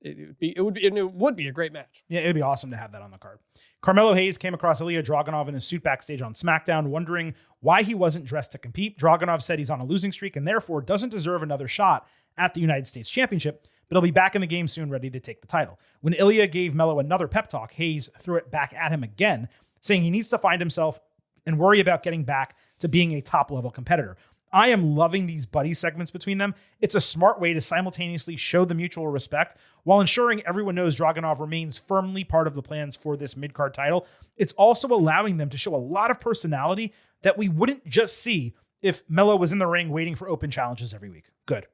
It would be a great match. Yeah, it would be awesome to have that on the card. Carmelo Hayes came across Ilya Dragunov in a suit backstage on SmackDown, wondering why he wasn't dressed to compete. Dragunov said he's on a losing streak and therefore doesn't deserve another shot at the United States Championship, but he'll be back in the game soon, ready to take the title. When Ilya gave Melo another pep talk, Hayes threw it back at him again, saying he needs to find himself and worry about getting back to being a top-level competitor. I am loving these buddy segments between them. It's a smart way to simultaneously show the mutual respect while ensuring everyone knows Dragunov remains firmly part of the plans for this mid-card title. It's also allowing them to show a lot of personality that we wouldn't just see if Melo was in the ring waiting for open challenges every week. Good.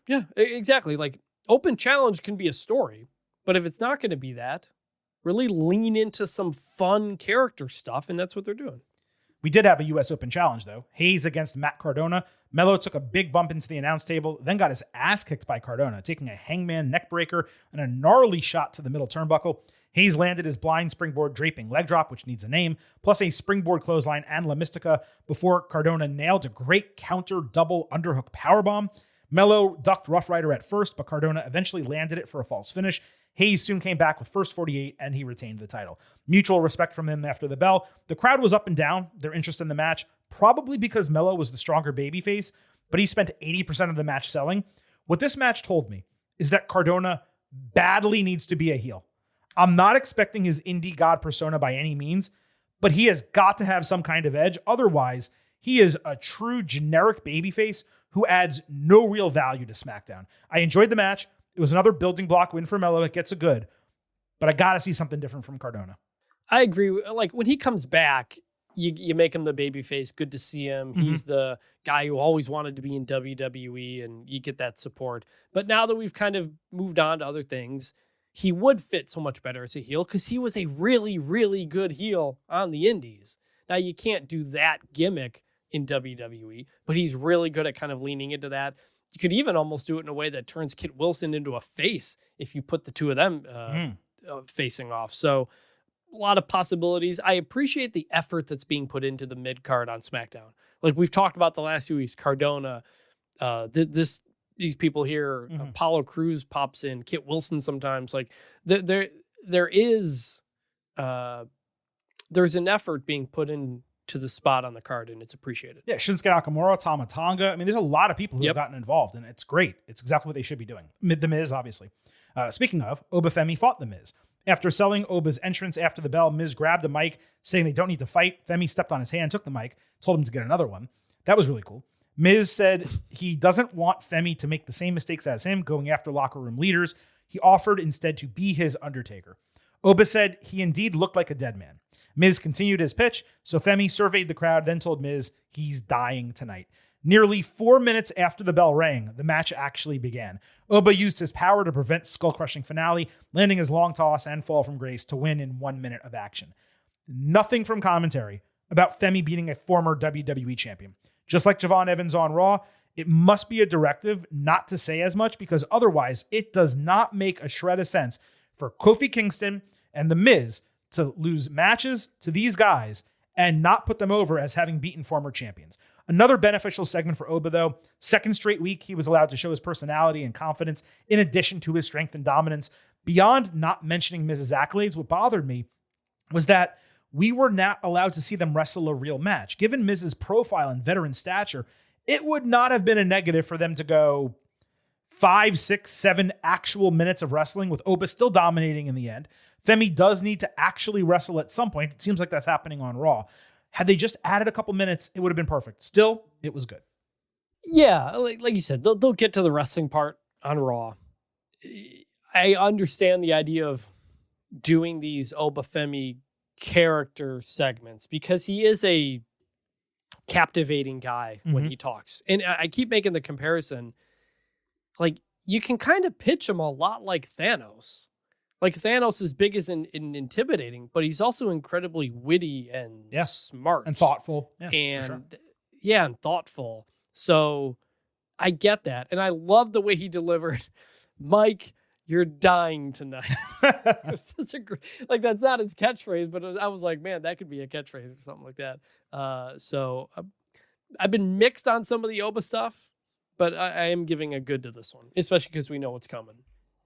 Yeah, exactly. Like, open challenge can be a story, but if it's not going to be that, really lean into some fun character stuff, and that's what they're doing. We did have a U.S. Open challenge, though. Hayes against Matt Cardona. Melo took a big bump into the announce table, then got his ass kicked by Cardona, taking a hangman neckbreaker and a gnarly shot to the middle turnbuckle. Hayes landed his blind springboard draping leg drop, which needs a name, plus a springboard clothesline and La Mystica before Cardona nailed a great counter double underhook powerbomb. Melo ducked Rough Rider at first, but Cardona eventually landed it for a false finish. Hayes soon came back with first 48, and he retained the title. Mutual respect from him after the bell. The crowd was up and down, their interest in the match, probably because Melo was the stronger babyface, but he spent 80% of the match selling. What this match told me is that Cardona badly needs to be a heel. I'm not expecting his indie god persona by any means, but he has got to have some kind of edge. Otherwise, he is a true generic babyface who adds no real value to SmackDown. I enjoyed the match. It was another building block win for Melo. It gets a good, but I got to see something different from Cardona. I agree. Like, when he comes back, you make him the babyface. Good to see him. He's the guy who always wanted to be in WWE, and you get that support. But now that we've kind of moved on to other things, he would fit so much better as a heel because he was a really, really good heel on the indies. Now, you can't do that gimmick in WWE, but he's really good at kind of leaning into that. You could even almost do it in a way that turns Kit Wilson into a face if you put the two of them facing off. So a lot of possibilities. I appreciate the effort that's being put into the mid card on SmackDown. Like we've talked about the last few weeks, Cardona, these people here, Apollo Crews pops in, Kit Wilson sometimes. Like there's an effort being put in to the spot on the card, and it's appreciated. Yeah, Shinsuke Nakamura, Tama Tonga. I mean, there's a lot of people who have gotten involved, and it's great. It's exactly what they should be doing. The Miz, obviously. Speaking of, Obafemi fought The Miz. After selling Oba's entrance after the bell, Miz grabbed the mic, saying they don't need to fight. Femi stepped on his hand, took the mic, told him to get another one. That was really cool. Miz said he doesn't want Femi to make the same mistakes as him, going after locker room leaders. He offered instead to be his Undertaker. Oba said he indeed looked like a dead man. Miz continued his pitch, so Femi surveyed the crowd, then told Miz he's dying tonight. Nearly 4 minutes after the bell rang, the match actually began. Oba used his power to prevent skull-crushing finale, landing his long toss and fall from grace to win in 1 minute of action. Nothing from commentary about Femi beating a former WWE champion. Just like Javon Evans on Raw, it must be a directive not to say as much, because otherwise it does not make a shred of sense for Kofi Kingston and The Miz to lose matches to these guys and not put them over as having beaten former champions. Another beneficial segment for Oba, though. Second straight week, he was allowed to show his personality and confidence in addition to his strength and dominance. Beyond not mentioning Miz's accolades, what bothered me was that we were not allowed to see them wrestle a real match. Given Miz's profile and veteran stature, it would not have been a negative for them to go 5, 6, 7 actual minutes of wrestling with Oba still dominating in the end. Femi does need to actually wrestle at some point. It seems like that's happening on Raw. Had they just added a couple minutes, it would have been perfect. Still, it was good. Yeah, like you said, they'll get to the wrestling part on Raw. I understand the idea of doing these Oba Femi character segments because he is a captivating guy when he talks. And I keep making the comparison. Like, you can kind of pitch him a lot like Thanos. Like, Thanos is big as in intimidating, but he's also incredibly witty and smart. And thoughtful. And thoughtful. So I get that. And I love the way he delivered, Mike, you're dying tonight. It was such a great, like, that's not his catchphrase, but I was like, man, that could be a catchphrase or something like that. So I've been mixed on some of the Oba stuff, but I am giving a good to this one, especially because we know what's coming.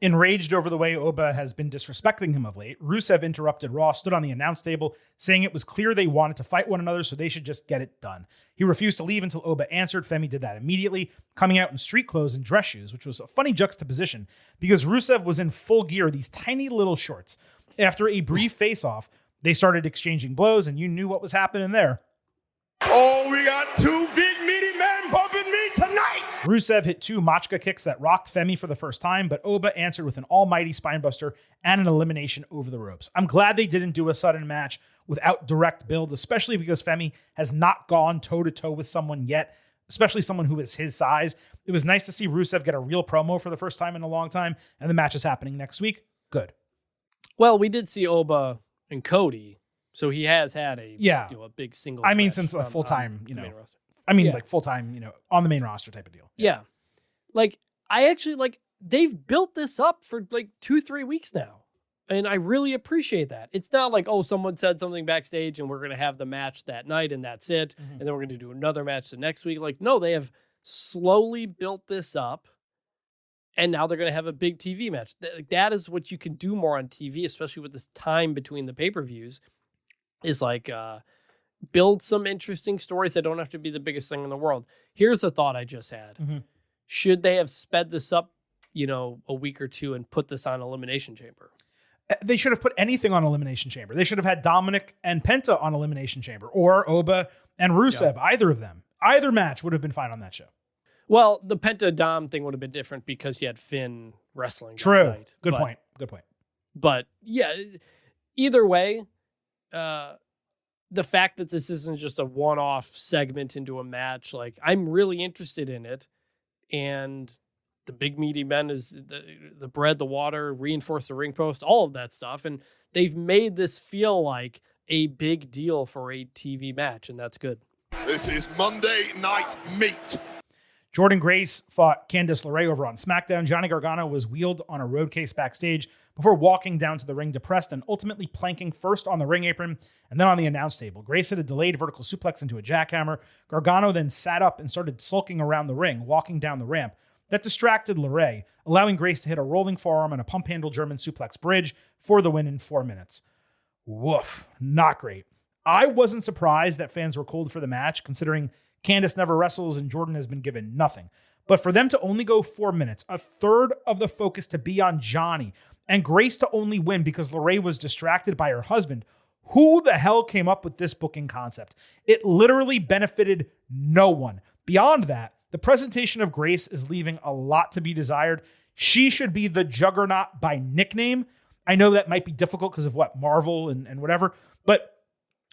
Enraged over the way Oba has been disrespecting him of late, Rusev interrupted Raw, stood on the announce table, saying it was clear they wanted to fight one another, so they should just get it done. He refused to leave until Oba answered. Femi did that immediately, coming out in street clothes and dress shoes, which was a funny juxtaposition because Rusev was in full gear, these tiny little shorts. After a brief face-off, they started exchanging blows, and you knew what was happening there. Oh, we got two big meaty men bumping me tonight. Rusev hit 2 Machka kicks that rocked Femi for the first time, but Oba answered with an almighty spinebuster and an elimination over the ropes. I'm glad they didn't do a sudden match without direct build, especially because Femi has not gone toe-to-toe with someone yet, especially someone who is his size. It was nice to see Rusev get a real promo for the first time in a long time, and the match is happening next week. Good. Well, we did see Oba and Cody, so he has had a big single. I mean, since a full-time, like full-time, on the main roster type of deal. Yeah. Like, I actually, like, they've built this up for like 2-3 weeks now. And I really appreciate that. It's not like, oh, someone said something backstage and we're going to have the match that night and that's it. And then we're going to do another match the next week. Like, no, they have slowly built this up. And now they're going to have a big TV match. That is what you can do more on TV, especially with this time between the pay-per-views, is like, build some interesting stories that don't have to be the biggest thing in the world. Here's a thought I just had. Should they have sped this up, a week or two and put this on Elimination Chamber? They should have put anything on Elimination Chamber. They should have had Dominic and Penta on Elimination Chamber, or Oba and Rusev, either of them. Either match would have been fine on that show. Well, the Penta Dom thing would have been different because you had Finn wrestling. True. That night. Good point. But yeah, either way, the fact that this isn't just a one-off segment into a match, like, I'm really interested in it. And the big meaty men is the bread, the water, reinforce the ring post, all of that stuff. And they've made this feel like a big deal for a TV match, and that's good. This is Monday Night Meat. Jordynne Grace fought Candice LeRae over on SmackDown. Johnny Gargano was wheeled on a road case backstage before walking down to the ring depressed and ultimately planking first on the ring apron and then on the announce table. Grace hit a delayed vertical suplex into a jackhammer. Gargano then sat up and started sulking around the ring, walking down the ramp. That distracted LeRae, allowing Grace to hit a rolling forearm and a pump handle German suplex bridge for the win in 4 minutes. Woof, not great. I wasn't surprised that fans were cold for the match, considering Candice never wrestles and Jordynne has been given nothing. But for them to only go 4 minutes, a third of the focus to be on Johnny, and Grace to only win because LeRae was distracted by her husband, who the hell came up with this booking concept? It literally benefited no one. Beyond that, the presentation of Grace is leaving a lot to be desired. She should be the Juggernaut by nickname. I know that might be difficult because of Marvel and whatever, but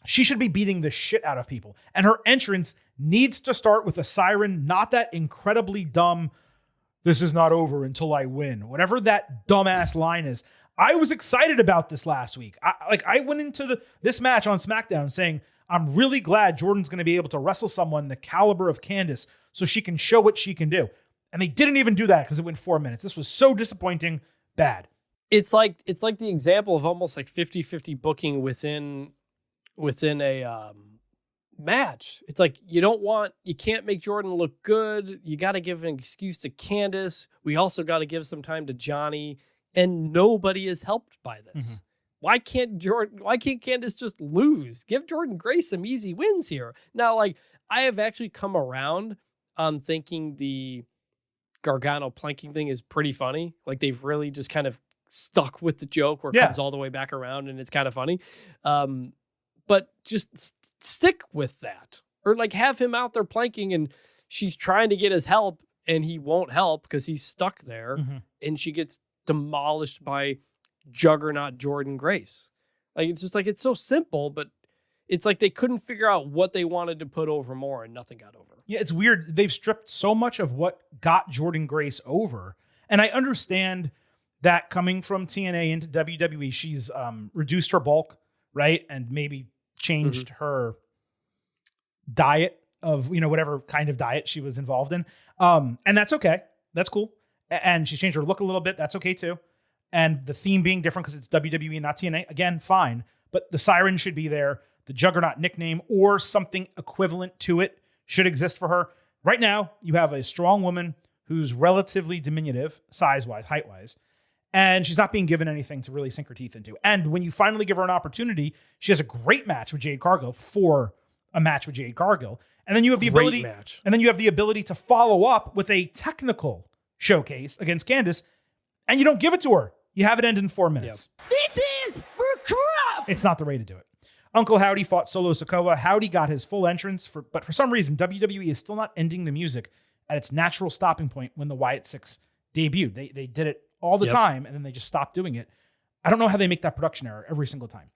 she should be beating the shit out of people. And her entrance needs to start with a siren, not that incredibly dumb, "this is not over until I win," whatever that dumbass line is. I was excited about this last week. I went into this match on SmackDown saying, I'm really glad Jordynne's going to be able to wrestle someone the caliber of Candice so she can show what she can do. And they didn't even do that because it went 4 minutes. This was so disappointing, bad. It's like the example of almost like 50-50 booking within a match. It's like you can't make Jordynne look good. You got to give an excuse to Candice. We also got to give some time to Johnny, and nobody is helped by this. Mm-hmm. Why can't Candice just lose? Give Jordynne Grace some easy wins here. Now, like, I have actually come around on thinking the Gargano planking thing is pretty funny. Like, they've really just kind of stuck with the joke where it comes all the way back around and it's kind of funny. But just stick with that, or like have him out there planking and she's trying to get his help and he won't help because he's stuck there, and she gets demolished by Juggernaut Jordynne Grace. Like, it's just like, it's so simple, but it's like they couldn't figure out what they wanted to put over more and nothing got over. Yeah, it's weird. They've stripped so much of what got Jordynne Grace over. And I understand that coming from TNA into WWE, she's reduced her bulk, right? And maybe changed her diet of, whatever kind of diet she was involved in. And that's okay. That's cool. And she's changed her look a little bit. That's okay too. And the theme being different because it's WWE, not TNA. Again, fine. But the siren should be there. The Juggernaut nickname or something equivalent to it should exist for her. Right now, you have a strong woman who's relatively diminutive, size-wise, height-wise, and she's not being given anything to really sink her teeth into. And when you finally give her an opportunity, she has a great match with Jade Cargill for a match with Jade Cargill. And then you have the ability to follow up with a technical showcase against Candice, and you don't give it to her. You have it end in 4 minutes. Yep. This is crap. It's not the way to do it. Uncle Howdy fought Solo Sikoa. Howdy got his full entrance, but for some reason, WWE is still not ending the music at its natural stopping point when the Wyatt Six debuted. They did it all the time, and then they just stopped doing it. I don't know how they make that production error every single time.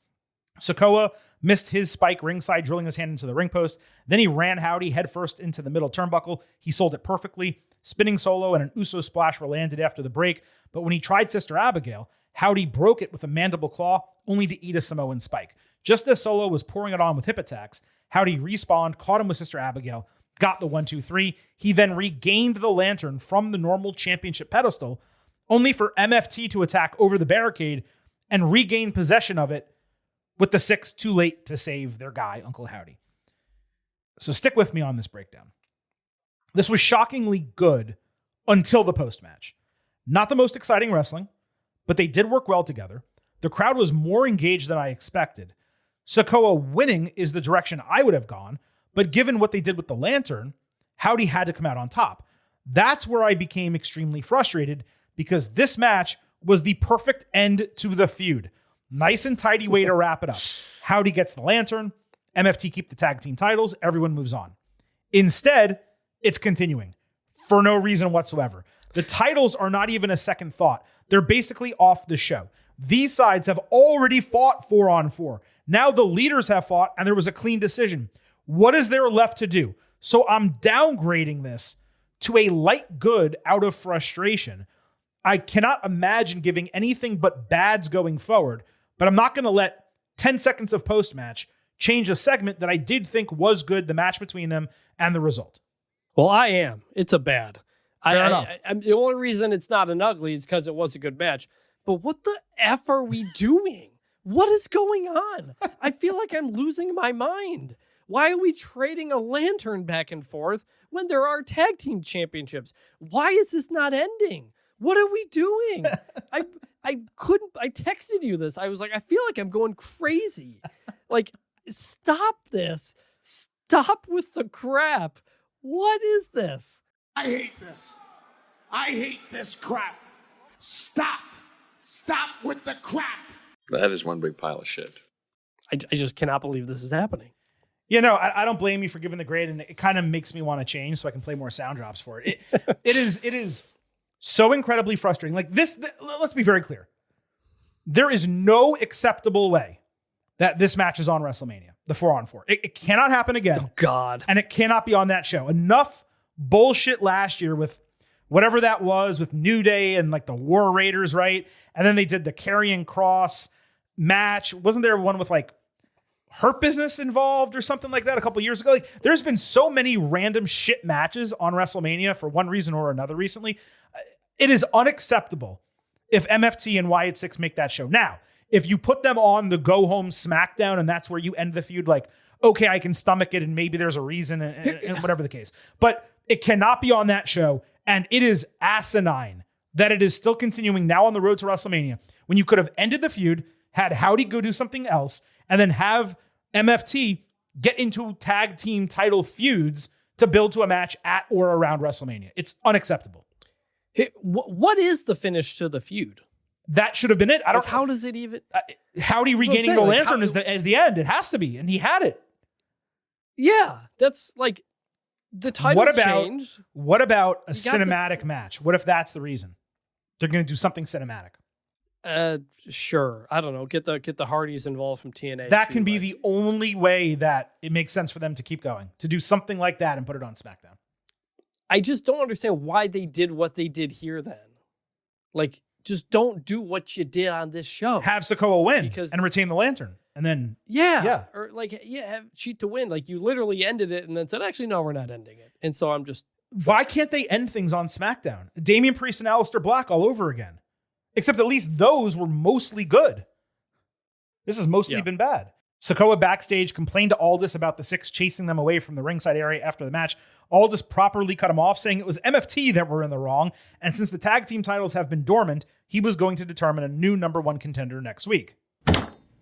Sikoa missed his spike ringside, drilling his hand into the ring post. Then he ran Howdy headfirst into the middle turnbuckle. He sold it perfectly. Spinning Solo and an Uso splash were landed after the break, but when he tried Sister Abigail, Howdy broke it with a mandible claw, only to eat a Samoan spike. Just as Solo was pouring it on with hip attacks, Howdy respawned, caught him with Sister Abigail, got the 1-2-3. He then regained the lantern from the normal championship pedestal, only for MFT to attack over the barricade and regain possession of it with the Six too late to save their guy, Uncle Howdy. So stick with me on this breakdown. This was shockingly good until the post-match. Not the most exciting wrestling, but they did work well together. The crowd was more engaged than I expected. Sikoa winning is the direction I would have gone, but given what they did with the lantern, Howdy had to come out on top. That's where I became extremely frustrated because this match was the perfect end to the feud. Nice and tidy way to wrap it up. Howdy gets the lantern, MFT keep the tag team titles, everyone moves on. Instead, it's continuing for no reason whatsoever. The titles are not even a second thought. They're basically off the show. These sides have already fought 4-on-4. Now the leaders have fought and there was a clean decision. What is there left to do? So I'm downgrading this to a light good out of frustration. I cannot imagine giving anything but bads going forward, but I'm not going to let 10 seconds of post-match change a segment that I did think was good, the match between them and the result. Well, I am. It's a bad. Fair enough. The only reason it's not an ugly is because it was a good match. But what the F are we doing? What is going on? I feel like I'm losing my mind. Why are we trading a lantern back and forth when there are tag team championships? Why is this not ending? What are we doing? I texted you this. I was like, I feel like I'm going crazy. Like, stop this. Stop with the crap. What is this? I hate this. I hate this crap. Stop. Stop with the crap. That is one big pile of shit. I just cannot believe this is happening. You know, I don't blame you for giving the grade, and it kind of makes me want to change so I can play more sound drops for it. It is so incredibly frustrating. Like this, let's be very clear. There is no acceptable way that this match is on WrestleMania, the 4-on-4. It cannot happen again. Oh, God. And it cannot be on that show. Enough bullshit last year with whatever that was with New Day and like the War Raiders, right? And then they did the Karrion Kross match. Wasn't there one with like Hurt Business involved or something like that a couple years ago? Like, there's been so many random shit matches on WrestleMania for one reason or another recently. It is unacceptable if MFT and Wyatt Six make that show. Now, if you put them on the go home SmackDown and that's where you end the feud, like, okay, I can stomach it and maybe there's a reason and whatever the case. But it cannot be on that show. And it is asinine that it is still continuing now on the road to WrestleMania when you could have ended the feud, had Howdy go do something else, and then have MFT get into tag team title feuds to build to a match at or around WrestleMania. It's unacceptable. What is the finish to the feud? That should have been it. I don't. Like, how does it even? Howdy regaining the lantern is the end. It has to be, and he had it. Yeah, that's like the title changed. What about a cinematic match? What if that's the reason? They're going to do something cinematic. Sure. I don't know. Get the Hardys involved from TNA. That can be the only way that it makes sense for them to keep going, to do something like that and put it on SmackDown. I just don't understand why they did what they did here then. Like, just don't do what you did on this show. Have Sikoa win and retain the lantern. And then... Yeah. Or like, have Cheat to win. Like, you literally ended it and then said, actually, no, we're not ending it. And so I'm just... Why can't they end things on SmackDown? Damian Priest and Aleister Black all over again. Except at least those were mostly good. This has mostly been bad. Sikoa backstage complained to Aldis about the Six chasing them away from the ringside area after the match. Aldis properly cut him off, saying it was MFT that were in the wrong, and since the tag team titles have been dormant, he was going to determine a new number one contender next week.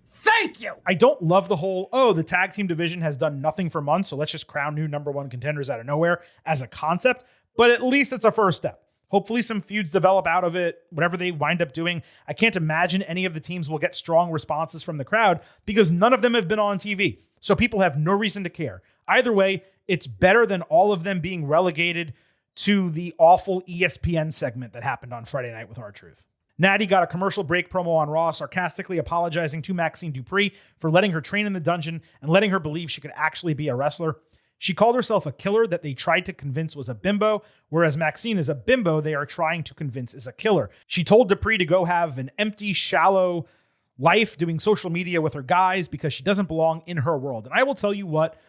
Thank you! I don't love the whole, the tag team division has done nothing for months, so let's just crown new number one contenders out of nowhere as a concept, but at least it's a first step. Hopefully some feuds develop out of it, whatever they wind up doing. I can't imagine any of the teams will get strong responses from the crowd because none of them have been on TV. So people have no reason to care. Either way, it's better than all of them being relegated to the awful ESPN segment that happened on Friday night with R-Truth. Natty got a commercial break promo on Raw, sarcastically apologizing to Maxine Dupree for letting her train in the dungeon and letting her believe she could actually be a wrestler. She called herself a killer that they tried to convince was a bimbo, whereas Maxine is a bimbo they are trying to convince is a killer. She told Dupree to go have an empty, shallow life doing social media with her guys because she doesn't belong in her world. And I will tell you what,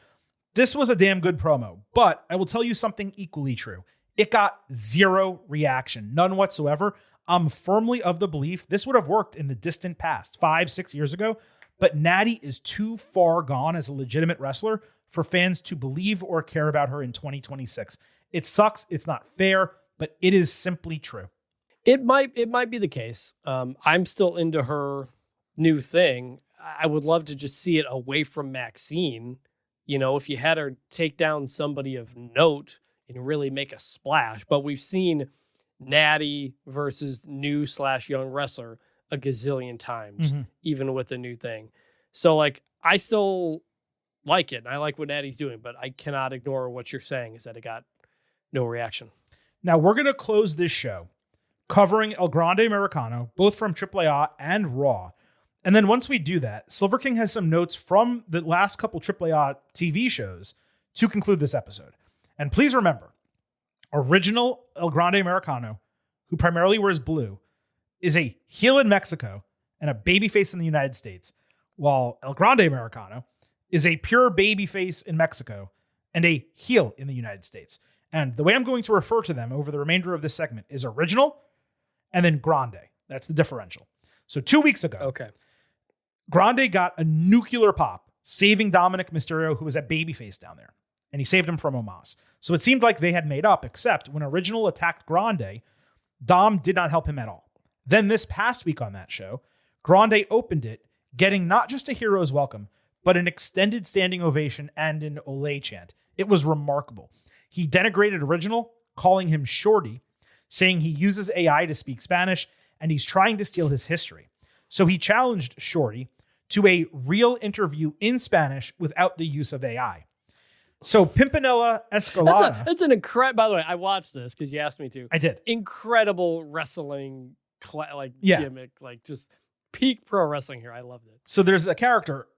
this was a damn good promo, but I will tell you something equally true. It got zero reaction, none whatsoever. I'm firmly of the belief this would have worked in the distant past, 5-6 years ago, but Natty is too far gone as a legitimate wrestler for fans to believe or care about her in 2026. It sucks. It's not fair, but it is simply true. It might be the case. I'm still into her new thing. I would love to just see it away from Maxine. You know, if you had her take down somebody of note and really make a splash. But we've seen Natty versus new/young wrestler a gazillion times, even with the new thing. So, like, I still like it. And I like what Natty's doing, but I cannot ignore what you're saying is that it got no reaction. Now, we're going to close this show covering El Grande Americano, both from AAA and Raw. And then once we do that, Silver King has some notes from the last couple AAA TV shows to conclude this episode. And please remember, original El Grande Americano, who primarily wears blue, is a heel in Mexico and a babyface in the United States, while El Grande Americano is a pure babyface in Mexico and a heel in the United States. And the way I'm going to refer to them over the remainder of this segment is Original and then Grande. That's the differential. So 2 weeks ago, Grande got a nuclear pop, saving Dominic Mysterio, who was a babyface down there. And he saved him from Omos. So it seemed like they had made up, except when Original attacked Grande, Dom did not help him at all. Then this past week on that show, Grande opened it, getting not just a hero's welcome, but an extended standing ovation and an Olay chant. It was remarkable. He denigrated Original, calling him Shorty, saying he uses AI to speak Spanish, and he's trying to steal his history. So he challenged Shorty to a real interview in Spanish without the use of AI. So Pimpinella Escalada. That's an incredible. By the way, I watched this because you asked me to. I did. Incredible wrestling, gimmick, like just peak pro wrestling here. I loved it. So there's a character,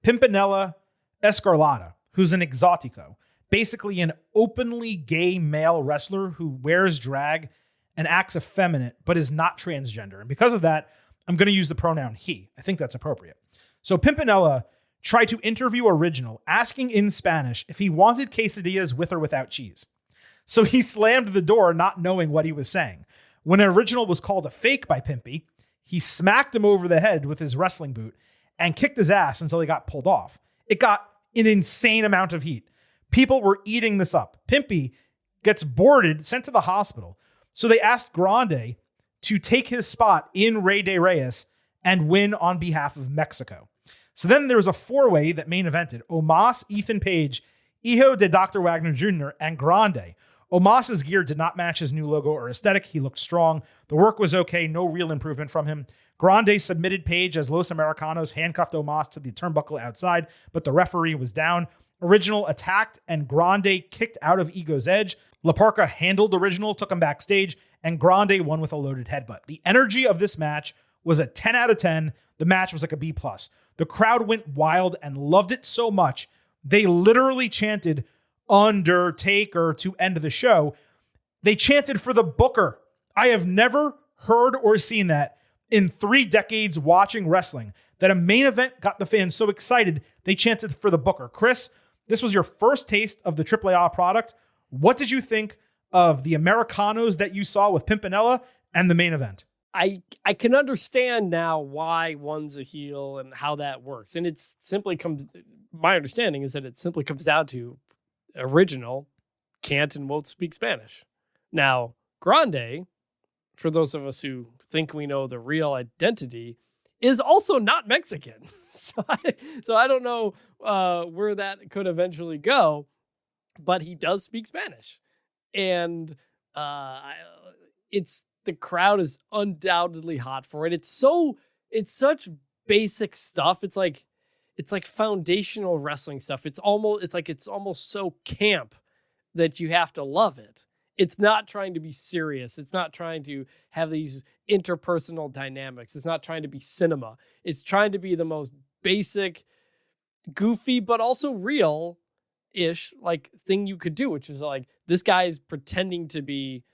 Pimpinella Escarlata, who's an exotico, basically an openly gay male wrestler who wears drag and acts effeminate, but is not transgender. And because of that, I'm going to use the pronoun he. I think that's appropriate. So Pimpinella tried to interview Original, asking in Spanish if he wanted quesadillas with or without cheese. So he slammed the door, not knowing what he was saying. When Original was called a fake by Pimpy, he smacked him over the head with his wrestling boot and kicked his ass until he got pulled off. It got an insane amount of heat. People were eating this up. Pimpy gets boarded, sent to the hospital. So they asked Grande to take his spot in Rey de Reyes and win on behalf of Mexico. So then there was a four-way that main evented. Omos, Ethan Page, Hijo de Dr. Wagner Jr., and Grande. Omos's gear did not match his new logo or aesthetic. He looked strong. The work was okay. No real improvement from him. Grande submitted Page as Los Americanos handcuffed Omos to the turnbuckle outside, but the referee was down. Original attacked, and Grande kicked out of Ego's edge. La Parka handled Original, took him backstage, and Grande won with a loaded headbutt. The energy of this match was a 10 out of 10. The match was like a B+. The crowd went wild and loved it so much, they literally chanted Undertaker to end the show. They chanted for the Booker. I have never heard or seen that in 3 decades watching wrestling, that a main event got the fans so excited they chanted for the Booker. Chris, this was your first taste of the AAA product. What did you think of the Americanos that you saw with Pimpinella and the main event? I can understand now why one's a heel and how that works. And it simply comes, my understanding is that it simply comes down to Original can't and won't speak Spanish. Now, Grande, for those of us who think we know the real identity, is also not Mexican. So I don't know where that could eventually go, but he does speak Spanish. And the crowd is undoubtedly hot for it. It's such basic stuff. It's like foundational wrestling stuff. It's almost so camp that you have to love it. It's not trying to be serious. It's not trying to have these interpersonal dynamics. It's not trying to be cinema. It's trying to be the most basic, goofy, but also real-ish like thing you could do, which is like, this guy is pretending to be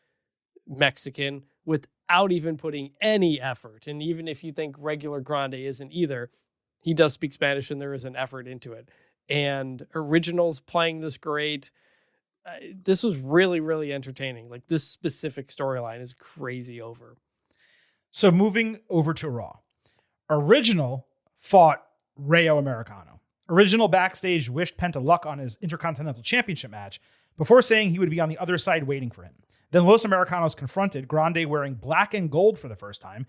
Mexican without even putting any effort. And even if you think regular Grande isn't either, he does speak Spanish and there is an effort into it. And Original's playing this great. This was really, really entertaining. Like, this specific storyline is crazy over. So moving over to Raw. Original fought Rayo Americano. Original backstage wished Penta luck on his Intercontinental Championship match before saying he would be on the other side waiting for him. Then Los Americanos confronted Grande wearing black and gold for the first time.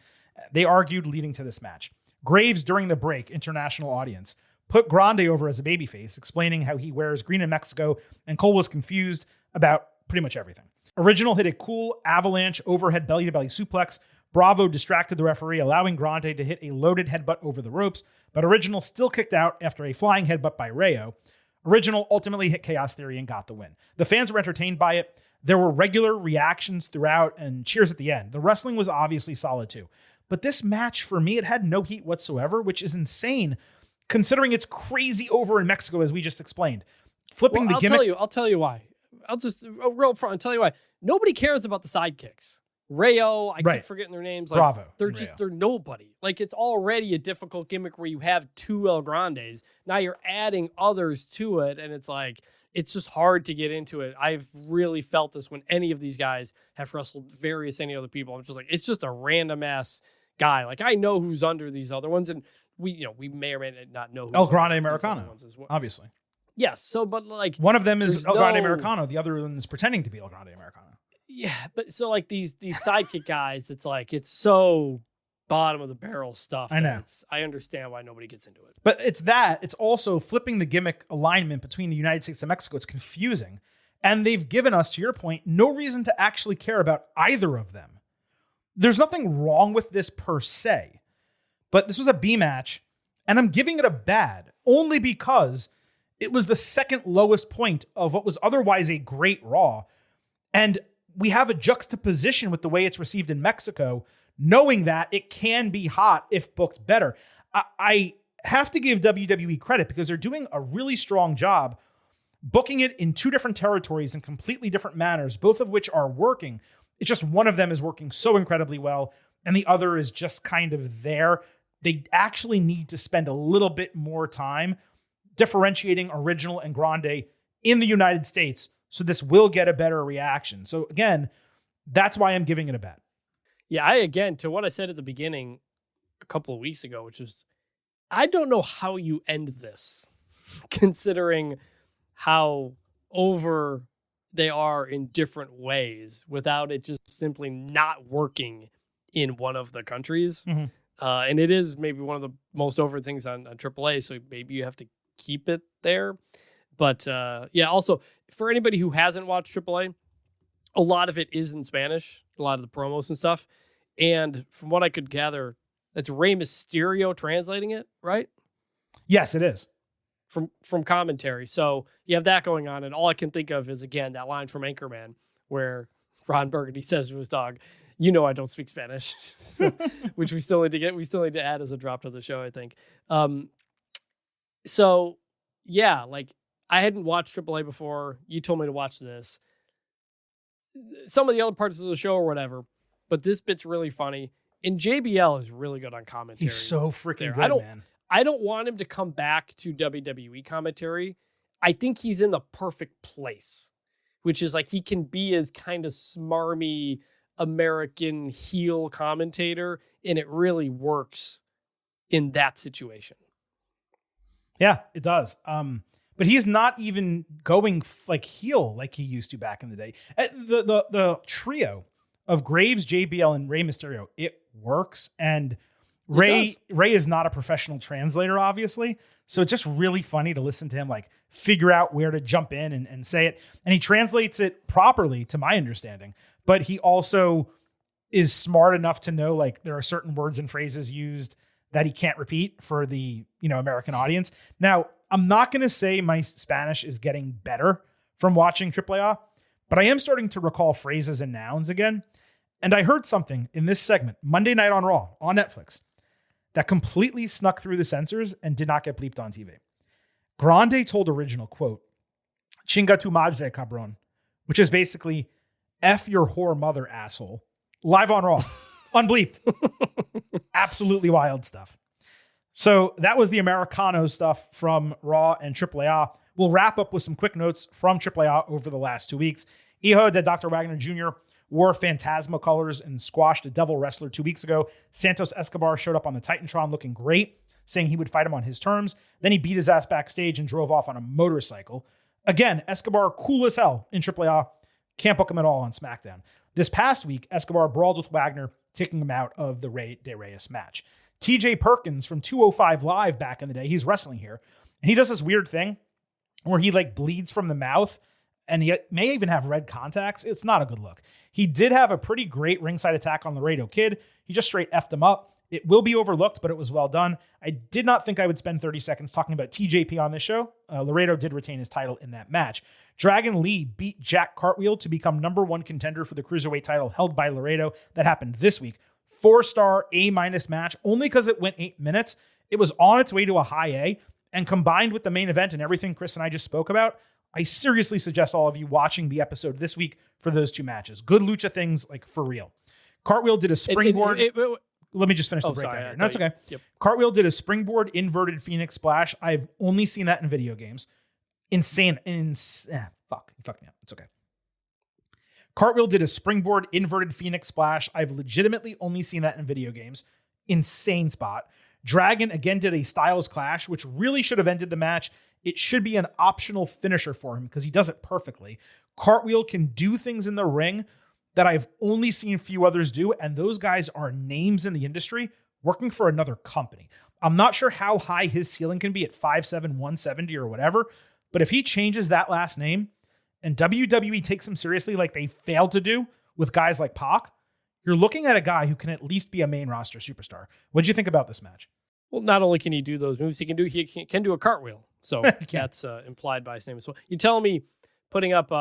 They argued leading to this match. Graves, during the break, international audience, put Grande over as a babyface, explaining how he wears green in Mexico, and Cole was confused about pretty much everything. Original hit a cool avalanche overhead belly-to-belly suplex. Bravo distracted the referee, allowing Grande to hit a loaded headbutt over the ropes, but Original still kicked out after a flying headbutt by Rayo. Original ultimately hit Chaos Theory and got the win. The fans were entertained by it. There were regular reactions throughout and cheers at the end. The wrestling was obviously solid too. But this match, for me, it had no heat whatsoever, which is insane considering it's crazy over in Mexico, as we just explained. Flipping the gimmick. I'll tell you why. I'll just real upfront tell you why. Nobody cares about the sidekicks. Rayo, I Right. keep forgetting their names. Like, Bravo. They're and just, Rayo. they're nobody. Like, it's already a difficult gimmick where you have 2 El Grandes. Now you're adding others to it, and it's like, it's just hard to get into it. I've really felt this when any of these guys have wrestled any other people. I'm just like, it's just a random ass guy. Like, I know who's under these other ones, and we may or may not know who's El Grande under these other Americano, ones as well. obviously. Yes. So, but like, One of them is there's El Grande no- Americano. The other one is pretending to be El Grande Americano. yeah, but so like these sidekick guys, it's like, it's so bottom of the barrel stuff. I know. that I understand why nobody gets into it. But it's that. It's also flipping the gimmick alignment between the United States and Mexico. It's confusing. And they've given us, to your point, no reason to actually care about either of them. There's nothing wrong with this per se. But this was a B match, and I'm giving it a bad only because it was the second lowest point of what was otherwise a great Raw. And we have a juxtaposition with the way it's received in Mexico, knowing that it can be hot if booked better. I have to give WWE credit because they're doing a really strong job booking it in 2 different territories in completely different manners, both of which are working. It's just one of them is working so incredibly well, and the other is just kind of there. They actually need to spend a little bit more time differentiating original and grande in the United States, so this will get a better reaction. So again, that's why I'm giving it a bet. Yeah, again, to what I said at the beginning a couple of weeks ago, which was, I don't know how you end this, considering how over they are in different ways without it just simply not working in one of the countries. Mhm. And it is maybe one of the most over things on AAA, so maybe you have to keep it there. But yeah, also, for anybody who hasn't watched AAA, a lot of it is in Spanish, a lot of the promos and stuff. And from what I could gather, that's Rey Mysterio translating it, right? Yes, it is. From commentary. So you have that going on. And all I can think of is, again, that line from Anchorman where Ron Burgundy says to his dog, "You know I don't speak Spanish," which we still need to get. We still need to add as a drop to the show, I think. So yeah, like, I hadn't watched AAA before. You told me to watch this. Some of the other parts of the show or whatever, but this bit's really funny. And JBL is really good on commentary. He's so freaking there. good, man. I don't want him to come back to WWE commentary. I think he's in the perfect place, which is like, he can be as kind of smarmy American heel commentator, and it really works in that situation. Yeah, it does. But he's not even going like heel like he used to back in the day. The trio of Graves, JBL, and Rey Mysterio, it works. And Rey is not a professional translator, obviously. So it's just really funny to listen to him like figure out where to jump in and say it. And he translates it properly, to my understanding. But he also is smart enough to know like there are certain words and phrases used that he can't repeat for the, American audience. Now, I'm not going to say my Spanish is getting better from watching AAA, but I am starting to recall phrases and nouns again. And I heard something in this segment, Monday Night on Raw, on Netflix, that completely snuck through the censors and did not get bleeped on TV. Grande told original, quote, "Chinga tu madre, cabrón," which is basically F your whore mother, asshole, live on Raw, unbleeped. Absolutely wild stuff. So that was the Americano stuff from Raw and AAA. We'll wrap up with some quick notes from AAA over the last 2 weeks. Hijo de Dr. Wagner Jr. wore Phantasma colors and squashed a Devil Wrestler 2 weeks ago. Santos Escobar showed up on the Titantron looking great, saying he would fight him on his terms. Then he beat his ass backstage and drove off on a motorcycle. Again, Escobar cool as hell in AAA. Can't book him at all on SmackDown. This past week, Escobar brawled with Wagner, taking him out of the Rey de Reyes match. TJ Perkins from 205 Live back in the day, he's wrestling here, and he does this weird thing where he like bleeds from the mouth, and he may even have red contacts. It's not a good look. He did have a pretty great ringside attack on Laredo Kid. He just straight effed him up. It will be overlooked, but it was well done. I did not think I would spend 30 seconds talking about TJP on this show. Laredo did retain his title in that match. Dragon Lee beat Jack Cartwheel to become #1 contender for the Cruiserweight title held by Laredo. That happened this week. 4-star A- match, only because it went 8 minutes. It was on its way to a high A, and combined with the main event and everything Chris and I just spoke about, I seriously suggest all of you watching the episode this week for those two matches. Good lucha things, like for real. Cartwheel did a springboard. Let me just finish the breakdown here. No, it's okay. Yep. Cartwheel did a springboard inverted Phoenix splash. I've only seen that in video games. Insane. Fuck. You fucked me up. It's okay. Cartwheel did a springboard inverted Phoenix splash. I've legitimately only seen that in video games. Insane spot. Dragon again did a Styles Clash, which really should have ended the match. It should be an optional finisher for him because he does it perfectly. Cartwheel can do things in the ring that I've only seen few others do, and those guys are names in the industry working for another company. I'm not sure how high his ceiling can be at 5'7", 170 or whatever, but if he changes that last name and WWE takes him seriously like they failed to do with guys like Pac, you're looking at a guy who can at least be a main roster superstar. What did you think about this match? Well, not only can he do those moves, he can do a cartwheel. So that's implied by his name as well. You telling me putting up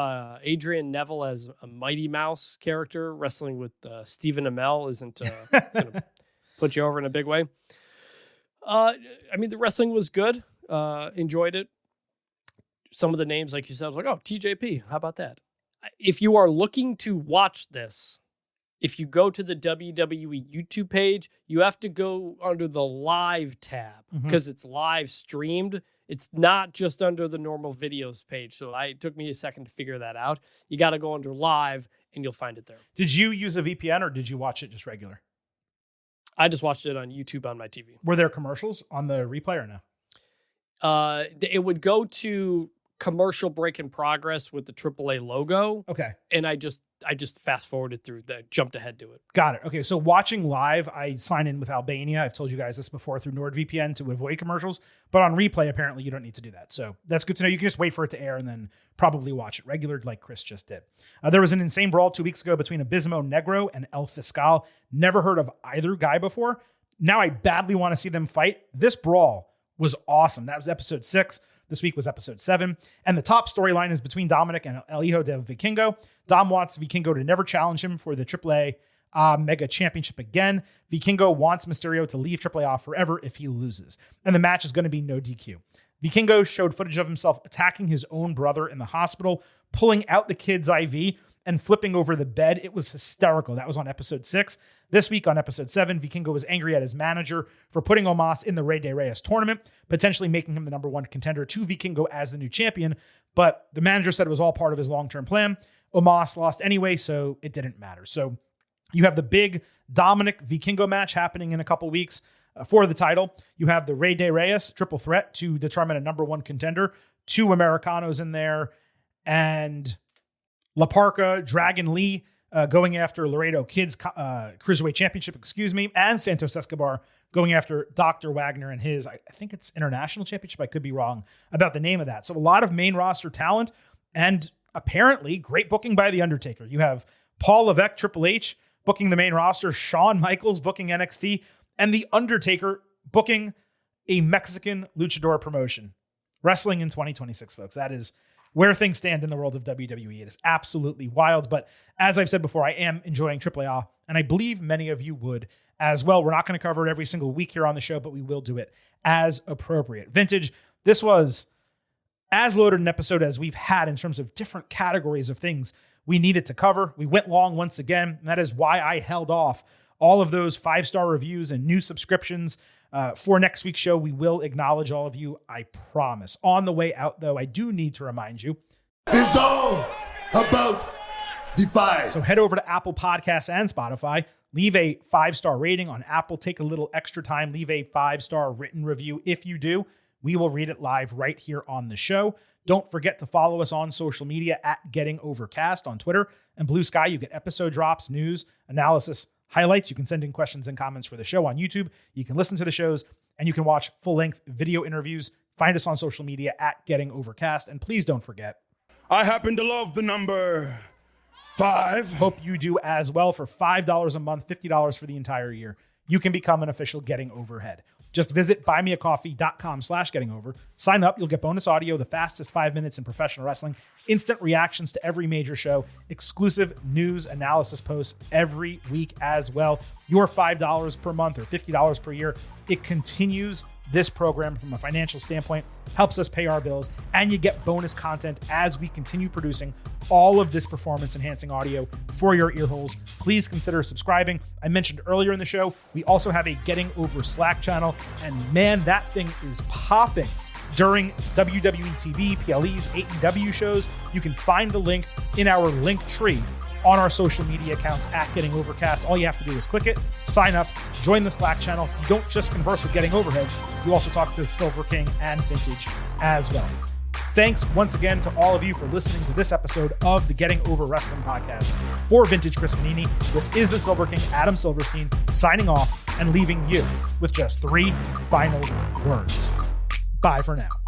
Adrian Neville as a Mighty Mouse character wrestling with Stephen Amell isn't going to put you over in a big way? I mean, the wrestling was good. Enjoyed it. Some of the names, like you said, I was like, oh, TJP. How about that? If you are looking to watch this, if you go to the WWE YouTube page, you have to go under the live tab because it's live streamed. It's not just under the normal videos page. So it took me a second to figure that out. You got to go under live and you'll find it there. Did you use a VPN or did you watch it just regular? I just watched it on YouTube on my TV. Were there commercials on the replay or no? It would go to commercial break in progress with the AAA logo. Okay. And I just fast forwarded through that, jumped ahead to it. Got it. Okay. So watching live, I sign in with Albania. I've told you guys this before through NordVPN to avoid commercials, but on replay, apparently you don't need to do that. So that's good to know. You can just wait for it to air and then probably watch it regular like Chris just did. There was an insane brawl 2 weeks ago between Abismo Negro and El Fiscal. Never heard of either guy before. Now I badly want to see them fight. This brawl was awesome. That was episode 6. This week was episode 7. And the top storyline is between Dominic and El Hijo de Vikingo. Dom wants Vikingo to never challenge him for the AAA Mega Championship again. Vikingo wants Mysterio to leave AAA forever if he loses. And the match is going to be no DQ. Vikingo showed footage of himself attacking his own brother in the hospital, pulling out the kid's IV, and flipping over the bed. It was hysterical. That was on episode 6. This week on episode 7, Vikingo was angry at his manager for putting Omos in the Rey de Reyes tournament, potentially making him the number 1 contender to Vikingo as the new champion. But the manager said it was all part of his long-term plan. Omos lost anyway, so it didn't matter. So you have the big Dominic Vikingo match happening in a couple weeks for the title. You have the Rey de Reyes triple threat to determine a number 1 contender. 2 Americanos in there, and La Parka, Dragon Lee going after Laredo Kid's Cruiserweight Championship, and Santos Escobar going after Dr. Wagner and his, I think it's International Championship. I could be wrong about the name of that. So a lot of main roster talent and apparently great booking by The Undertaker. You have Paul Levesque, Triple H booking the main roster, Shawn Michaels booking NXT, and The Undertaker booking a Mexican luchador promotion. Wrestling in 2026, folks. That is where things stand in the world of WWE. It is absolutely wild. But as I've said before, I am enjoying AAA, and I believe many of you would as well. We're not going to cover it every single week here on the show, but we will do it as appropriate. Vintage, this was as loaded an episode as we've had in terms of different categories of things we needed to cover. We went long once again, and that is why I held off all of those 5-star reviews and new subscriptions. For next week's show, we will acknowledge all of you, I promise. On the way out, though, I do need to remind you. It's all about Defy. So head over to Apple Podcasts and Spotify. Leave a 5-star rating on Apple. Take a little extra time. Leave a 5-star written review. If you do, we will read it live right here on the show. Don't forget to follow us on social media at Getting Overcast on Twitter and Blue Sky. You get episode drops, news, analysis, highlights. You can send in questions and comments for the show on YouTube. You can listen to the shows, and you can watch full-length video interviews. Find us on social media at Getting Overcast. And please don't forget, I happen to love the number 5. Hope you do as well. For $5 a month, $50 for the entire year, you can become an official Getting Overhead. Just visit buymeacoffee.com/gettingover. Sign up. You'll get bonus audio, the fastest 5 minutes in professional wrestling, instant reactions to every major show, exclusive news analysis posts every week as well. your $5 per month or $50 per year, it continues this program from a financial standpoint, helps us pay our bills, and you get bonus content as we continue producing all of this performance-enhancing audio for your ear holes. Please consider subscribing. I mentioned earlier in the show, we also have a Getting Over Slack channel, and man, that thing is popping. During WWE TV, PLEs, AEW shows, you can find the link in our link tree on our social media accounts at Getting Overcast. All you have to do is click it, sign up, join the Slack channel. You don't just converse with Getting Overheads, you also talk to Silver King and Vintage as well. Thanks once again to all of you for listening to this episode of the Getting Over Wrestling podcast. For Vintage Chris Manini, this is the Silver King, Adam Silverstein, signing off and leaving you with just 3 final words. Bye for now.